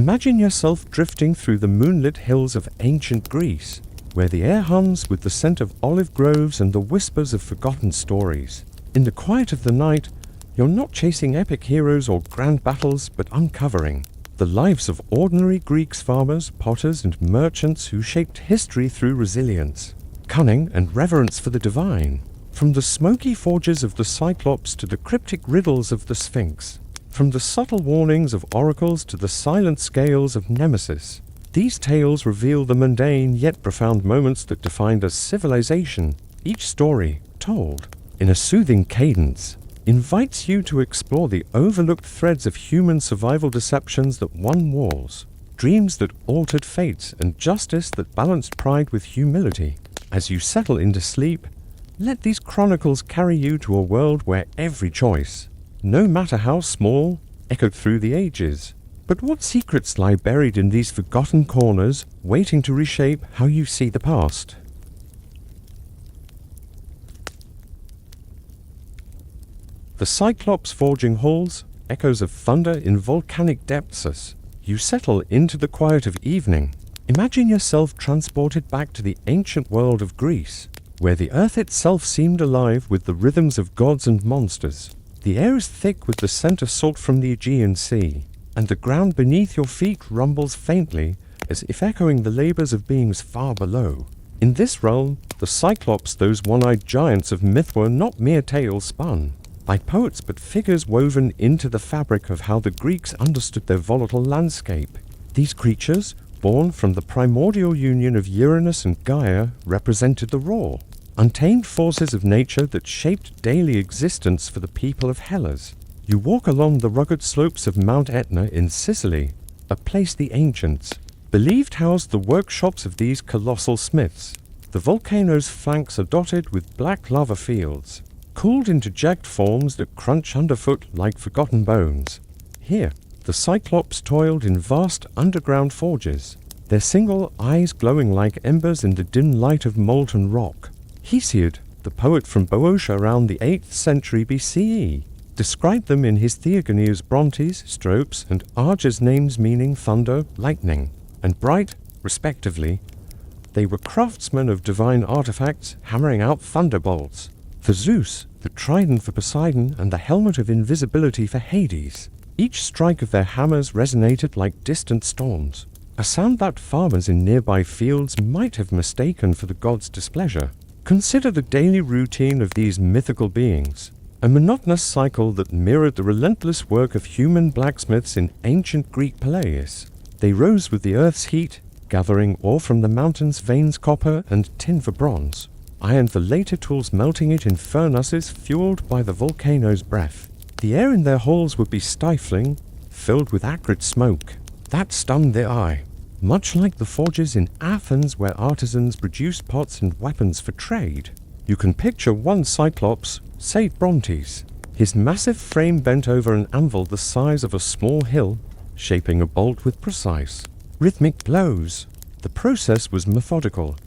Imagine yourself drifting through the moonlit hills of ancient Greece, where the air hums with the scent of olive groves and the whispers of forgotten stories. In the quiet of the night, you're not chasing epic heroes or grand battles, but uncovering the lives of ordinary Greeks, farmers, potters, and merchants who shaped history through resilience, cunning, and reverence for the divine. From the smoky forges of the Cyclops to the cryptic riddles of the Sphinx, from the subtle warnings of oracles to the silent scales of Nemesis, these tales reveal the mundane yet profound moments that defined a civilization. Each story, told in a soothing cadence, invites you to explore the overlooked threads of human survival, deceptions that won wars, dreams that altered fates, and justice that balanced pride with humility. As you settle into sleep, let these chronicles carry you to a world where every choice, no matter how small, echoed through the ages. But what secrets lie buried in these forgotten corners, waiting to reshape how you see the past? The Cyclops forging halls, echoes of thunder in volcanic depths. As you settle into the quiet of evening, imagine yourself transported back to the ancient world of Greece, where the earth itself seemed alive with the rhythms of gods and monsters. The air is thick with the scent of salt from the Aegean Sea, and the ground beneath your feet rumbles faintly, as if echoing the labors of beings far below. In this realm, the Cyclops, those one-eyed giants of myth, were not mere tales spun by poets, but figures woven into the fabric of how the Greeks understood their volatile landscape. These creatures, born from the primordial union of Uranus and Gaia, represented the raw, untamed forces of nature that shaped daily existence for the people of Hellas. You walk along the rugged slopes of Mount Etna in Sicily, a place the ancients believed housed the workshops of these colossal smiths. The volcano's flanks are dotted with black lava fields, cooled into jagged forms that crunch underfoot like forgotten bones. Here, the Cyclops toiled in vast underground forges, their single eyes glowing like embers in the dim light of molten rock. Hesiod, the poet from Boeotia around the 8th century BCE, described them in his Theogonies, Brontes, Stropes, and Arges, names meaning thunder, lightning, and bright, respectively. They were craftsmen of divine artifacts, hammering out thunderbolts. For Zeus, the trident for Poseidon, and the helmet of invisibility for Hades. Each strike of their hammers resonated like distant storms, a sound that farmers in nearby fields might have mistaken for the gods' displeasure. Consider the daily routine of these mythical beings, a monotonous cycle that mirrored the relentless work of human blacksmiths in ancient Greek Peleis. They rose with the earth's heat, gathering ore from the mountains' veins, copper and tin for bronze, iron for later tools, melting it in furnaces fueled by the volcano's breath. The air in their halls would be stifling, filled with acrid smoke that stung the eye, much like the forges in Athens where artisans produced pots and weapons for trade. You can picture one Cyclops, say Brontes, his massive frame bent over an anvil the size of a small hill, shaping a bolt with precise, rhythmic blows. The process was methodical.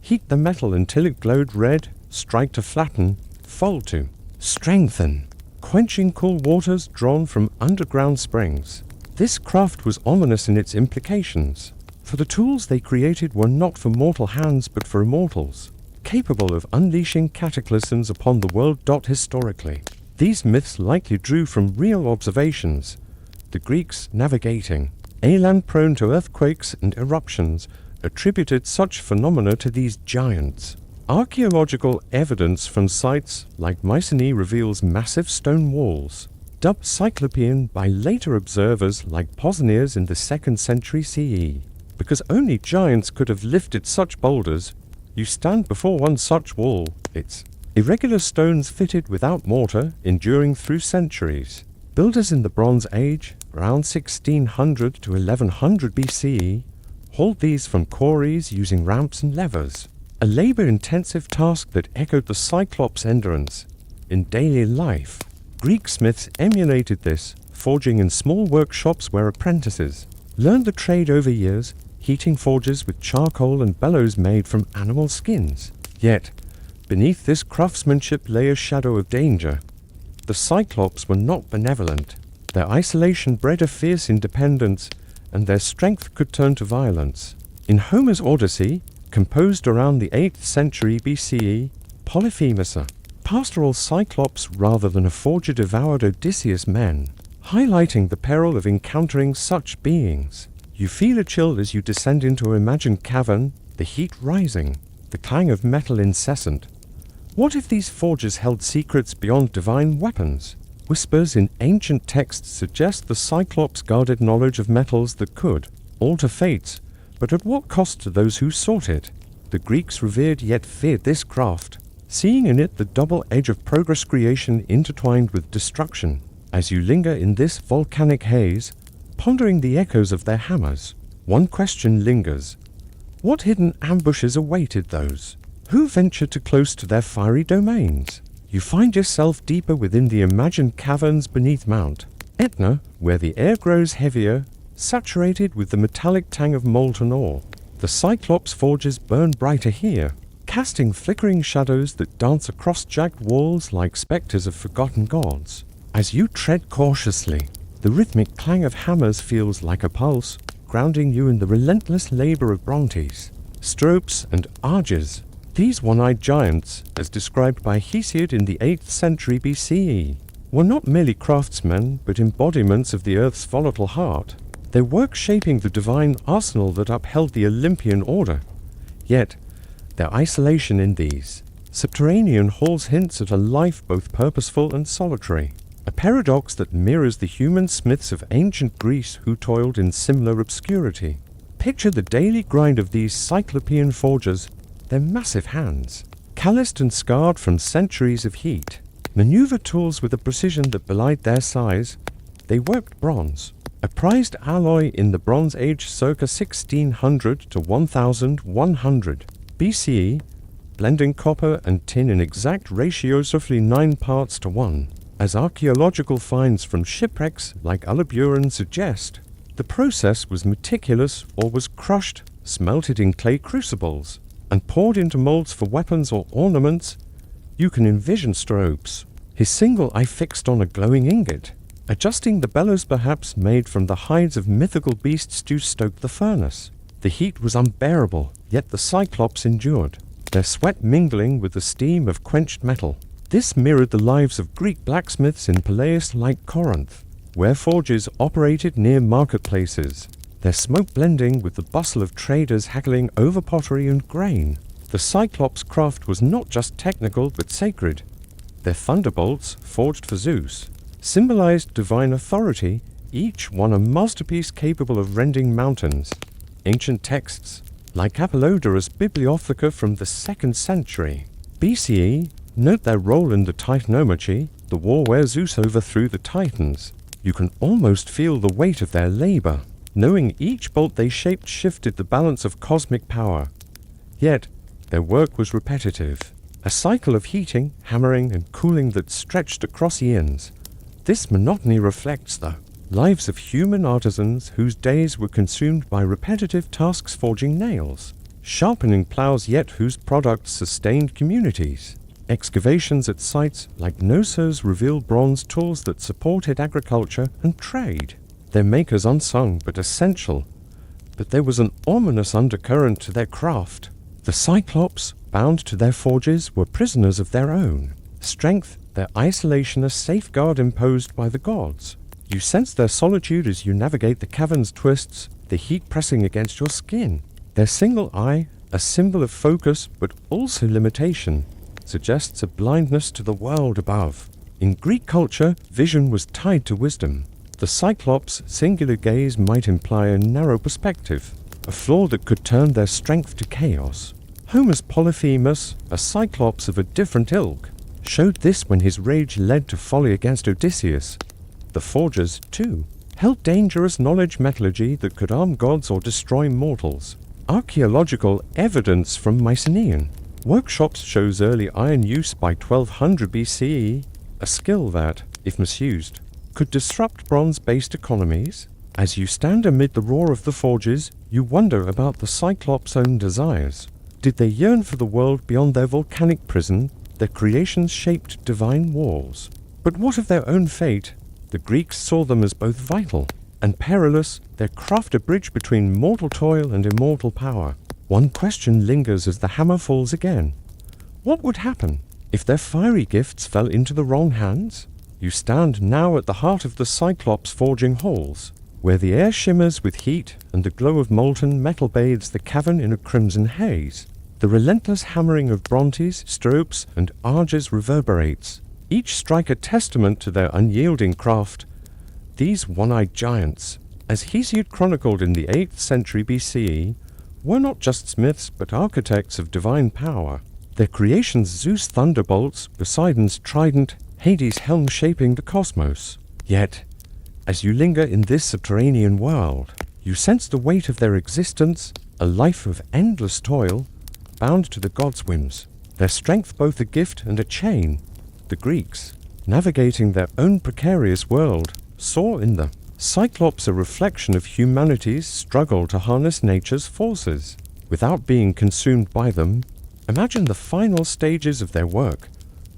Heat the metal until it glowed red, strike to flatten, fold to strengthen, quenching cool waters drawn from underground springs. This craft was ominous in its implications, for the tools they created were not for mortal hands but for immortals, capable of unleashing cataclysms upon the world. Historically, these myths likely drew from real observations. The Greeks, navigating a land prone to earthquakes and eruptions, attributed such phenomena to these giants. Archaeological evidence from sites like Mycenae reveals massive stone walls, dubbed Cyclopean by later observers like Pausanias in the 2nd century CE. Because only giants could have lifted such boulders, you stand before one such wall. It's irregular stones fitted without mortar, enduring through centuries. Builders in the Bronze Age, around 1600 to 1100 BCE, hauled these from quarries using ramps and levers, a labor-intensive task that echoed the Cyclops' endurance in daily life. Greek smiths emulated this, forging in small workshops where apprentices learned the trade over years, heating forges with charcoal and bellows made from animal skins. Yet, beneath this craftsmanship lay a shadow of danger. The Cyclops were not benevolent. Their isolation bred a fierce independence, and their strength could turn to violence. In Homer's Odyssey, composed around the 8th century BCE, Polyphemus, a pastoral Cyclops rather than a forger, devoured Odysseus' men, highlighting the peril of encountering such beings. You feel a chill as you descend into an imagined cavern, the heat rising, the clang of metal incessant. What if these forgers held secrets beyond divine weapons? Whispers in ancient texts suggest the Cyclops guarded knowledge of metals that could alter fates, but at what cost to those who sought it? The Greeks revered yet feared this craft, seeing in it the double edge of progress, creation intertwined with destruction. As you linger in this volcanic haze, pondering the echoes of their hammers, one question lingers. What hidden ambushes awaited those who ventured too close to their fiery domains? You find yourself deeper within the imagined caverns beneath Mount Etna, where the air grows heavier, saturated with the metallic tang of molten ore. The Cyclops forges burn brighter here, casting flickering shadows that dance across jagged walls like specters of forgotten gods. As you tread cautiously, the rhythmic clang of hammers feels like a pulse, grounding you in the relentless labor of Brontes, Stropes, and Arges. These one-eyed giants, as described by Hesiod in the 8th century BCE, were not merely craftsmen but embodiments of the earth's volatile heart, their work shaping the divine arsenal that upheld the Olympian order. Yet, their isolation in these subterranean halls hints at a life both purposeful and solitary, a paradox that mirrors the human smiths of ancient Greece who toiled in similar obscurity. Picture the daily grind of these Cyclopean forgers, their massive hands, calloused and scarred from centuries of heat, maneuver tools with a precision that belied their size. They worked bronze, a prized alloy in the Bronze Age circa 1600 to 1100 BCE, blending copper and tin in exact ratios, roughly 9 parts to 1. As archaeological finds from shipwrecks like Alaburan suggest, the process was meticulous or was crushed, smelted in clay crucibles, and poured into molds for weapons or ornaments. You can envision Stropes, his single eye fixed on a glowing ingot, adjusting the bellows perhaps made from the hides of mythical beasts to stoke the furnace. The heat was unbearable, yet the Cyclops endured, their sweat mingling with the steam of quenched metal. This mirrored the lives of Greek blacksmiths in Peleus like Corinth, where forges operated near marketplaces, their smoke blending with the bustle of traders haggling over pottery and grain. The Cyclops' craft was not just technical but sacred. Their thunderbolts, forged for Zeus, symbolized divine authority, each one a masterpiece capable of rending mountains. Ancient texts, like Apollodorus' Bibliotheca from the 2nd century BCE, note their role in the Titanomachy, the war where Zeus overthrew the Titans. You can almost feel the weight of their labor, knowing each bolt they shaped shifted the balance of cosmic power. Yet, their work was repetitive, a cycle of heating, hammering, and cooling that stretched across eons. This monotony reflects the lives of human artisans whose days were consumed by repetitive tasks, forging nails, sharpening plows, yet whose products sustained communities. Excavations at sites like Knossos reveal bronze tools that supported agriculture and trade, their makers unsung but essential. But there was an ominous undercurrent to their craft. The Cyclops, bound to their forges, were prisoners of their own strength, their isolation a safeguard imposed by the gods. You sense their solitude as you navigate the cavern's twists, the heat pressing against your skin. Their single eye, a symbol of focus but also limitation, suggests a blindness to the world above. In Greek culture, vision was tied to wisdom. The Cyclops' singular gaze might imply a narrow perspective, a flaw that could turn their strength to chaos. Homer's Polyphemus, a Cyclops of a different ilk, showed this when his rage led to folly against Odysseus. The forgers, too, held dangerous knowledge, metallurgy that could arm gods or destroy mortals. Archaeological evidence from Mycenaean workshops shows early iron use by 1200 BCE, a skill that, if misused, could disrupt bronze-based economies. As you stand amid the roar of the forges, you wonder about the Cyclops' own desires. Did they yearn for the world beyond their volcanic prison? Their creations shaped divine walls. But what of their own fate? The Greeks saw them as both vital and perilous, their craft a bridge between mortal toil and immortal power. One question lingers as the hammer falls again. What would happen if their fiery gifts fell into the wrong hands? You stand now at the heart of the Cyclops forging halls, where the air shimmers with heat and the glow of molten metal bathes the cavern in a crimson haze. The relentless hammering of brontes, stropes, and arches reverberates, each strike a testament to their unyielding craft. These one-eyed giants, as Hesiod chronicled in the 8th century BCE, were not just smiths but architects of divine power. Their creations Zeus' thunderbolts, Poseidon's trident, Hades' helm shaping the cosmos. Yet, as you linger in this subterranean world, you sense the weight of their existence, a life of endless toil, bound to the gods' whims. Their strength both a gift and a chain. The Greeks, navigating their own precarious world, saw in the Cyclops a reflection of humanity's struggle to harness nature's forces, without being consumed by them. Imagine the final stages of their work.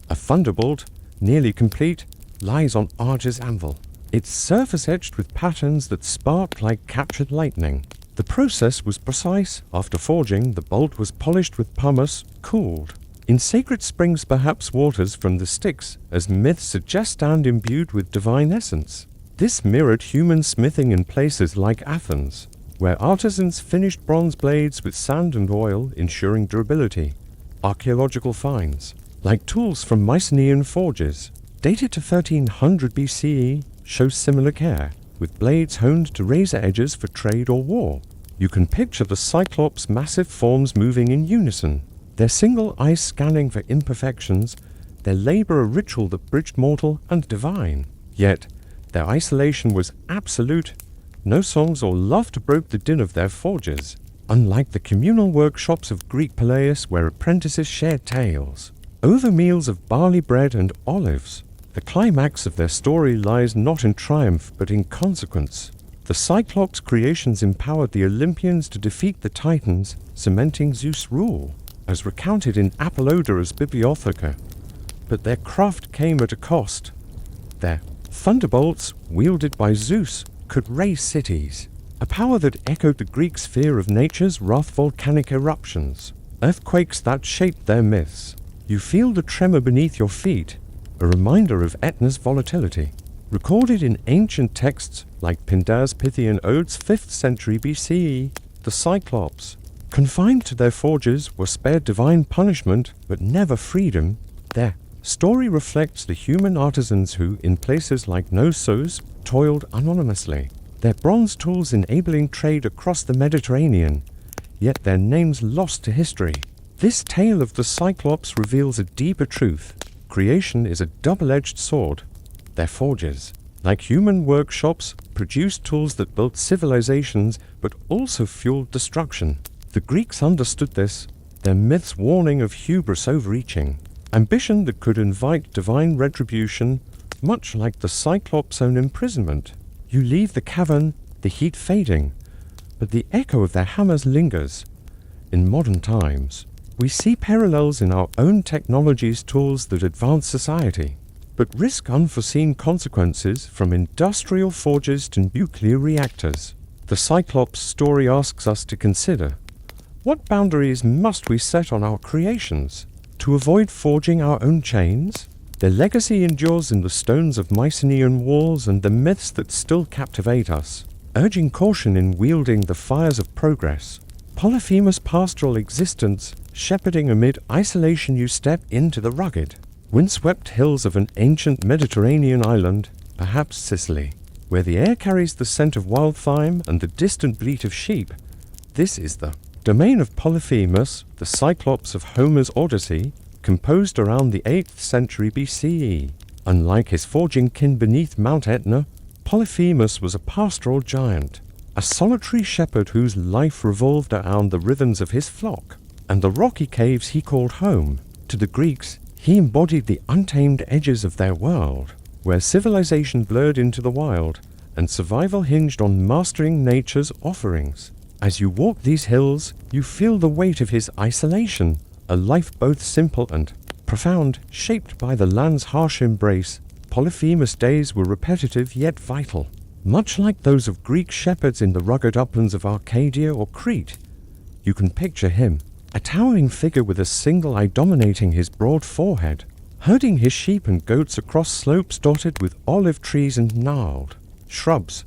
A thunderbolt, nearly complete, lies on Arge's anvil, its surface etched with patterns that spark like captured lightning. The process was precise. After forging, the bolt was polished with pumice, cooled. In sacred springs, perhaps waters from the Styx, as myths suggest, and imbued with divine essence. This mirrored human smithing in places like Athens, where artisans finished bronze blades with sand and oil, ensuring durability. Archaeological finds, like tools from Mycenaean forges, dated to 1300 BCE, show similar care, with blades honed to razor edges for trade or war. You can picture the Cyclops' massive forms moving in unison, their single eye scanning for imperfections, their labor a ritual that bridged mortal and divine. Yet, their isolation was absolute. No songs or laughter broke the din of their forges, unlike the communal workshops of Greek Peleus where apprentices shared tales over meals of barley bread and olives. The climax of their story lies not in triumph but in consequence. The Cyclops' creations empowered the Olympians to defeat the Titans, cementing Zeus' rule, as recounted in Apollodora's Bibliotheca. But their craft came at a cost. Their thunderbolts, wielded by Zeus, could raise cities, a power that echoed the Greeks' fear of nature's wrath, volcanic eruptions, earthquakes that shaped their myths. You feel the tremor beneath your feet, a reminder of Etna's volatility. Recorded in ancient texts like Pindar's Pythian Odes 5th century BCE, the Cyclops, confined to their forges, were spared divine punishment but never freedom. Their story reflects the human artisans who, in places like Knossos, toiled anonymously, their bronze tools enabling trade across the Mediterranean, yet their names lost to history. This tale of the Cyclops reveals a deeper truth. Creation is a double-edged sword. Their forges, like human workshops, produced tools that built civilizations but also fueled destruction. The Greeks understood this, their myths warning of hubris overreaching, ambition that could invite divine retribution, much like the Cyclops' own imprisonment. You leave the cavern, the heat fading, but the echo of their hammers lingers. In modern times, we see parallels in our own technology's tools that advance society, but risk unforeseen consequences, from industrial forges to nuclear reactors. The Cyclops story asks us to consider, what boundaries must we set on our creations to avoid forging our own chains? Their legacy endures in the stones of Mycenaean walls and the myths that still captivate us, urging caution in wielding the fires of progress. Polyphemus' pastoral existence, shepherding amid isolation, you step into the rugged, windswept hills of an ancient Mediterranean island, perhaps Sicily, where the air carries the scent of wild thyme and the distant bleat of sheep. This is the domain of Polyphemus, the Cyclops of Homer's Odyssey, composed around the 8th century BCE. Unlike his forging kin beneath Mount Etna, Polyphemus was a pastoral giant, a solitary shepherd whose life revolved around the rhythms of his flock and the rocky caves he called home. To the Greeks, he embodied the untamed edges of their world, where civilization blurred into the wild and survival hinged on mastering nature's offerings. As you walk these hills, you feel the weight of his isolation, a life both simple and profound, shaped by the land's harsh embrace. Polyphemus' days were repetitive yet vital. much like those of Greek shepherds in the rugged uplands of Arcadia or Crete. You can picture him, a towering figure with a single eye dominating his broad forehead, herding his sheep and goats across slopes dotted with olive trees and gnarled shrubs.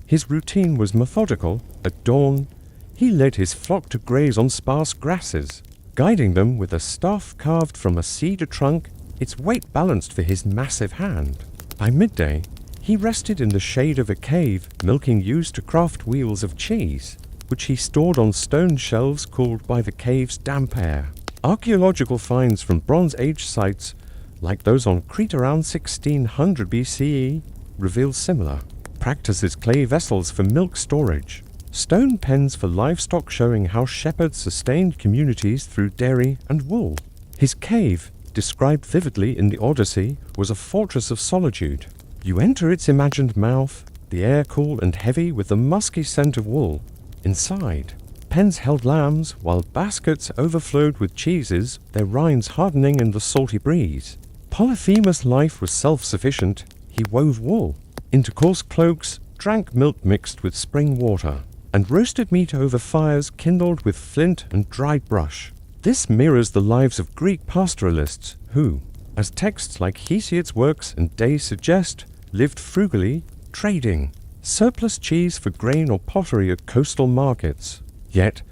His routine was methodical. At dawn, he led his flock to graze on sparse grasses, guiding them with a staff carved from a cedar trunk, its weight balanced for his massive hand. By midday, he rested in the shade of a cave, milking ewes to craft wheels of cheese, which he stored on stone shelves cooled by the cave's damp air. Archaeological finds from Bronze Age sites, like those on Crete around 1600 BCE, reveal similar practices: clay vessels for milk storage, stone pens for livestock, showing how shepherds sustained communities through dairy and wool. His cave, described vividly in the Odyssey, was a fortress of solitude. You enter its imagined mouth, the air cool and heavy with the musky scent of wool. Inside, pens held lambs, while baskets overflowed with cheeses, their rinds hardening in the salty breeze. Polyphemus' life was self-sufficient. He wove wool into coarse cloaks, drank milk mixed with spring water, and roasted meat over fires kindled with flint and dried brush. This mirrors the lives of Greek pastoralists who, as texts like Hesiod's works and Days suggest, lived frugally, trading surplus cheese for grain or pottery at coastal markets. Yet,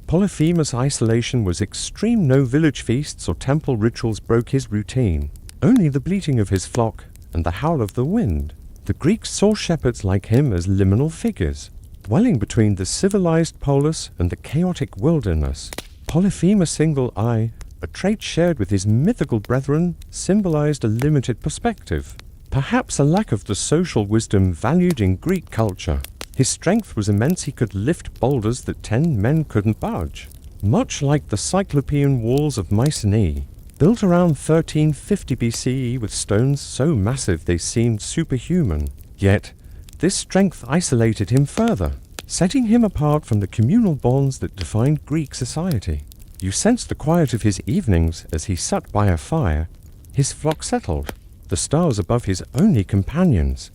Polyphemus' isolation was extreme. No village feasts or temple rituals broke his routine. Only the bleating of his flock and the howl of the wind. The Greeks saw shepherds like him as liminal figures, dwelling between the civilized polis and the chaotic wilderness. Polyphemus' single eye, a trait shared with his mythical brethren, symbolized a limited perspective, perhaps a lack of the social wisdom valued in Greek culture. His strength was immense. He could lift boulders that 10 men couldn't budge, much like the Cyclopean walls of Mycenae, built around 1350 BCE with stones so massive they seemed superhuman. Yet, this strength isolated him further, setting him apart from the communal bonds that defined Greek society. You sensed the quiet of his evenings as he sat by a fire, his flock settled, the stars above his only companions.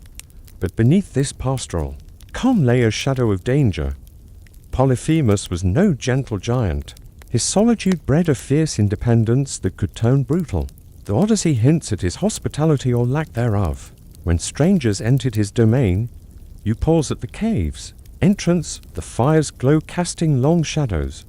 But beneath this pastoral calm lay a shadow of danger. Polyphemus was no gentle giant. His solitude bred a fierce independence that could turn brutal. The Odyssey hints at his hospitality or lack thereof. When strangers entered his domain, you pause at the cave's entrance, the fire's glow casting long shadows.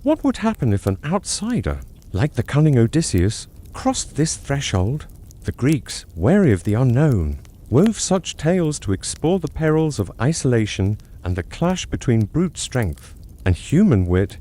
What would happen if an outsider, like the cunning Odysseus, crossed this threshold? The Greeks, wary of the unknown, wove such tales to explore the perils of isolation and the clash between brute strength and human wit.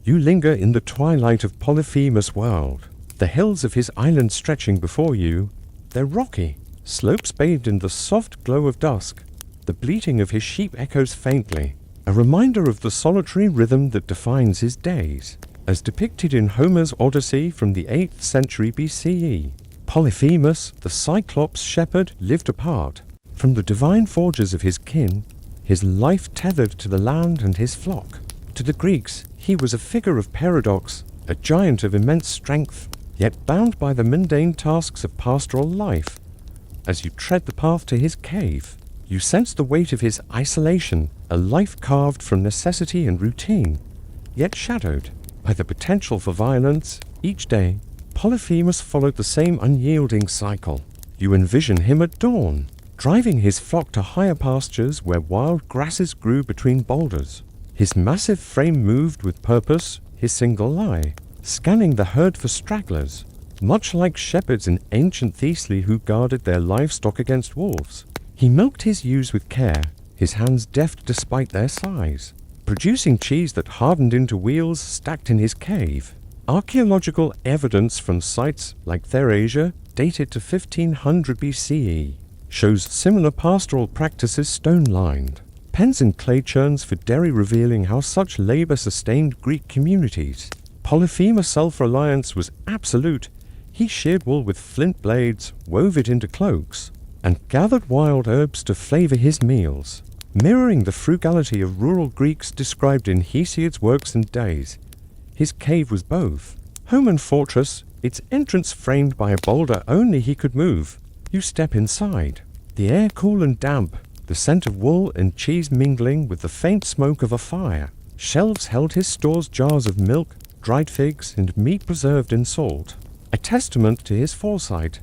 You linger in the twilight of Polyphemus' world, the hills of his island stretching before you, their rocky slopes bathed in the soft glow of dusk. The bleating of his sheep echoes faintly, a reminder of the solitary rhythm that defines his days, as depicted in Homer's Odyssey from the 8th century BCE. Polyphemus, the Cyclops shepherd, lived apart from the divine forges of his kin, his life tethered to the land and his flock. To the Greeks, he was a figure of paradox, a giant of immense strength, yet bound by the mundane tasks of pastoral life. As you tread the path to his cave, you sense the weight of his isolation, a life carved from necessity and routine, yet shadowed by the potential for violence. Each day, Polyphemus followed the same unyielding cycle. You envision him at dawn, driving his flock to higher pastures where wild grasses grew between boulders. His massive frame moved with purpose, his single eye scanning the herd for stragglers, much like shepherds in ancient Thessaly who guarded their livestock against wolves. He milked his ewes with care, his hands deft despite their size, producing cheese that hardened into wheels stacked in his cave. Archaeological evidence from sites like Thebes, dated to 1500 BCE, shows similar pastoral practices stone-lined. Pens and clay churns for dairy, revealing how such labor sustained Greek communities. Polyphemus' self-reliance was absolute. He sheared wool with flint blades, wove it into cloaks, and gathered wild herbs to flavor his meals, mirroring the frugality of rural Greeks described in Hesiod's works and Days. His cave was both home and fortress, its entrance framed by a boulder only he could move. You step inside, the air cool and damp, the scent of wool and cheese mingling with the faint smoke of a fire. Shelves held his store's jars of milk, dried figs, and meat preserved in salt, a testament to his foresight.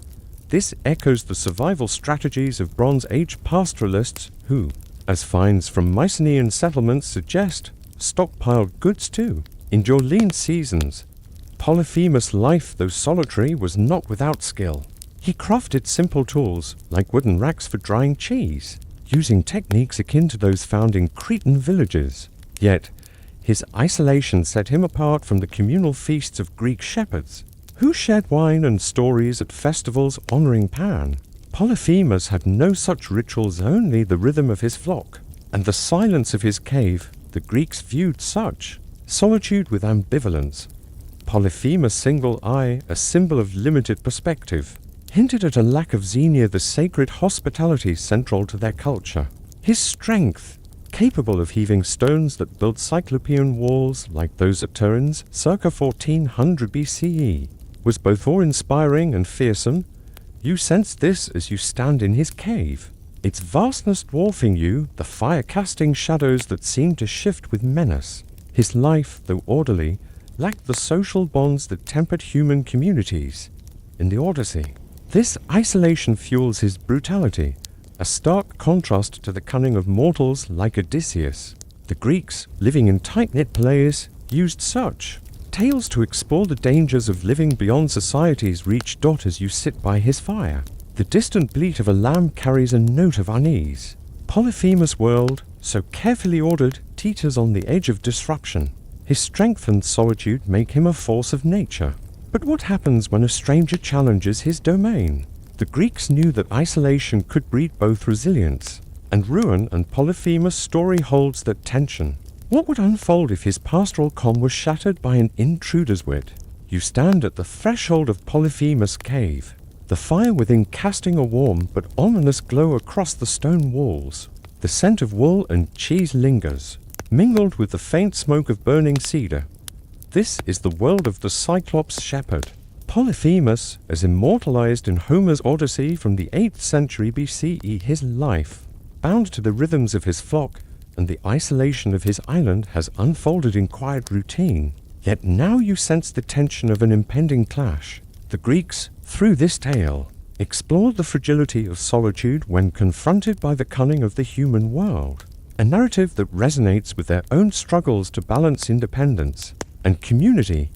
This echoes the survival strategies of Bronze Age pastoralists who, as finds from Mycenaean settlements suggest, stockpiled goods too, endure lean seasons. Polyphemus' life, though solitary, was not without skill. He crafted simple tools, like wooden racks for drying cheese, using techniques akin to those found in Cretan villages. Yet, his isolation set him apart from the communal feasts of Greek shepherds, who shared wine and stories at festivals honoring Pan. Polyphemus had no such rituals, only the rhythm of his flock, and the silence of his cave. The Greeks viewed such solitude with ambivalence. Polyphemus' single eye, a symbol of limited perspective, hinted at a lack of xenia, the sacred hospitality central to their culture. His strength, capable of heaving stones that built Cyclopean walls like those at Turin's circa 1400 BCE, was both awe-inspiring and fearsome. You sense this as you stand in his cave, its vastness dwarfing you, the fire-casting shadows that seemed to shift with menace. His life, though orderly, lacked the social bonds that tempered human communities. In the Odyssey, this isolation fuels his brutality, a stark contrast to the cunning of mortals like Odysseus. The Greeks, living in tight-knit palaces, used such tales to explore the dangers of living beyond society's reach. As you sit by his fire, the distant bleat of a lamb carries a note of unease. Polyphemus' world, so carefully ordered, teeters on the edge of disruption. His strength and solitude make him a force of nature. But what happens when a stranger challenges his domain? The Greeks knew that isolation could breed both resilience and ruin, and Polyphemus' story holds that tension. What would unfold if his pastoral calm was shattered by an intruder's wit? You stand at the threshold of Polyphemus' cave, the fire within casting a warm but ominous glow across the stone walls. The scent of wool and cheese lingers, mingled with the faint smoke of burning cedar. This is the world of the Cyclops shepherd. Polyphemus, as immortalized in Homer's Odyssey from the 8th century BCE, his life, bound to the rhythms of his flock and the isolation of his island, has unfolded in quiet routine. Yet now you sense the tension of an impending clash. The Greeks, through this tale, explored the fragility of solitude when confronted by the cunning of the human world, a narrative that resonates with their own struggles to balance independence and community.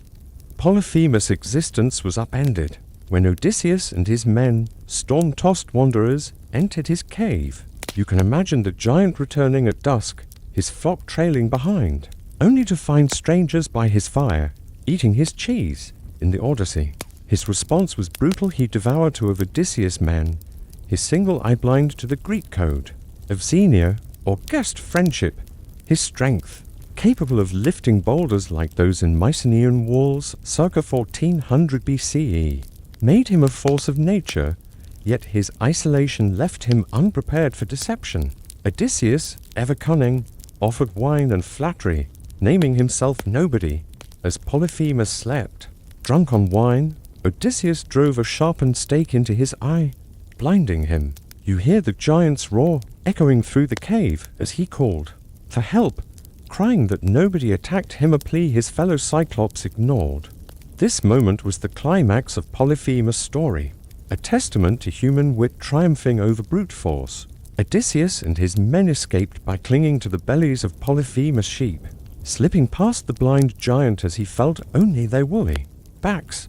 Polyphemus' existence was upended when Odysseus and his men, storm-tossed wanderers, entered his cave. You can imagine the giant returning at dusk, his flock trailing behind, only to find strangers by his fire, eating his cheese. In the Odyssey, his response was brutal. He devoured two of Odysseus' men, his single eye blind to the Greek code of xenia, or guest friendship. His strength, capable of lifting boulders like those in Mycenaean walls circa 1400 BCE, made him a force of nature, yet his isolation left him unprepared for deception. Odysseus, ever cunning, offered wine and flattery, naming himself nobody. As Polyphemus slept, drunk on wine, Odysseus drove a sharpened stake into his eye, blinding him. You hear the giant's roar echoing through the cave as he called for help, crying that nobody attacked him, a plea his fellow Cyclops ignored. This moment was the climax of Polyphemus' story, a testament to human wit triumphing over brute force. Odysseus and his men escaped by clinging to the bellies of Polyphemus' sheep, slipping past the blind giant as he felt only their woolly backs.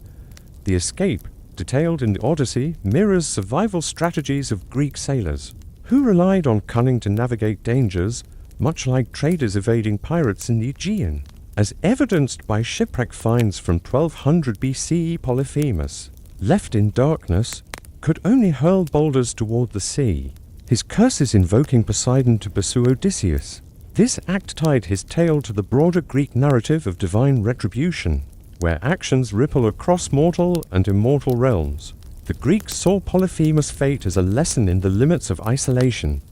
The escape, detailed in the Odyssey, mirrors survival strategies of Greek sailors, who relied on cunning to navigate dangers, much like traders evading pirates in the Aegean. As evidenced by shipwreck finds from 1200 BCE, Polyphemus, left in darkness, could only hurl boulders toward the sea, his curses invoking Poseidon to pursue Odysseus. This act tied his tale to the broader Greek narrative of divine retribution, where actions ripple across mortal and immortal realms. The Greeks saw Polyphemus' fate as a lesson in the limits of isolation.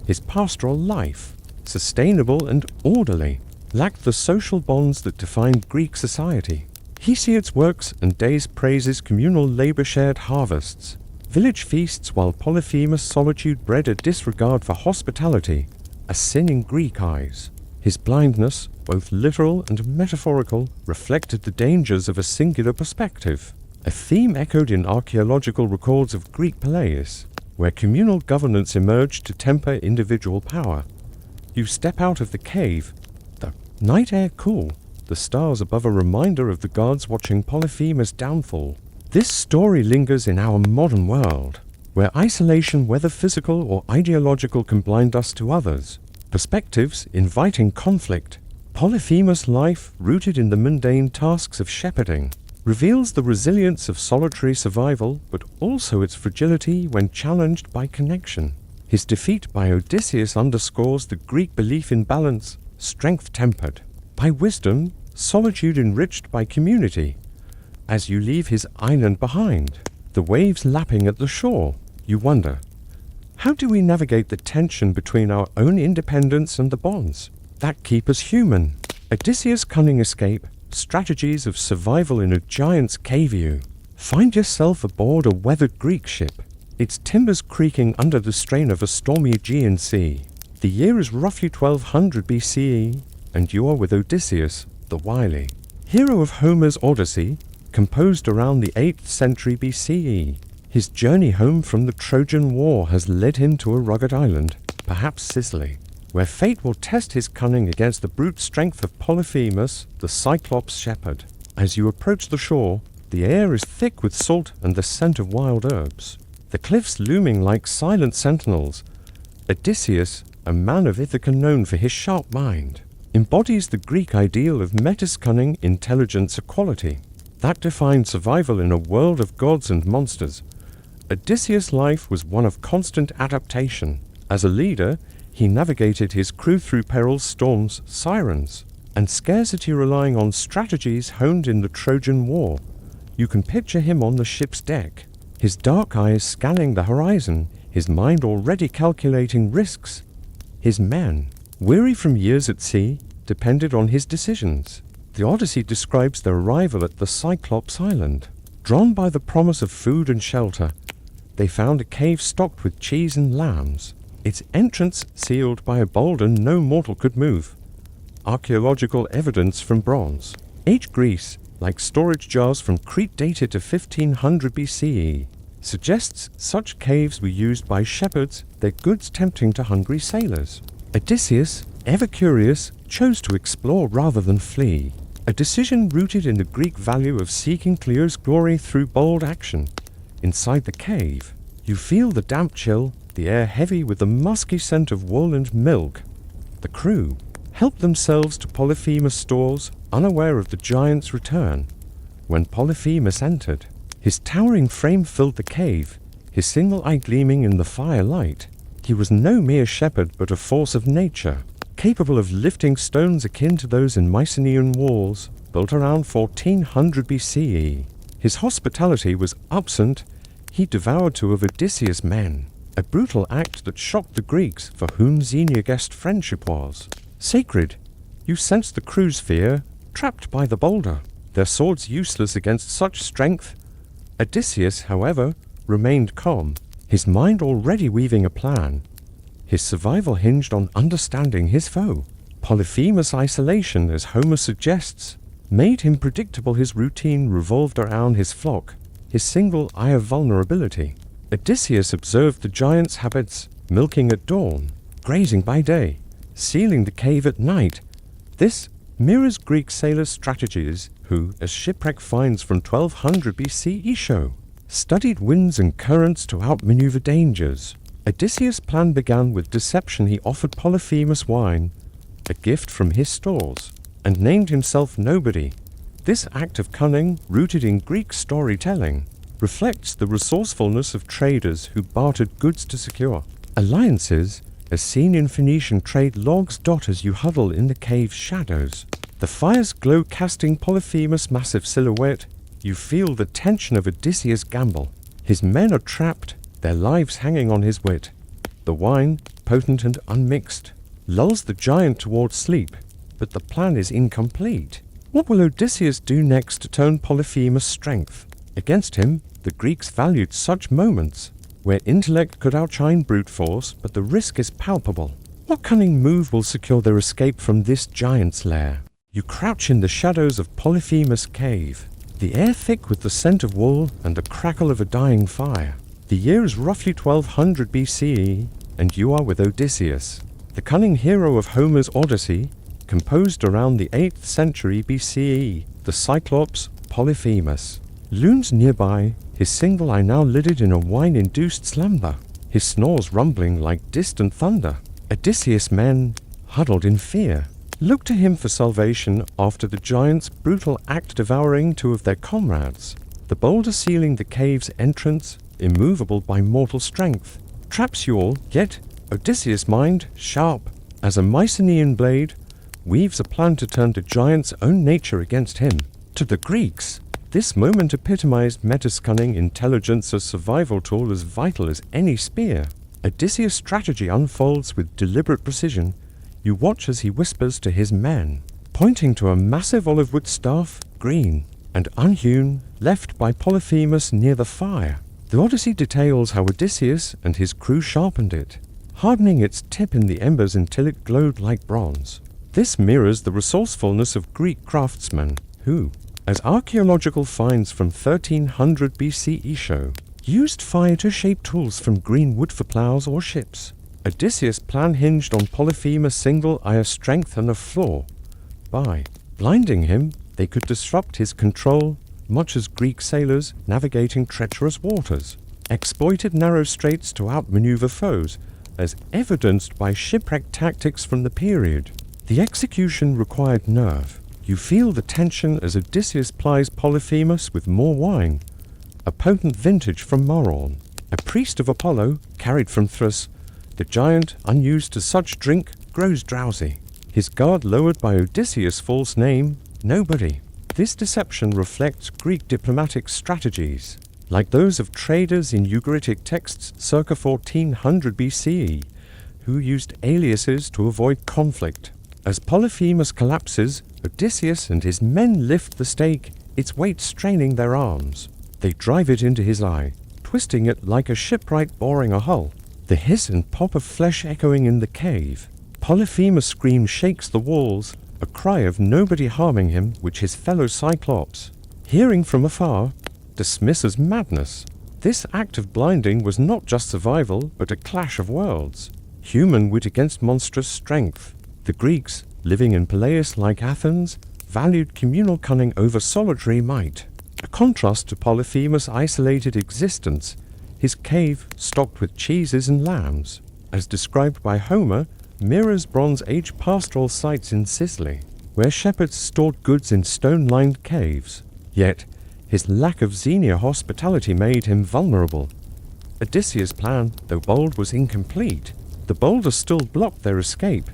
His pastoral life, sustainable and orderly, lacked the social bonds that defined Greek society. Hesiod's works and Days praises communal labor, shared harvests, Village feasts while Polyphemus' solitude bred a disregard for hospitality, a sin in Greek eyes. His blindness, both literal and metaphorical, reflected the dangers of a singular perspective, a theme echoed in archaeological records of Greek Peleis, where communal governance emerged to temper individual power. You step out of the cave, the night air cool, the stars above a reminder of the gods watching Polyphemus' downfall. This story lingers in our modern world, where isolation, whether physical or ideological, can blind us to others. Perspectives inviting conflict. Polyphemus' life, rooted in the mundane tasks of shepherding, reveals the resilience of solitary survival, but also its fragility when challenged by connection. His defeat by Odysseus underscores the Greek belief in balance, strength tempered by wisdom, solitude enriched by community. As you leave his island behind, the waves lapping at the shore, you wonder, how do we navigate the tension between our own independence and the bonds that keep us human? Odysseus' cunning escape, strategies of survival in a giant's cave. You find yourself aboard a weathered Greek ship, its timbers creaking under the strain of a stormy Aegean Sea. The year is roughly 1200 BCE, and you are with Odysseus, the wily hero of Homer's Odyssey, composed around the 8th century BCE. His journey home from the Trojan War has led him to a rugged island, perhaps Sicily, where fate will test his cunning against the brute strength of Polyphemus, the Cyclops shepherd. As you approach the shore, the air is thick with salt and the scent of wild herbs, the cliffs looming like silent sentinels. Odysseus, a man of Ithaca known for his sharp mind, embodies the Greek ideal of metis cunning, intelligence, equality that defined survival in a world of gods and monsters. Odysseus' life was one of constant adaptation. As a leader, he navigated his crew through perils, storms, sirens, and scarcity, relying on strategies honed in the Trojan War. You can picture him on the ship's deck, his dark eyes scanning the horizon, his mind already calculating risks. His men, weary from years at sea, depended on his decisions. The Odyssey describes their arrival at the Cyclops island. Drawn by the promise of food and shelter, they found a cave stocked with cheese and lambs, its entrance sealed by a boulder no mortal could move. Archaeological evidence from bronze age Greece, like storage jars from Crete dated to 1500 BCE, suggests such caves were used by shepherds, their goods tempting to hungry sailors. Odysseus, ever curious, chose to explore rather than flee, a decision rooted in the Greek value of seeking Cleo's glory through bold action. Inside the cave, you feel the damp chill, the air heavy with the musky scent of wool and milk. The crew helped themselves to Polyphemus' stores, unaware of the giant's return. When Polyphemus entered, his towering frame filled the cave, his single eye gleaming in the firelight. He was no mere shepherd but a force of nature, capable of lifting stones akin to those in Mycenaean walls, built around 1400 BCE. His hospitality was absent. He devoured two of Odysseus' men, a brutal act that shocked the Greeks, for whom Xenia guessed friendship was sacred. You sense the crew's fear, trapped by the boulder, their swords useless against such strength. Odysseus, however, remained calm, his mind already weaving a plan. His survival hinged on understanding his foe. Polyphemus' isolation, as Homer suggests, made him predictable. His routine revolved around his flock, his single eye of vulnerability. Odysseus observed the giant's habits, milking at dawn, grazing by day, sealing the cave at night. This mirrors Greek sailors' strategies who, as shipwreck finds from 1200 BCE show, studied winds and currents to outmaneuver dangers. Odysseus' plan began with deception. He offered Polyphemus wine, a gift from his stores, and named himself nobody. This act of cunning, rooted in Greek storytelling, reflects the resourcefulness of traders who bartered goods to secure alliances, as seen in Phoenician trade logs. As you huddle in the cave's shadows, the fire's glow casting Polyphemus' massive silhouette, you feel the tension of Odysseus' gamble. His men are trapped, their lives hanging on his wit. The wine, potent and unmixed, lulls the giant towards sleep, but the plan is incomplete. What will Odysseus do next to turn Polyphemus' strength against him? The Greeks valued such moments, where intellect could outshine brute force, but the risk is palpable. What cunning move will secure their escape from this giant's lair? You crouch in the shadows of Polyphemus' cave, the air thick with the scent of wool and the crackle of a dying fire. The year is roughly 1200 BCE, and you are with Odysseus, the cunning hero of Homer's Odyssey, composed around the 8th century BCE. The Cyclops, Polyphemus, looms nearby, his single eye now lidded in a wine-induced slumber, his snores rumbling like distant thunder. Odysseus' men, huddled in fear, look to him for salvation after the giant's brutal act devouring 2 of their comrades. The boulder sealing the cave's entrance, immovable by mortal strength, traps you all, yet Odysseus' mind, sharp as a Mycenaean blade, weaves a plan to turn the giant's own nature against him. To the Greeks, this moment epitomized Metis' cunning intelligence, a survival tool as vital as any spear. Odysseus' strategy unfolds with deliberate precision. You watch as he whispers to his men, pointing to a massive olive wood staff, green and unhewn, left by Polyphemus near the fire. The Odyssey details how Odysseus and his crew sharpened it, hardening its tip in the embers until it glowed like bronze. This mirrors the resourcefulness of Greek craftsmen, who, as archaeological finds from 1300 BCE show, used fire to shape tools from green wood for plows or ships. Odysseus' plan hinged on Polyphemus' single eye of strength and of flaw. By blinding him, they could disrupt his control, much as Greek sailors navigating treacherous waters exploited narrow straits to outmaneuver foes, as evidenced by shipwreck tactics from the period. The execution required nerve. You feel the tension as Odysseus plies Polyphemus with more wine, a potent vintage from Moron. A priest of Apollo, carried from Thebes, the giant, unused to such drink, grows drowsy. His guard lowered by Odysseus' false name, Nobody. This deception reflects Greek diplomatic strategies, like those of traders in Ugaritic texts circa 1400 BCE, who used aliases to avoid conflict. As Polyphemus collapses, Odysseus and his men lift the stake, its weight straining their arms. They drive it into his eye, twisting it like a shipwright boring a hull. The hiss and pop of flesh echoing in the cave. Polyphemus' scream shakes the walls, a cry of nobody harming him, which his fellow Cyclops, hearing from afar, dismiss as madness. This act of blinding was not just survival, but a clash of worlds. Human wit against monstrous strength. The Greeks, living in Peleus like Athens, valued communal cunning over solitary might. A contrast to Polyphemus' isolated existence, his cave, stocked with cheeses and lambs, as described by Homer, mirrors Bronze Age pastoral sites in Sicily, where shepherds stored goods in stone-lined caves. Yet, his lack of xenia hospitality made him vulnerable. Odysseus' plan, though bold, was incomplete. The boulders still blocked their escape.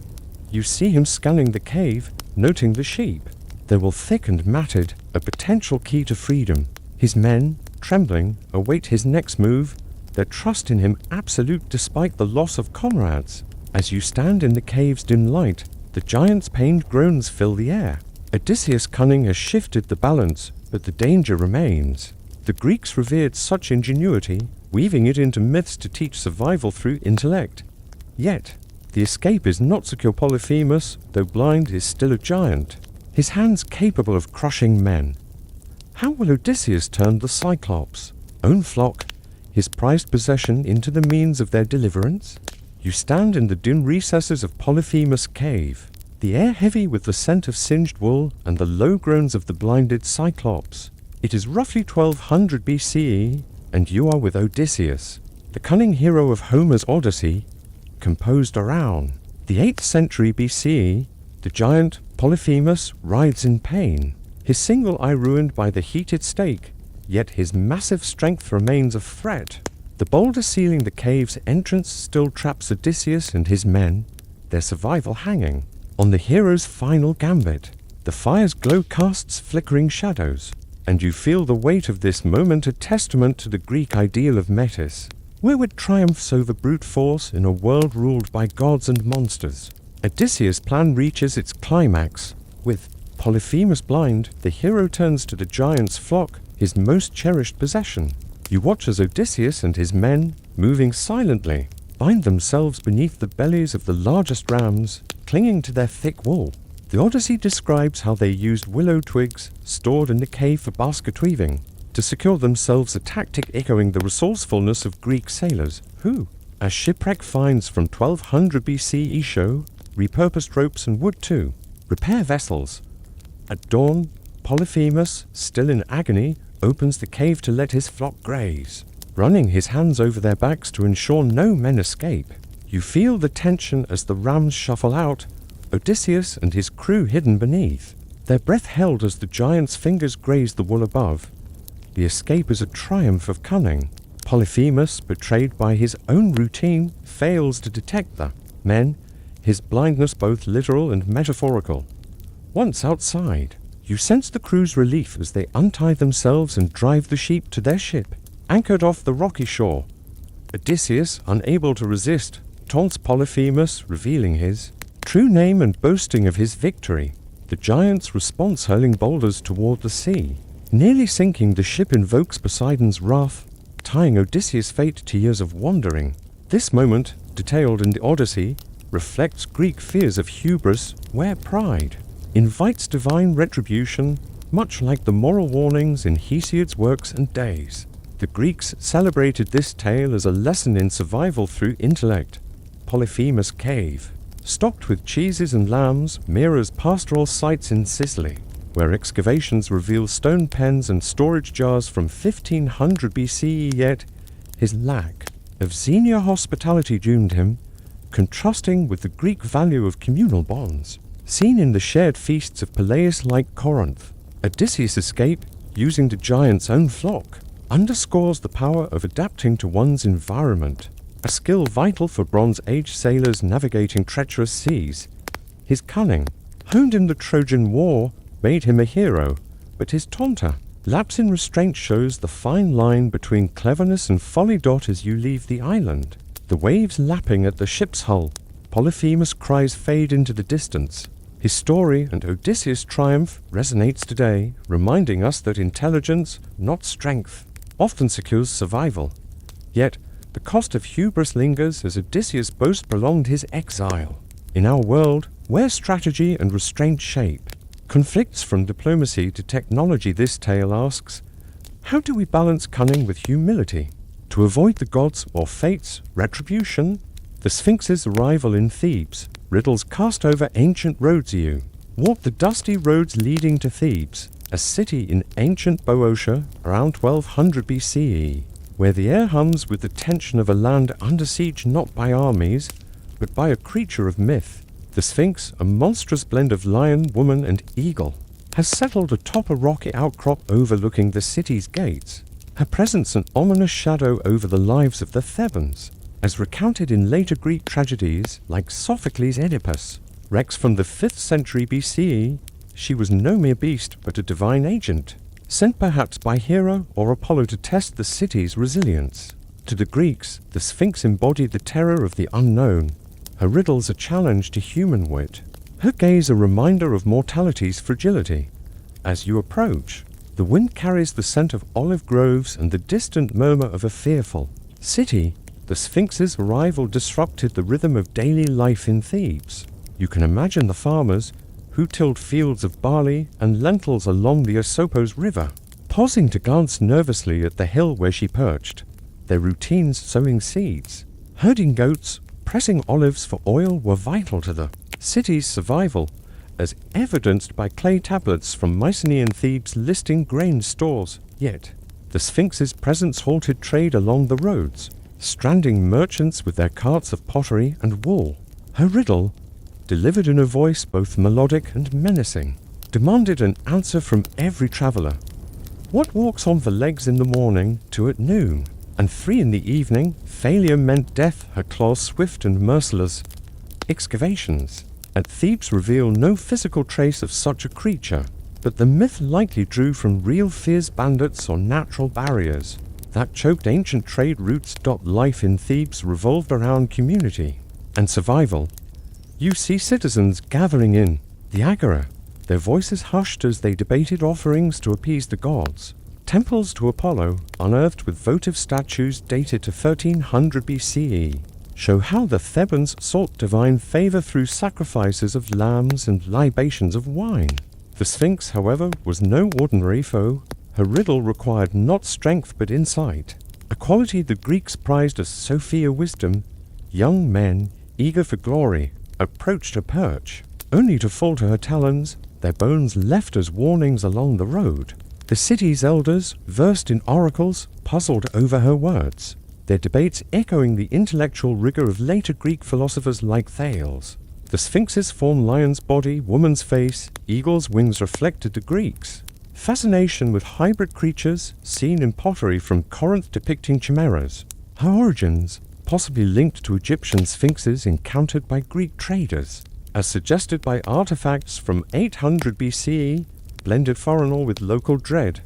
You see him scanning the cave, noting the sheep. They were thick and matted, a potential key to freedom. His men, trembling, await his next move, their trust in him absolute despite the loss of comrades. As you stand in the cave's dim light, the giant's pained groans fill the air. Odysseus' cunning has shifted the balance, but the danger remains. The Greeks revered such ingenuity, weaving it into myths to teach survival through intellect. Yet, the escape is not secure. Polyphemus, though blind, is still a giant, his hands capable of crushing men. How will Odysseus turn the Cyclops' own flock, his prized possession, into the means of their deliverance? You stand in the dim recesses of Polyphemus' cave, the air heavy with the scent of singed wool and the low groans of the blinded Cyclops. It is roughly 1200 BCE, and you are with Odysseus, the cunning hero of Homer's Odyssey, composed around the 8th century BCE. The giant Polyphemus writhes in pain, his single eye ruined by the heated stake, yet his massive strength remains a threat. The boulder sealing the cave's entrance still traps Odysseus and his men, their survival hanging on the hero's final gambit. The fire's glow casts flickering shadows, and you feel the weight of this moment, a testament to the Greek ideal of Metis, wherewith triumphs over brute force in a world ruled by gods and monsters. Odysseus' plan reaches its climax. With Polyphemus blind, the hero turns to the giant's flock, his most cherished possession. You watch as Odysseus and his men, moving silently, find themselves beneath the bellies of the largest rams, clinging to their thick wool. The Odyssey describes how they used willow twigs stored in the cave for basket weaving to secure themselves, a tactic echoing the resourcefulness of Greek sailors who, as shipwreck finds from 1200 BCE show, repurposed ropes and wood to repair vessels. At dawn, Polyphemus, still in agony, opens the cave to let his flock graze, running his hands over their backs to ensure no men escape. You feel the tension as the rams shuffle out, Odysseus and his crew hidden beneath, their breath held as the giant's fingers graze the wool above. The escape is a triumph of cunning. Polyphemus, betrayed by his own routine, fails to detect the men, his blindness both literal and metaphorical. Once outside, you sense the crew's relief as they untie themselves and drive the sheep to their ship, anchored off the rocky shore. Odysseus, unable to resist, taunts Polyphemus, revealing his true name and boasting of his victory. The giant's response, hurling boulders toward the sea. Nearly sinking, the ship invokes Poseidon's wrath, tying Odysseus' fate to years of wandering. This moment, detailed in the Odyssey, reflects Greek fears of hubris, where pride invites divine retribution, much like the moral warnings in Hesiod's works and days. The Greeks celebrated this tale as a lesson in survival through intellect. Polyphemus' cave, stocked with cheeses and lambs, mirrors pastoral sites in Sicily, where excavations reveal stone pens and storage jars from 1500 BCE, yet his lack of Xenia hospitality doomed him, contrasting with the Greek value of communal bonds, seen in the shared feasts of Peleus like Corinth. Odysseus' escape, using the giant's own flock, underscores the power of adapting to one's environment, a skill vital for Bronze Age sailors navigating treacherous seas. His cunning, honed in the Trojan War, made him a hero, but his taunter lapse in restraint shows the fine line between cleverness and folly. As you leave the island, the waves lapping at the ship's hull, Polyphemus' cries fade into the distance. His story and Odysseus' triumph resonates today, reminding us that intelligence, not strength, often secures survival. Yet, the cost of hubris lingers as Odysseus' boast prolonged his exile. In our world, where strategy and restraint shape conflicts from diplomacy to technology, this tale asks, how do we balance cunning with humility? To avoid the gods or fate's retribution, the Sphinx's arrival in Thebes, Riddles cast over ancient roads. You walk the dusty roads leading to Thebes, a city in ancient Boeotia around 1200 BCE, where the air hums with the tension of a land under siege not by armies, but by a creature of myth. The Sphinx, a monstrous blend of lion, woman, and eagle, has settled atop a rocky outcrop overlooking the city's gates, her presence an ominous shadow over the lives of the Thebans, as recounted in later Greek tragedies like Sophocles' Oedipus. Rex from the 5th century BCE, she was no mere beast but a divine agent, sent perhaps by Hero or Apollo to test the city's resilience. To the Greeks, the Sphinx embodied the terror of the unknown, her riddles a challenge to human wit, her gaze a reminder of mortality's fragility. As you approach, the wind carries the scent of olive groves and the distant murmur of a fearful city. The Sphinx's arrival disrupted the rhythm of daily life in Thebes. You can imagine the farmers who tilled fields of barley and lentils along the Asopos River, pausing to glance nervously at the hill where she perched, their routines sowing seeds. Herding goats, pressing olives for oil were vital to the city's survival, as evidenced by clay tablets from Mycenaean Thebes listing grain stores. Yet, the Sphinx's presence halted trade along the roads, stranding merchants with their carts of pottery and wool. Her riddle, delivered in a voice both melodic and menacing, demanded an answer from every traveler. What walks on the legs in the morning, 2 at noon, and 3 in the evening? Failure meant death, her claws swift and merciless. Excavations at Thebes reveal no physical trace of such a creature, but the myth likely drew from real fierce bandits or natural barriers that choked ancient trade routes. Life in Thebes revolved around community and survival. You see citizens gathering in the agora, their voices hushed as they debated offerings to appease the gods. Temples to Apollo, unearthed with votive statues dated to 1300 BCE, show how the Thebans sought divine favor through sacrifices of lambs and libations of wine. The Sphinx, however, was no ordinary foe. Her riddle required not strength but insight, a quality the Greeks prized as Sophia wisdom. Young men, eager for glory, approached her perch, only to fall to her talons, their bones left as warnings along the road. The city's elders, versed in oracles, puzzled over her words, their debates echoing the intellectual rigor of later Greek philosophers like Thales. The Sphinx's form lion's body, woman's face, eagle's wings reflected the Greeks' fascination with hybrid creatures seen in pottery from Corinth depicting chimeras. Her origins, possibly linked to Egyptian sphinxes encountered by Greek traders, as suggested by artifacts from 800 BCE, blended foreigner with local dread.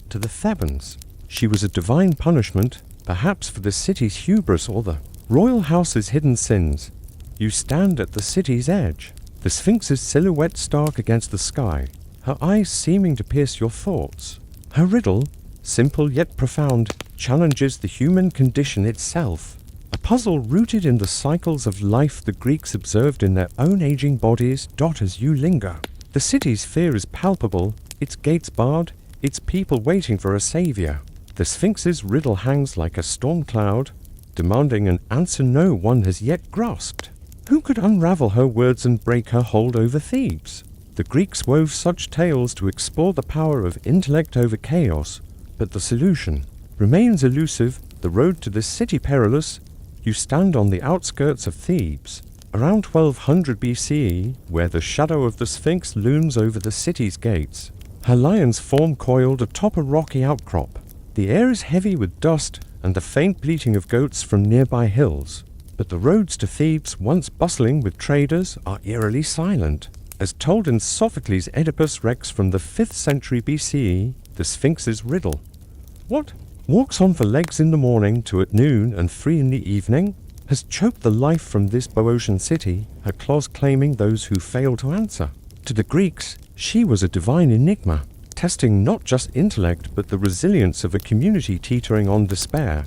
To the Thebans, she was a divine punishment, perhaps for the city's hubris or the royal house's hidden sins. You stand at the city's edge, the Sphinx's silhouette stark against the sky, her eyes seeming to pierce your thoughts. Her riddle, simple yet profound, challenges the human condition itself, a puzzle rooted in the cycles of life the Greeks observed in their own aging bodies. As you linger, the city's fear is palpable, its gates barred, its people waiting for a savior. The Sphinx's riddle hangs like a storm cloud, demanding an answer no one has yet grasped. Who could unravel her words and break her hold over Thebes? The Greeks wove such tales to explore the power of intellect over chaos, but the solution remains elusive, the road to this city perilous. You stand on the outskirts of Thebes, around 1200 BCE, where the shadow of the Sphinx looms over the city's gates, her lion's form coiled atop a rocky outcrop. The air is heavy with dust and the faint bleating of goats from nearby hills, but the roads to Thebes, once bustling with traders, are eerily silent. As told in Sophocles' Oedipus Rex from the 5th century BCE, the Sphinx's riddle. What walks on for legs in the morning to at noon and 3 in the evening, has choked the life from this Boeotian city, her claws claiming those who fail to answer. To the Greeks, she was a divine enigma, testing not just intellect but the resilience of a community teetering on despair.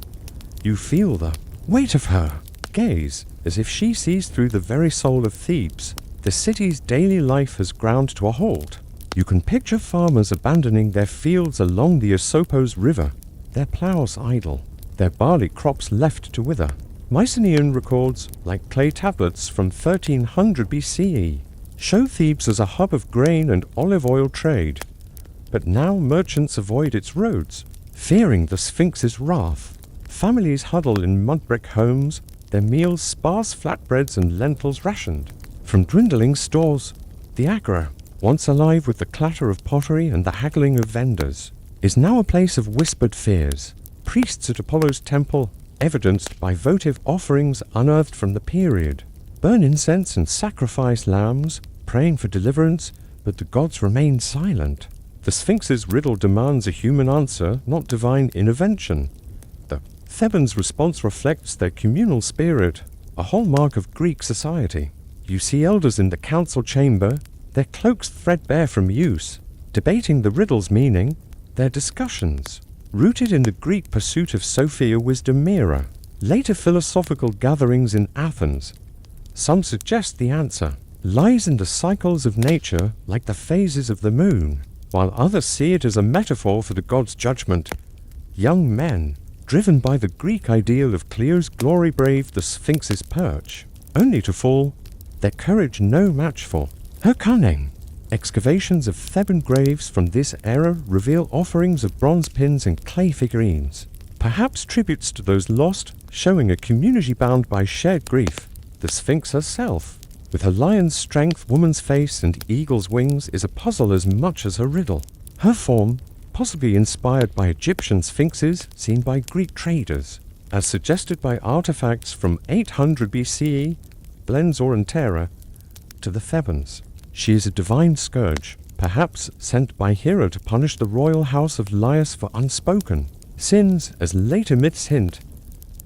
You feel the weight of her gaze, as if she sees through the very soul of Thebes. The city's daily life has ground to a halt. You can picture farmers abandoning their fields along the Asopos River, their plows idle, their barley crops left to wither. Mycenaean records, like clay tablets from 1300 BCE, show Thebes as a hub of grain and olive oil trade. But now merchants avoid its roads, fearing the Sphinx's wrath. Families huddle in mud-brick homes, their meals sparse flatbreads and lentils rationed. From dwindling stores, the Agora, once alive with the clatter of pottery and the haggling of vendors, is now a place of whispered fears. Priests at Apollo's temple, evidenced by votive offerings unearthed from the period, burn incense and sacrifice lambs, praying for deliverance, but the gods remain silent. The Sphinx's riddle demands a human answer, not divine intervention. The Thebans' response reflects their communal spirit, a hallmark of Greek society. You see elders in the council chamber, their cloaks threadbare from use, debating the riddle's meaning, their discussions, rooted in the Greek pursuit of Sophia wisdom Mira, later philosophical gatherings in Athens. Some suggest the answer lies in the cycles of nature, like the phases of the moon, while others see it as a metaphor for the god's judgment. Young men, driven by the Greek ideal of Clio's glory, braved the Sphinx's perch, only to fall, their courage no match for her cunning. Excavations of Theban graves from this era reveal offerings of bronze pins and clay figurines, perhaps tributes to those lost, showing a community bound by shared grief. The Sphinx herself, with her lion's strength, woman's face, and eagle's wings, is a puzzle as much as a riddle. Her form, possibly inspired by Egyptian sphinxes seen by Greek traders, as suggested by artifacts from 800 BCE, blends Orantera to the Thebans. She is a divine scourge, perhaps sent by Hera to punish the royal house of Laius for unspoken sins, as later myths hint.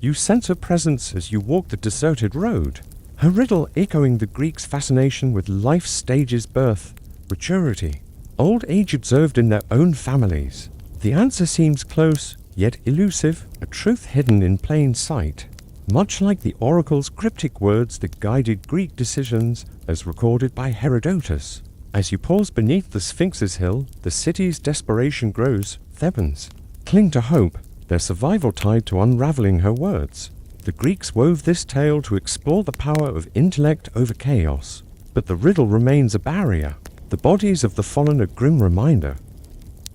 You sense her presence as you walk the deserted road, her riddle echoing the Greeks' fascination with life's stages: birth, maturity, old age observed in their own families. The answer seems close, yet elusive, a truth hidden in plain sight. Much like the oracle's cryptic words that guided Greek decisions as recorded by Herodotus. As you pause beneath the Sphinx's hill, the city's desperation grows. Thebans cling to hope, their survival tied to unraveling her words. The Greeks wove this tale to explore the power of intellect over chaos. But the riddle remains a barrier. The bodies of the fallen a grim reminder.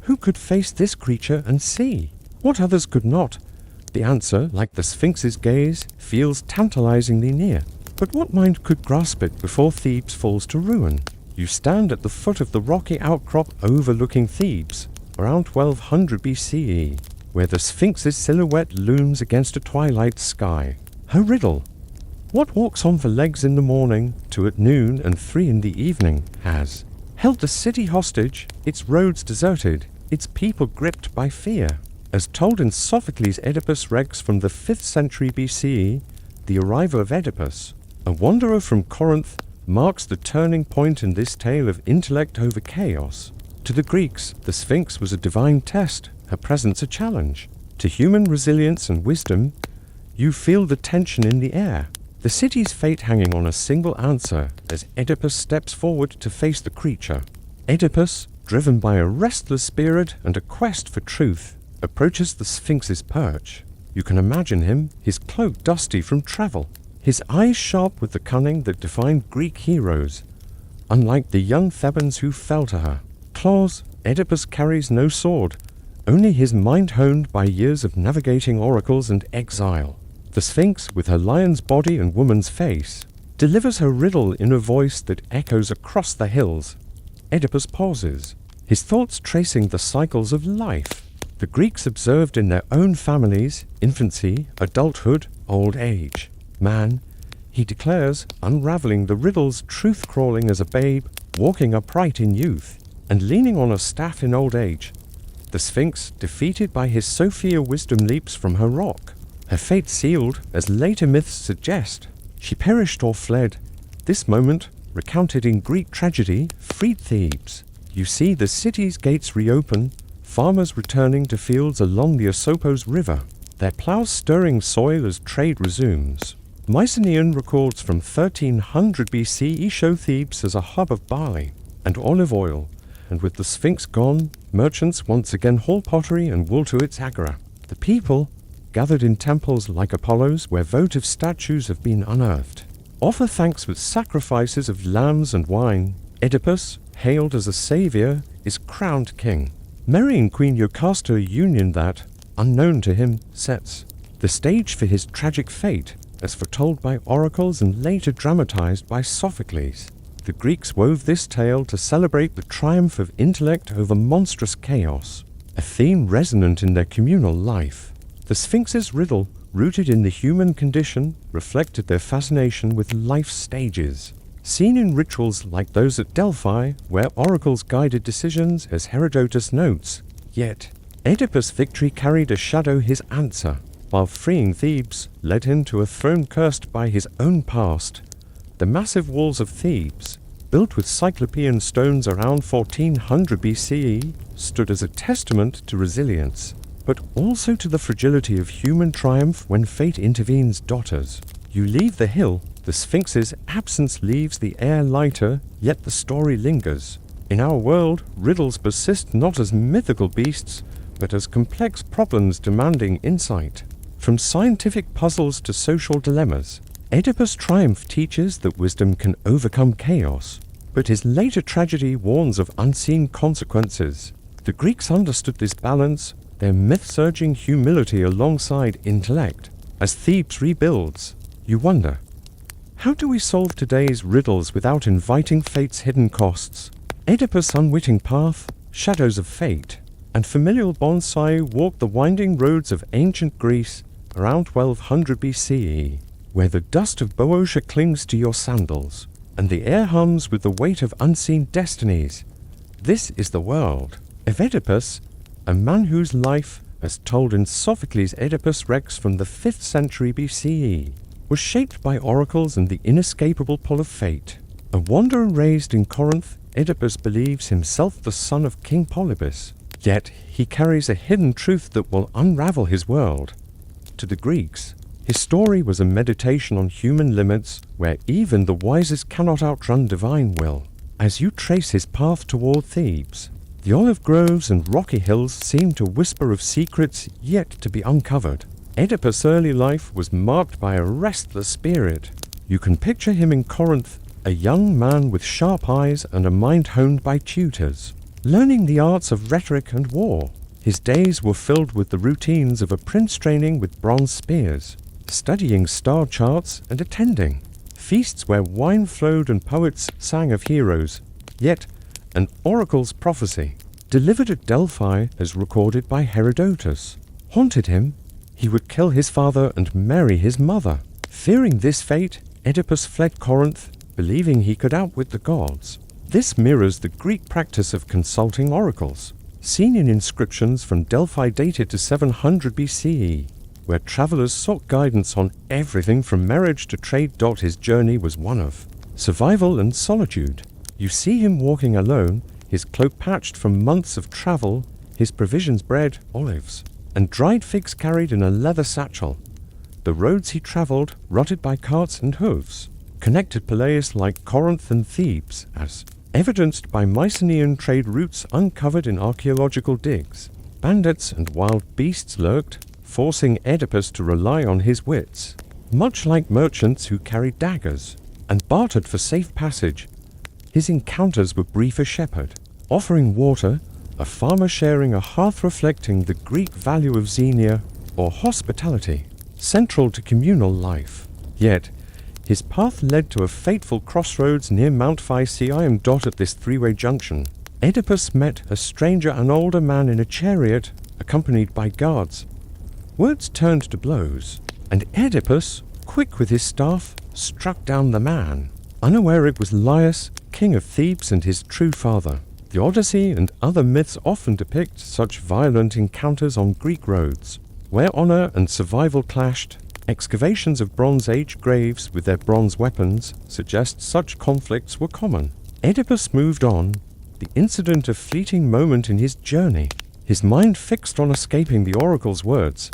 Who could face this creature and see what others could not? The answer, like the Sphinx's gaze, feels tantalizingly near. But what mind could grasp it before Thebes falls to ruin? You stand at the foot of the rocky outcrop overlooking Thebes, around 1200 BCE, where the Sphinx's silhouette looms against a twilight sky. Her riddle. What walks on for legs in the morning, 2 at noon and 3 in the evening, has held the city hostage, its roads deserted, its people gripped by fear. As told in Sophocles' Oedipus Rex from the 5th century BCE, the arrival of Oedipus, a wanderer from Corinth, marks the turning point in this tale of intellect over chaos. To the Greeks, the Sphinx was a divine test, her presence a challenge. To human resilience and wisdom, you feel the tension in the air. The city's fate hanging on a single answer as Oedipus steps forward to face the creature. Oedipus, driven by a restless spirit and a quest for truth, approaches the Sphinx's perch. You can imagine him, his cloak dusty from travel, his eyes sharp with the cunning that defined Greek heroes. Unlike the young Thebans who fell to her claws, Oedipus carries no sword, only his mind honed by years of navigating oracles and exile. The Sphinx, with her lion's body and woman's face, delivers her riddle in a voice that echoes across the hills. Oedipus pauses, his thoughts tracing the cycles of life. The Greeks observed in their own families, infancy, adulthood, old age. Man, he declares, unraveling the riddles, truth crawling as a babe, walking upright in youth, and leaning on a staff in old age. The Sphinx, defeated by his Sophia wisdom, leaps from her rock. Her fate sealed, as later myths suggest. She perished or fled. This moment, recounted in Greek tragedy, freed Thebes. You see the city's gates reopen, farmers returning to fields along the Asopos River, their plows stirring soil as trade resumes. Mycenaean records from 1300 BCE show Thebes as a hub of barley and olive oil, and with the Sphinx gone, merchants once again haul pottery and wool to its agora. The people, gathered in temples like Apollo's where votive statues have been unearthed, offer thanks with sacrifices of lambs and wine. Oedipus, hailed as a savior, is crowned king, marrying Queen Jocasta, a union that, unknown to him, sets the stage for his tragic fate, as foretold by oracles and later dramatized by Sophocles. The Greeks wove this tale to celebrate the triumph of intellect over monstrous chaos, a theme resonant in their communal life. The Sphinx's riddle, rooted in the human condition, reflected their fascination with life's stages. Seen in rituals like those at Delphi, where oracles guided decisions, as Herodotus notes. Yet, Oedipus' victory carried a shadow his answer, while freeing Thebes led him to a throne cursed by his own past. The massive walls of Thebes, built with Cyclopean stones around 1400 BCE, stood as a testament to resilience, but also to the fragility of human triumph when fate intervenes. Daughters, you leave the hill. The Sphinx's absence leaves the air lighter, yet the story lingers. In our world, riddles persist not as mythical beasts, but as complex problems demanding insight. From scientific puzzles to social dilemmas, Oedipus' triumph teaches that wisdom can overcome chaos, but his later tragedy warns of unseen consequences. The Greeks understood this balance, their myths urging humility alongside intellect. As Thebes rebuilds, you wonder, how do we solve today's riddles without inviting fate's hidden costs? Oedipus' unwitting path, shadows of fate, and familial bonsai walk the winding roads of ancient Greece around 1200 BCE, where the dust of Boeotia clings to your sandals, and the air hums with the weight of unseen destinies. This is the world of Oedipus, a man whose life, as told in Sophocles' Oedipus Rex from the 5th century BCE, was shaped by oracles and the inescapable pull of fate. A wanderer raised in Corinth, Oedipus believes himself the son of King Polyphemus, Yet he carries a hidden truth that will unravel his world. To the Greeks, his story was a meditation on human limits where even the wisest cannot outrun divine will. As you trace his path toward Thebes, the olive groves and rocky hills seem to whisper of secrets yet to be uncovered. Oedipus' early life was marked by a restless spirit. You can picture him in Corinth, a young man with sharp eyes and a mind honed by tutors, learning the arts of rhetoric and war. His days were filled with the routines of a prince training with bronze spears, studying star charts and attending feasts where wine flowed and poets sang of heroes. Yet, an oracle's prophecy, delivered at Delphi as recorded by Herodotus, haunted him. He would kill his father and marry his mother. Fearing this fate, Oedipus fled Corinth, believing he could outwit the gods. This mirrors the Greek practice of consulting oracles, seen in inscriptions from Delphi dated to 700 BCE, where travelers sought guidance on everything from marriage to trade. His journey was one of survival and solitude. You see him walking alone, his cloak patched from months of travel, his provisions bread, olives, and dried figs carried in a leather satchel. The roads he traveled, rutted by carts and hooves, connected Peleus like Corinth and Thebes, as evidenced by Mycenaean trade routes uncovered in archaeological digs. Bandits and wild beasts lurked, forcing Oedipus to rely on his wits. Much like merchants who carried daggers and bartered for safe passage, his encounters were brief as shepherd, offering water, a farmer sharing a hearth, reflecting the Greek value of xenia, or hospitality, central to communal life. Yet, his path led to a fateful crossroads near Mount Phaeacium. At this three-way junction, Oedipus met a stranger, an older man in a chariot, accompanied by guards. Words turned to blows, and Oedipus, quick with his staff, struck down the man, unaware it was Laius, king of Thebes and his true father. The Odyssey and other myths often depict such violent encounters on Greek roads, where honor and survival clashed. Excavations of Bronze Age graves with their bronze weapons suggest such conflicts were common. Oedipus moved on, the incident a fleeting moment in his journey, his mind fixed on escaping the oracle's words.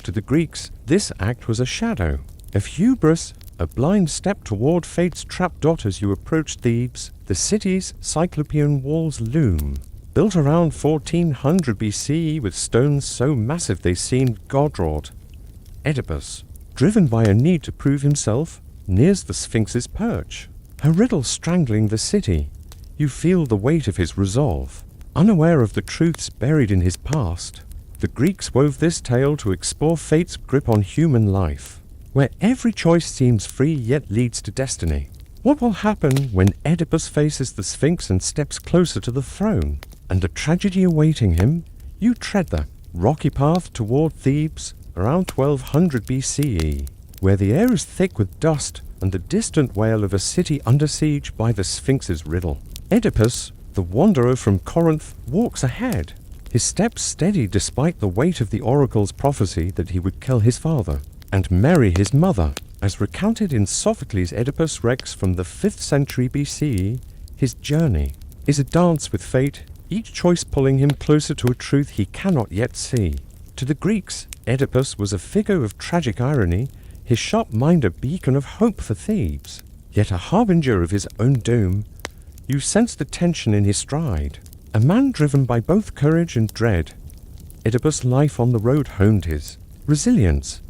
To the Greeks, this act was a shadow of hubris, a blind step toward fate's trap. As you approach Thebes, the city's Cyclopean walls loom, built around 1400 BCE with stones so massive they seemed god-wrought. Oedipus, driven by a need to prove himself, nears the Sphinx's perch, her riddle strangling the city. You feel the weight of his resolve. Unaware of the truths buried in his past, the Greeks wove this tale to explore fate's grip on human life, where every choice seems free yet leads to destiny. What will happen when Oedipus faces the Sphinx and steps closer to the throne, and the tragedy awaiting him? You tread the rocky path toward Thebes around 1200 BCE, where the air is thick with dust and the distant wail of a city under siege by the Sphinx's riddle. Oedipus, the wanderer from Corinth, walks ahead, his steps steady despite the weight of the oracle's prophecy that he would kill his father and marry his mother. As recounted in Sophocles' Oedipus Rex from the 5th century BCE, his journey is a dance with fate, each choice pulling him closer to a truth he cannot yet see. To the Greeks, Oedipus was a figure of tragic irony, his sharp mind a beacon of hope for Thebes, yet a harbinger of his own doom. You sense the tension in his stride, a man driven by both courage and dread. Oedipus' life on the road honed his resilience.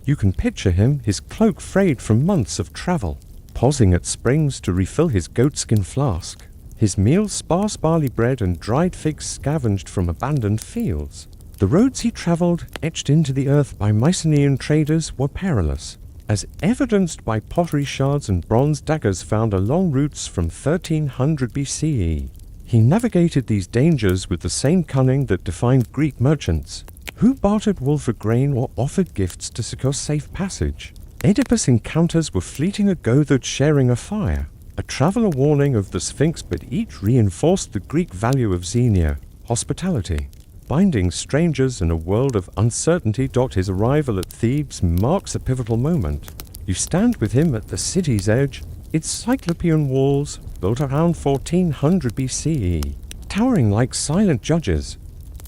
You can picture him, his cloak frayed from months of travel, pausing at springs to refill his goatskin flask, his meals sparse barley bread and dried figs scavenged from abandoned fields. The roads he traveled, etched into the earth by Mycenaean traders, were perilous, as evidenced by pottery shards and bronze daggers found along routes from 1300 BCE. He navigated these dangers with the same cunning that defined Greek merchants, who bartered wool for grain or offered gifts to secure safe passage. Oedipus' encounters were fleeting, a gathered sharing a fire, a traveler warning of the Sphinx, but each reinforced the Greek value of xenia, hospitality, binding strangers in a world of uncertainty. His arrival at Thebes marks a pivotal moment. You stand with him at the city's edge, its Cyclopean walls, built around 1400 BCE, towering like silent judges.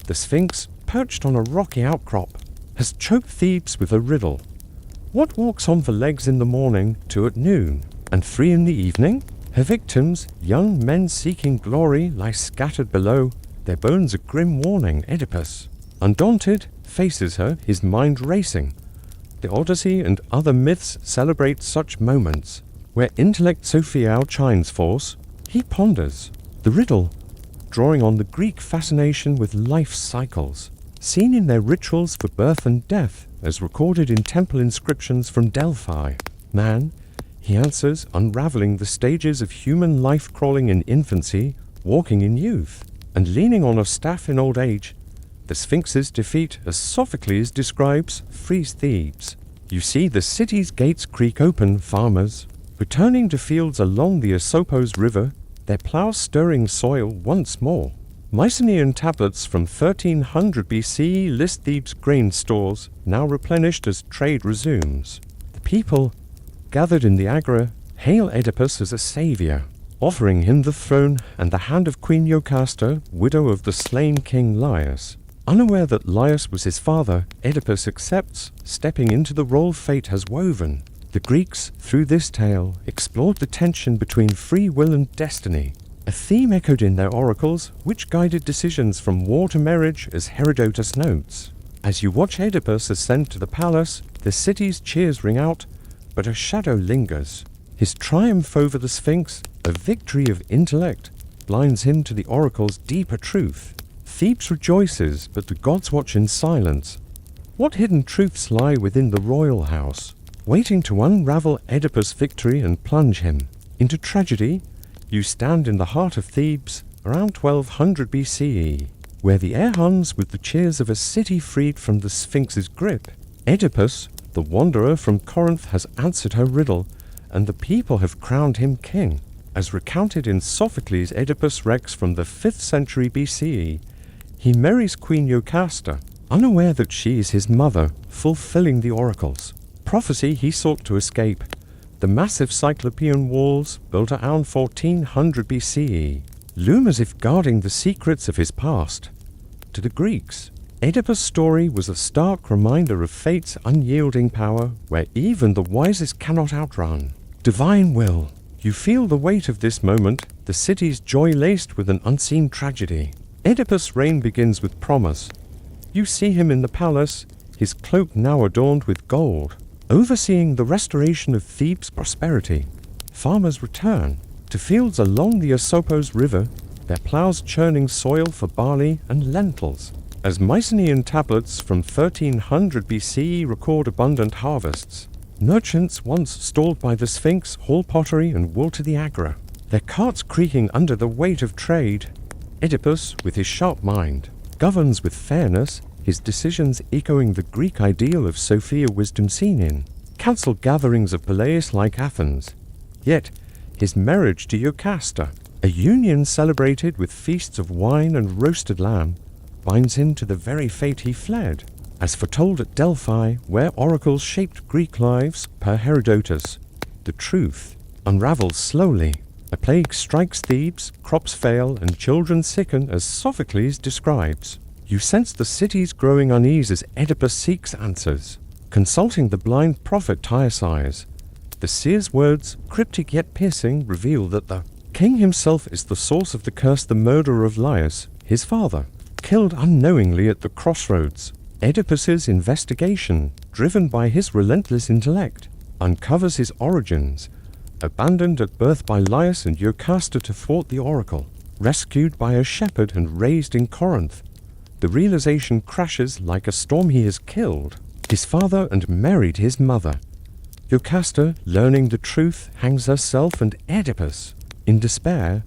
the Sphinx, perched on a rocky outcrop, has choked Thebes with a riddle. What walks on 4 legs in the morning, 2 at noon, and 3 in the evening? Her victims, young men seeking glory, lie scattered below, their bones a grim warning. Oedipus, undaunted, faces her, his mind racing. The Odyssey and other myths celebrate such moments, where intellect Sophia outshines force. He ponders the riddle, drawing on the Greek fascination with life cycles, seen in their rituals for birth and death, as recorded in temple inscriptions from Delphi. Man, he answers, unraveling the stages of human life, crawling in infancy, walking in youth, and leaning on a staff in old age. The Sphinx's defeat, as Sophocles describes, frees Thebes. You see the city's gates creak open, farmers, returning to fields along the Asopos River, their plows stirring soil once more. Mycenaean tablets from 1300 BCE list Thebes' grain stores, now replenished as trade resumes. The people, gathered in the Agora, hail Oedipus as a savior, offering him the throne and the hand of Queen Jocasta, widow of the slain king Laius. Unaware that Laius was his father, Oedipus accepts, stepping into the role fate has woven. The Greeks, through this tale, explored the tension between free will and destiny, a theme echoed in their oracles, which guided decisions from war to marriage, as Herodotus notes. As you watch Oedipus ascend to the palace, the city's cheers ring out, but a shadow lingers. His triumph over the Sphinx, a victory of intellect, blinds him to the oracle's deeper truth. Thebes rejoices, but the gods watch in silence. What hidden truths lie within the royal house, waiting to unravel Oedipus' victory and plunge him into tragedy? You stand in the heart of Thebes, around 1200 BCE, where the air hums with the cheers of a city freed from the Sphinx's grip. Oedipus, the wanderer from Corinth, has answered her riddle, and the people have crowned him king. As recounted in Sophocles' Oedipus Rex from the 5th century BCE, he marries Queen Jocasta, unaware that she is his mother, fulfilling the oracles. Prophecy he sought to escape. The massive Cyclopean walls, built around 1400 BCE, loom as if guarding the secrets of his past. To the Greeks, Oedipus' story was a stark reminder of fate's unyielding power, where even the wisest cannot outrun divine will. You feel the weight of this moment, the city's joy laced with an unseen tragedy. Oedipus' reign begins with promise. You see him in the palace, his cloak now adorned with gold, overseeing the restoration of Thebes' prosperity. Farmers return to fields along the Asopos River, their plows churning soil for barley and lentils, as Mycenaean tablets from 1300 BCE record abundant harvests. Merchants once stalled by the Sphinx haul pottery and wool to the Agora, their carts creaking under the weight of trade. Oedipus, with his sharp mind, governs with fairness, his decisions echoing the Greek ideal of Sophia wisdom seen in council gatherings of Peleus like Athens. Yet, his marriage to Jocasta, a union celebrated with feasts of wine and roasted lamb, binds him to the very fate he fled. As foretold at Delphi, where oracles shaped Greek lives, per Herodotus, the truth unravels slowly. A plague strikes Thebes, crops fail, and children sicken, as Sophocles describes. You sense the city's growing unease as Oedipus seeks answers. Consulting the blind prophet Tyesias, the seer's words, cryptic yet piercing, reveal that the king himself is the source of the curse, the murderer of Laius, his father, killed unknowingly at the crossroads. Oedipus's investigation, driven by his relentless intellect, uncovers his origins. Abandoned at birth by Laius and Jocasta to thwart the oracle, rescued by a shepherd and raised in Corinth, the realization crashes like a storm. He has killed his father and married his mother. Jocasta, learning the truth, hangs herself, and Oedipus, in despair,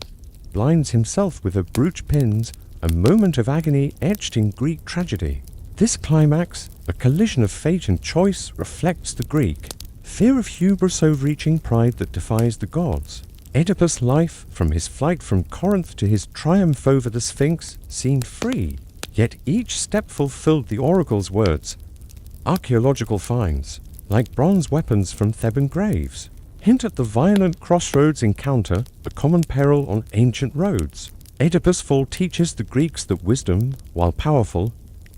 blinds himself with her brooch pins, a moment of agony etched in Greek tragedy. This climax, a collision of fate and choice, reflects the Greek fear of hubris, overreaching pride that defies the gods. Oedipus' life, from his flight from Corinth to his triumph over the Sphinx, seemed free, yet each step fulfilled the oracle's words. Archaeological finds, like bronze weapons from Theban graves, hint at the violent crossroads encounter, a common peril on ancient roads. Oedipus' fall teaches the Greeks that wisdom, while powerful,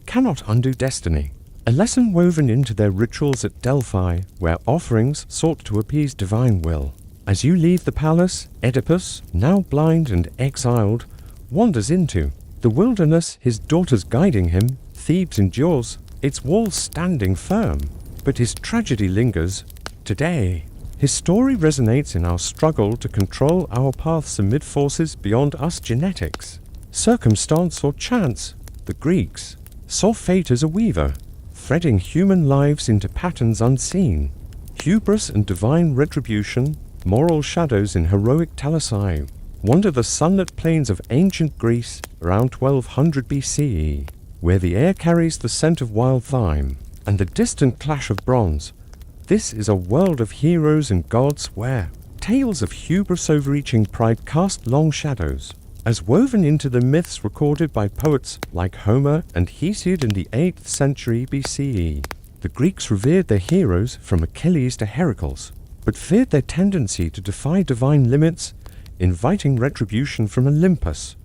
cannot undo destiny. A lesson woven into their rituals at Delphi, where offerings sought to appease divine will. As you leave the palace, Oedipus, now blind and exiled, wanders into the wilderness, his daughters guiding him. Thebes endures, its walls standing firm, but his tragedy lingers today. His story resonates in our struggle to control our paths amid forces beyond us: genetics, circumstance, or chance. The Greeks saw fate as a weaver, threading human lives into patterns unseen. Hubris and divine retribution, moral shadows in heroic Talasai, wander the sunlit plains of ancient Greece around 1200 BCE, where the air carries the scent of wild thyme and the distant clash of bronze. This is a world of heroes and gods where tales of hubris, overreaching pride cast long shadows. As woven into the myths recorded by poets like Homer and Hesiod in the 8th century BCE, the Greeks revered their heroes from Achilles to Heracles, but feared their tendency to defy divine limits, inviting retribution from Olympus.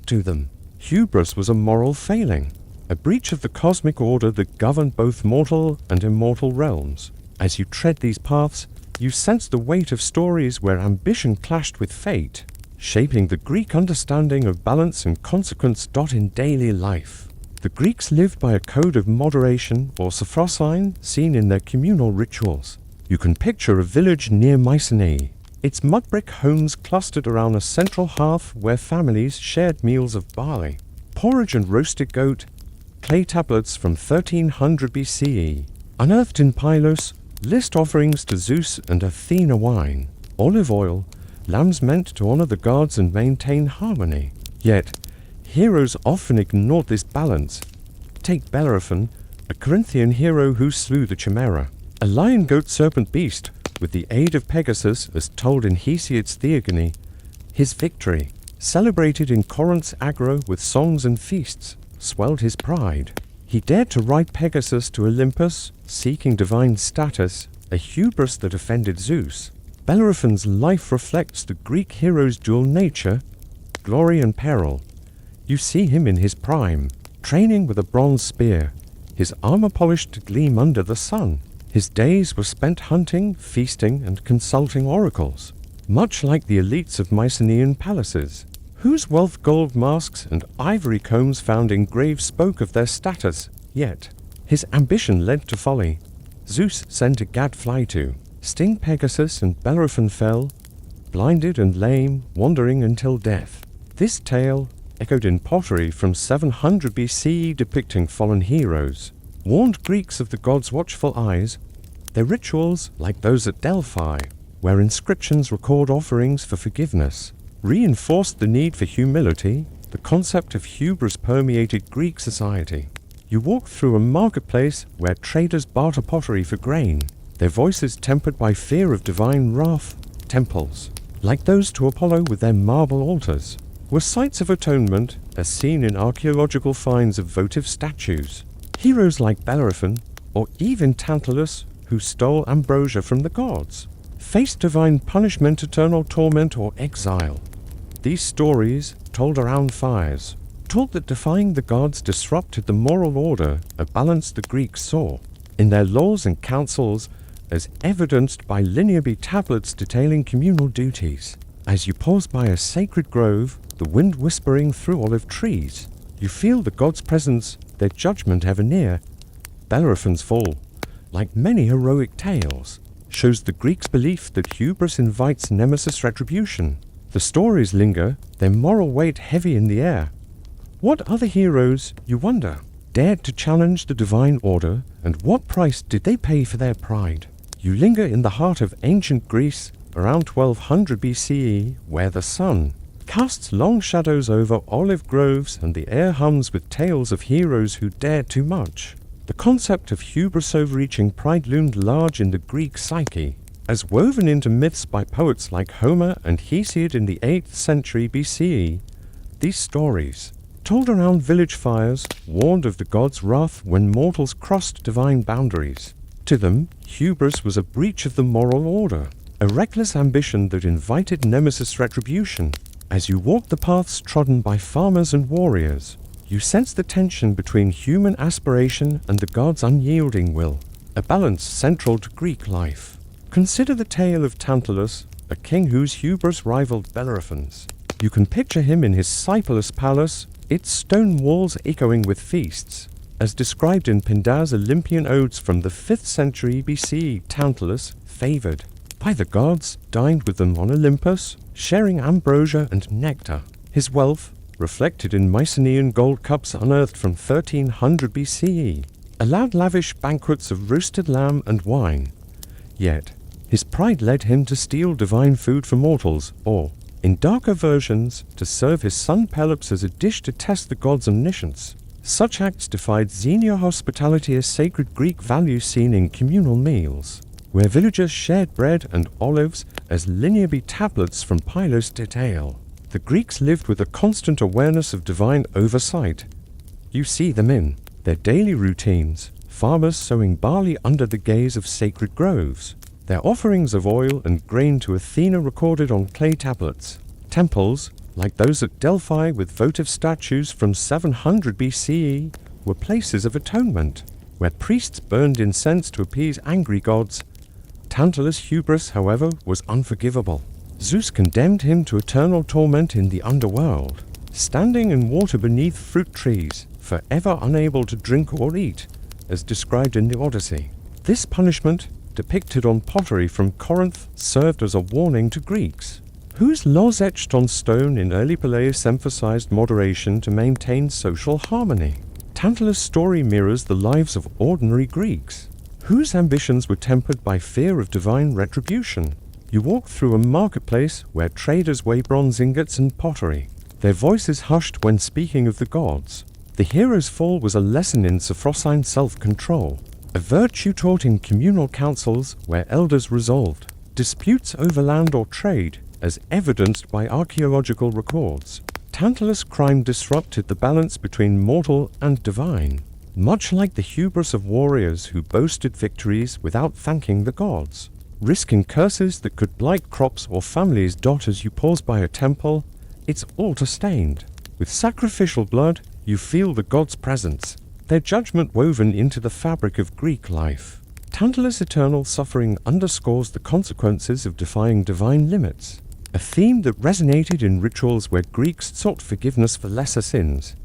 To them, hubris was a moral failing, a breach of the cosmic order that governed both mortal and immortal realms. As you tread these paths, you sense the weight of stories where ambition clashed with fate, shaping the Greek understanding of balance and consequence. In daily life, the Greeks lived by a code of moderation, or sophrosyne, seen in their communal rituals. You can picture a village near Mycenae, its mud brick homes clustered around a central hearth where families shared meals of barley, porridge and roasted goat. Clay tablets from 1300 BCE, unearthed in Pylos, list offerings to Zeus and Athena: wine, olive oil, lambs meant to honor the gods and maintain harmony. Yet, heroes often ignored this balance. Take Bellerophon, a Corinthian hero who slew the Chimera, a lion-goat-serpent beast, with the aid of Pegasus, as told in Hesiod's Theogony. His victory, celebrated in Corinth's agora with songs and feasts, swelled his pride. He dared to ride Pegasus to Olympus, seeking divine status, a hubris that offended Zeus. Bellerophon's life reflects the Greek hero's dual nature, glory and peril. You see him in his prime, training with a bronze spear, his armor polished to gleam under the sun. His days were spent hunting, feasting, and consulting oracles, much like the elites of Mycenaean palaces, whose wealth, gold masks, and ivory combs found in graves spoke of their status. Yet, his ambition led to folly. Zeus sent a gadfly to sting Pegasus, and Bellerophon fell, blinded and lame, wandering until death. This tale, echoed in pottery from 700 BCE depicting fallen heroes, warned Greeks of the gods' watchful eyes. Their rituals, like those at Delphi, where inscriptions record offerings for forgiveness, reinforced the need for humility. The concept of hubris permeated Greek society. You walk through a marketplace where traders barter pottery for grain, their voices tempered by fear of divine wrath. Temples, like those to Apollo with their marble altars, were sites of atonement, as seen in archaeological finds of votive statues. Heroes like Bellerophon, or even Tantalus, who stole ambrosia from the gods, faced divine punishment, eternal torment, or exile. These stories, told around fires, taught that defying the gods disrupted the moral order, a balance the Greeks saw in their laws and councils, as evidenced by linear tablets detailing communal duties. As you pause by a sacred grove, the wind whispering through olive trees, you feel the gods' presence, their judgment ever near. Bellerophon's fall, like many heroic tales, shows the Greeks' belief that hubris invites Nemesis retribution. The stories linger, their moral weight heavy in the air. What other heroes, you wonder, dared to challenge the divine order, and what price did they pay for their pride? You linger in the heart of ancient Greece, around 1200 BCE, where the sun casts long shadows over olive groves and the air hums with tales of heroes who dared too much. The concept of hubris, overreaching pride, loomed large in the Greek psyche, as woven into myths by poets like Homer and Hesiod in the 8th century BCE. These stories, told around village fires, warned of the gods' wrath when mortals crossed divine boundaries. To them, hubris was a breach of the moral order, a reckless ambition that invited Nemesis retribution. As you walk the paths trodden by farmers and warriors, you sense the tension between human aspiration and the god's unyielding will, a balance central to Greek life. Consider the tale of Tantalus, a king whose hubris rivaled Bellerophon's. You can picture him in his Cyclops palace, its stone walls echoing with feasts. As described in Pindar's Olympian odes from the 5th century BCE, Tantalus, favored by the gods, dined with them on Olympus, sharing ambrosia and nectar. His wealth, reflected in Mycenaean gold cups unearthed from 1300 BCE, allowed lavish banquets of roasted lamb and wine. Yet, his pride led him to steal divine food for mortals, or, in darker versions, to serve his son Pelops as a dish to test the god's omniscience. Such acts defied Xenia hospitality, a sacred Greek value seen in communal meals, where villagers shared bread and olives as linear tablets from Pylos detail. The Greeks lived with a constant awareness of divine oversight. You see them in their daily routines, farmers sowing barley under the gaze of sacred groves, their offerings of oil and grain to Athena recorded on clay tablets, temples, like those at Delphi with votive statues from 700 BCE, were places of atonement, where priests burned incense to appease angry gods. Tantalus' hubris, however, was unforgivable. Zeus condemned him to eternal torment in the underworld, standing in water beneath fruit trees, forever unable to drink or eat, as described in the Odyssey. This punishment, depicted on pottery from Corinth, served as a warning to Greeks, whose laws etched on stone in early Peleus emphasized moderation to maintain social harmony. Tantalus' story mirrors the lives of ordinary Greeks, whose ambitions were tempered by fear of divine retribution. You walk through a marketplace where traders weigh bronze ingots and pottery, their voices hushed when speaking of the gods. The hero's fall was a lesson in Sophrosyne self-control, a virtue taught in communal councils where elders resolved disputes over land or trade, as evidenced by archaeological records. Tantalus' crime disrupted the balance between mortal and divine, much like the hubris of warriors who boasted victories without thanking the gods, risking curses that could blight crops or families. As you pause by a temple, it's altar-stained. With sacrificial blood, you feel the gods' presence, their judgment woven into the fabric of Greek life. Tantalus' eternal suffering underscores the consequences of defying divine limits, a theme that resonated in rituals where Greeks sought forgiveness for lesser sins.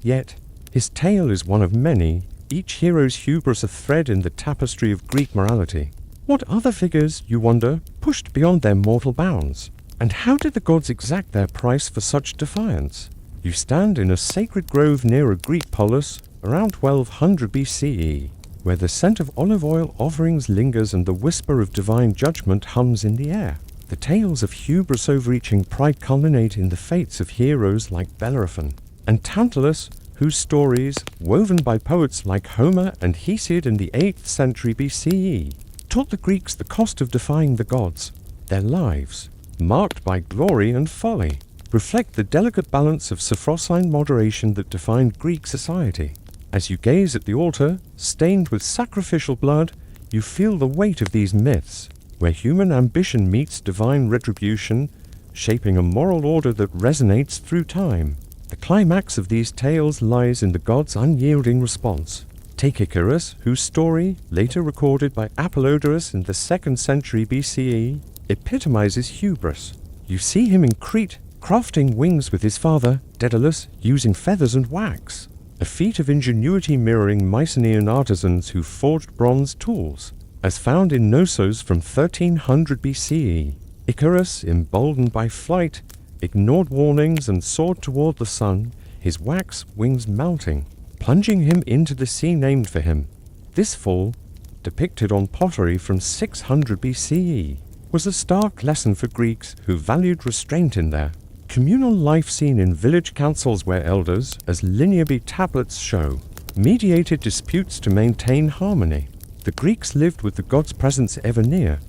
Yet, his tale is one of many, each hero's hubris a thread in the tapestry of Greek morality. What other figures, you wonder, pushed beyond their mortal bounds? And how did the gods exact their price for such defiance? You stand in a sacred grove near a Greek polis, around 1200 BCE, where the scent of olive oil offerings lingers and the whisper of divine judgment hums in the air. The tales of hubris overreaching pride culminate in the fates of heroes like Bellerophon and Tantalus, whose stories, woven by poets like Homer and Hesiod in the 8th century BCE, taught the Greeks the cost of defying the gods. Their lives, marked by glory and folly, reflect the delicate balance of Sophrosyne moderation that defined Greek society. As you gaze at the altar, stained with sacrificial blood, you feel the weight of these myths, where human ambition meets divine retribution, shaping a moral order that resonates through time. The climax of these tales lies in the gods' unyielding response. Take Icarus, whose story, later recorded by Apollodorus in the 2nd century BCE, epitomizes hubris. You see him in Crete, crafting wings with his father, Daedalus, using feathers and wax, a feat of ingenuity mirroring Mycenaean artisans who forged bronze tools. As found in Knossos from 1300 BCE, Icarus, emboldened by flight, ignored warnings and soared toward the sun, his wax wings melting, plunging him into the sea named for him. This fall, depicted on pottery from 600 BCE, was a stark lesson for Greeks who valued restraint in their communal life, seen in village councils where elders, as linear tablets show, mediated disputes to maintain harmony. The Greeks lived with the gods' presence ever near.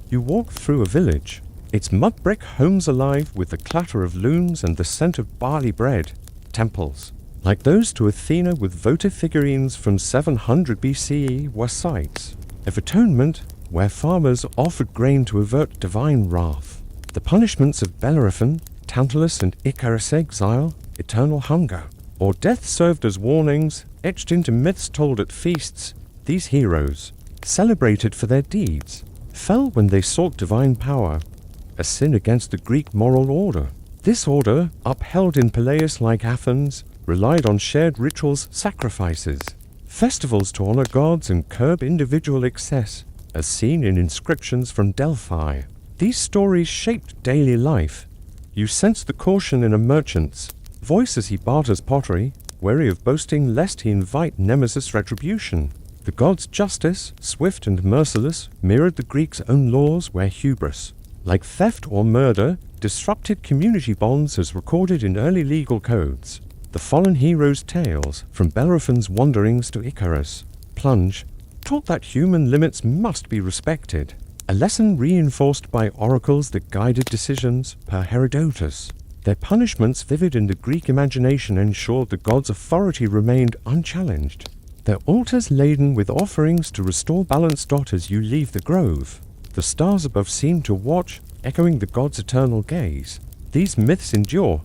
You walk through a village, its mud brick homes alive with the clatter of looms and the scent of barley bread. Temples, like those to Athena with votive figurines from 700 BCE, were sites of atonement where farmers offered grain to avert divine wrath. The punishments of Bellerophon, Tantalus and Icarus' exile, eternal hunger, or death served as warnings, etched into myths told at feasts. These heroes, celebrated for their deeds, fell when they sought divine power, a sin against the Greek moral order. This order, upheld in Peleus-like Athens, relied on shared rituals, sacrifices, festivals to honor gods and curb individual excess, as seen in inscriptions from Delphi. These stories shaped daily life. You sense the caution in a merchant's voice as he barters pottery, wary of boasting lest he invite Nemesis' retribution. The god's justice, swift and merciless, mirrored the Greeks' own laws where hubris, like theft or murder, disrupted community bonds as recorded in early legal codes. The fallen hero's tales, from Bellerophon's wanderings to Icarus' plunge, taught that human limits must be respected, a lesson reinforced by oracles that guided decisions per Herodotus. Their punishments, vivid in the Greek imagination, ensured the gods' authority remained unchallenged. Their altars laden with offerings to restore balance. As you leave the grove, the stars above seem to watch, echoing the gods' eternal gaze. These myths endure,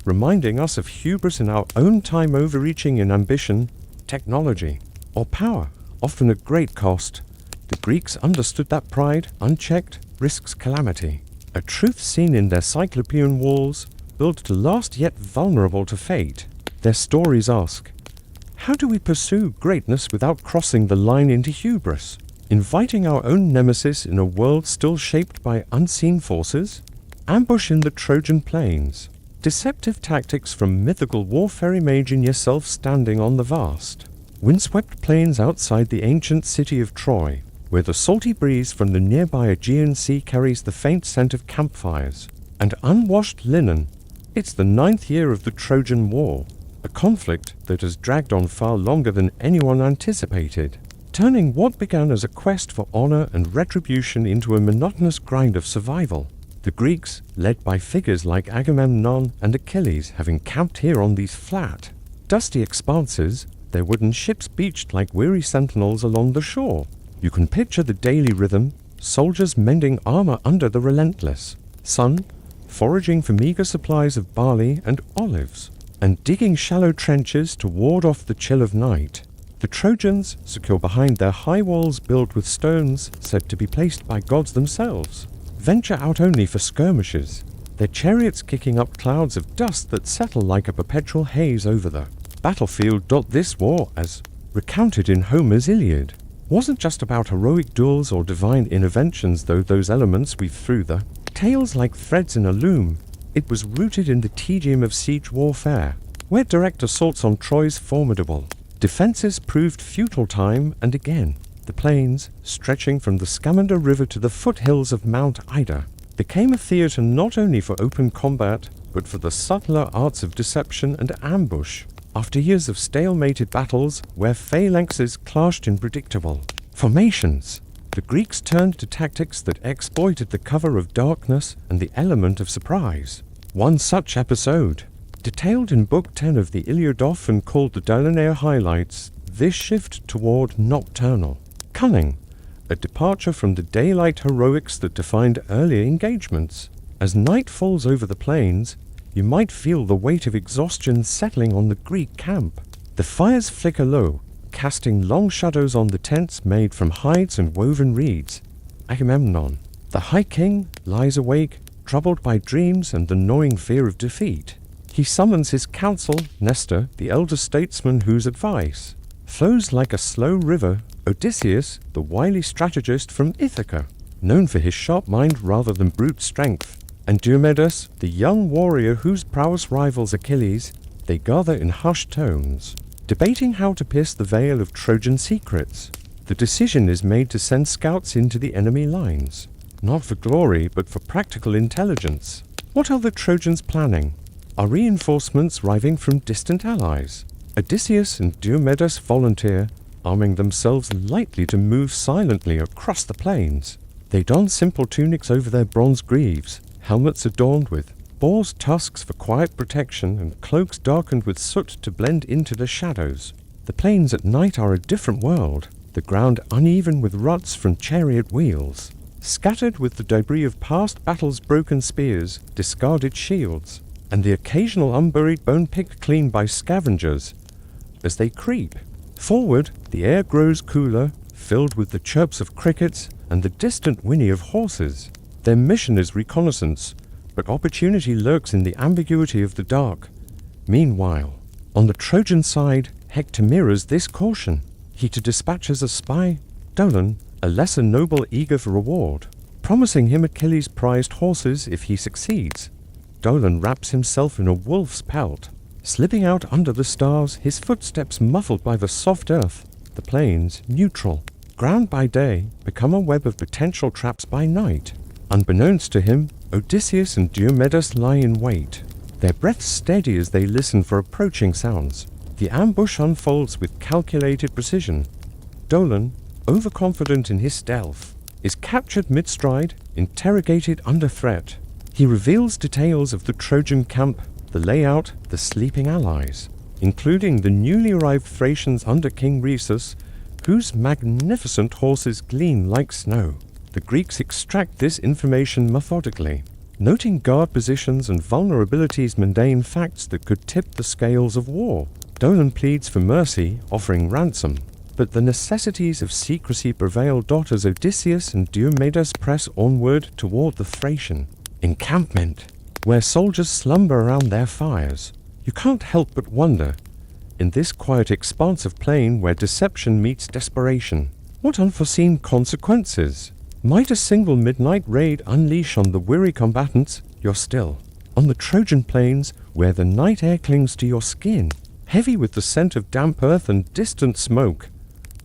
reminding us of hubris in our own time, overreaching in ambition, technology, or power, often at great cost. The Greeks understood that pride, unchecked, risks calamity, a truth seen in their Cyclopean walls, built to last yet vulnerable to fate. Their stories ask, how do we pursue greatness without crossing the line into hubris, inviting our own nemesis in a world still shaped by unseen forces? Ambush in the Trojan plains, deceptive tactics from mythical warfare. Imagine yourself standing on the vast, windswept plains outside the ancient city of Troy, where the salty breeze from the nearby Aegean Sea carries the faint scent of campfires and unwashed linen. It's the 9th year of the Trojan War, a conflict that has dragged on far longer than anyone anticipated, turning what began as a quest for honor and retribution into a monotonous grind of survival. The Greeks, led by figures like Agamemnon and Achilles, have encamped here on these flat, dusty expanses, their wooden ships beached like weary sentinels along the shore. You can picture the daily rhythm, soldiers mending armor under the relentless sun, foraging for meager supplies of barley and olives, and digging shallow trenches to ward off the chill of night. The Trojans, secure behind their high walls built with stones said to be placed by gods themselves, venture out only for skirmishes, their chariots kicking up clouds of dust that settle like a perpetual haze over the battlefield. This war, as recounted in Homer's Iliad, wasn't just about heroic duels or divine interventions, though those elements weave through the tales like threads in a loom. It was rooted in the tedium of siege warfare, where direct assaults on Troy's formidable defenses proved futile time and again. The plains, stretching from the Scamander River to the foothills of Mount Ida, became a theater not only for open combat, but for the subtler arts of deception and ambush. After years of stalemated battles, where phalanxes clashed in predictable formations, the Greeks turned to tactics that exploited the cover of darkness and the element of surprise. One such episode, detailed in Book 10 of the Iliad, often called the Delaunay highlights this shift toward nocturnal cunning, a departure from the daylight heroics that defined earlier engagements. As night falls over the plains, you might feel the weight of exhaustion settling on the Greek camp. The fires flicker low, casting long shadows on the tents made from hides and woven reeds. Agamemnon, the High King, lies awake, troubled by dreams and the gnawing fear of defeat. He summons his council, Nestor, the elder statesman whose advice flows like a slow river, Odysseus, the wily strategist from Ithaca, known for his sharp mind rather than brute strength, and Diomedes, the young warrior whose prowess rivals Achilles. They gather in hushed tones, debating how to pierce the veil of Trojan secrets. The decision is made to send scouts into the enemy lines, not for glory but for practical intelligence. What are the Trojans planning? Are reinforcements arriving from distant allies? Odysseus and Diomedes volunteer, arming themselves lightly to move silently across the plains. They don simple tunics over their bronze greaves, helmets adorned with boar's tusks for quiet protection, and cloaks darkened with soot to blend into the shadows. The plains at night are a different world, the ground uneven with ruts from chariot wheels. scattered with the debris of past battles, broken spears, discarded shields, and the occasional unburied bone picked clean by scavengers. As they creep forward, the air grows cooler, filled with the chirps of crickets and the distant whinny of horses. Their mission is reconnaissance, but opportunity lurks in the ambiguity of the dark. Meanwhile, on the Trojan side, Hector mirrors this caution. He to dispatches a spy, Dolon, a lesser noble eager for reward, promising him Achilles' prized horses if he succeeds. Dolon wraps himself in a wolf's pelt, slipping out under the stars, his footsteps muffled by the soft earth, the plains neutral. Ground by day become a web of potential traps by night. Unbeknownst to him, Odysseus and Diomedes lie in wait, their breaths steady as they listen for approaching sounds. The ambush unfolds with calculated precision. Dolon, overconfident in his stealth, is captured mid-stride, interrogated under threat. He reveals details of the Trojan camp, the layout, the sleeping allies, including the newly arrived Thracians under King Rhesus, whose magnificent horses gleam like snow. The Greeks extract this information methodically, noting guard positions and vulnerabilities, mundane facts that could tip the scales of war. Dolon pleads for mercy, offering ransom, but the necessities of secrecy prevail. As Odysseus and Diomedes press onward toward the Thracian encampment, where soldiers slumber around their fires. You can't help but wonder, in this quiet expanse of plain where deception meets desperation, what unforeseen consequences might a single midnight raid unleash on the weary combatants? You're still on the Trojan plains, where the night air clings to your skin, heavy with the scent of damp earth and distant smoke.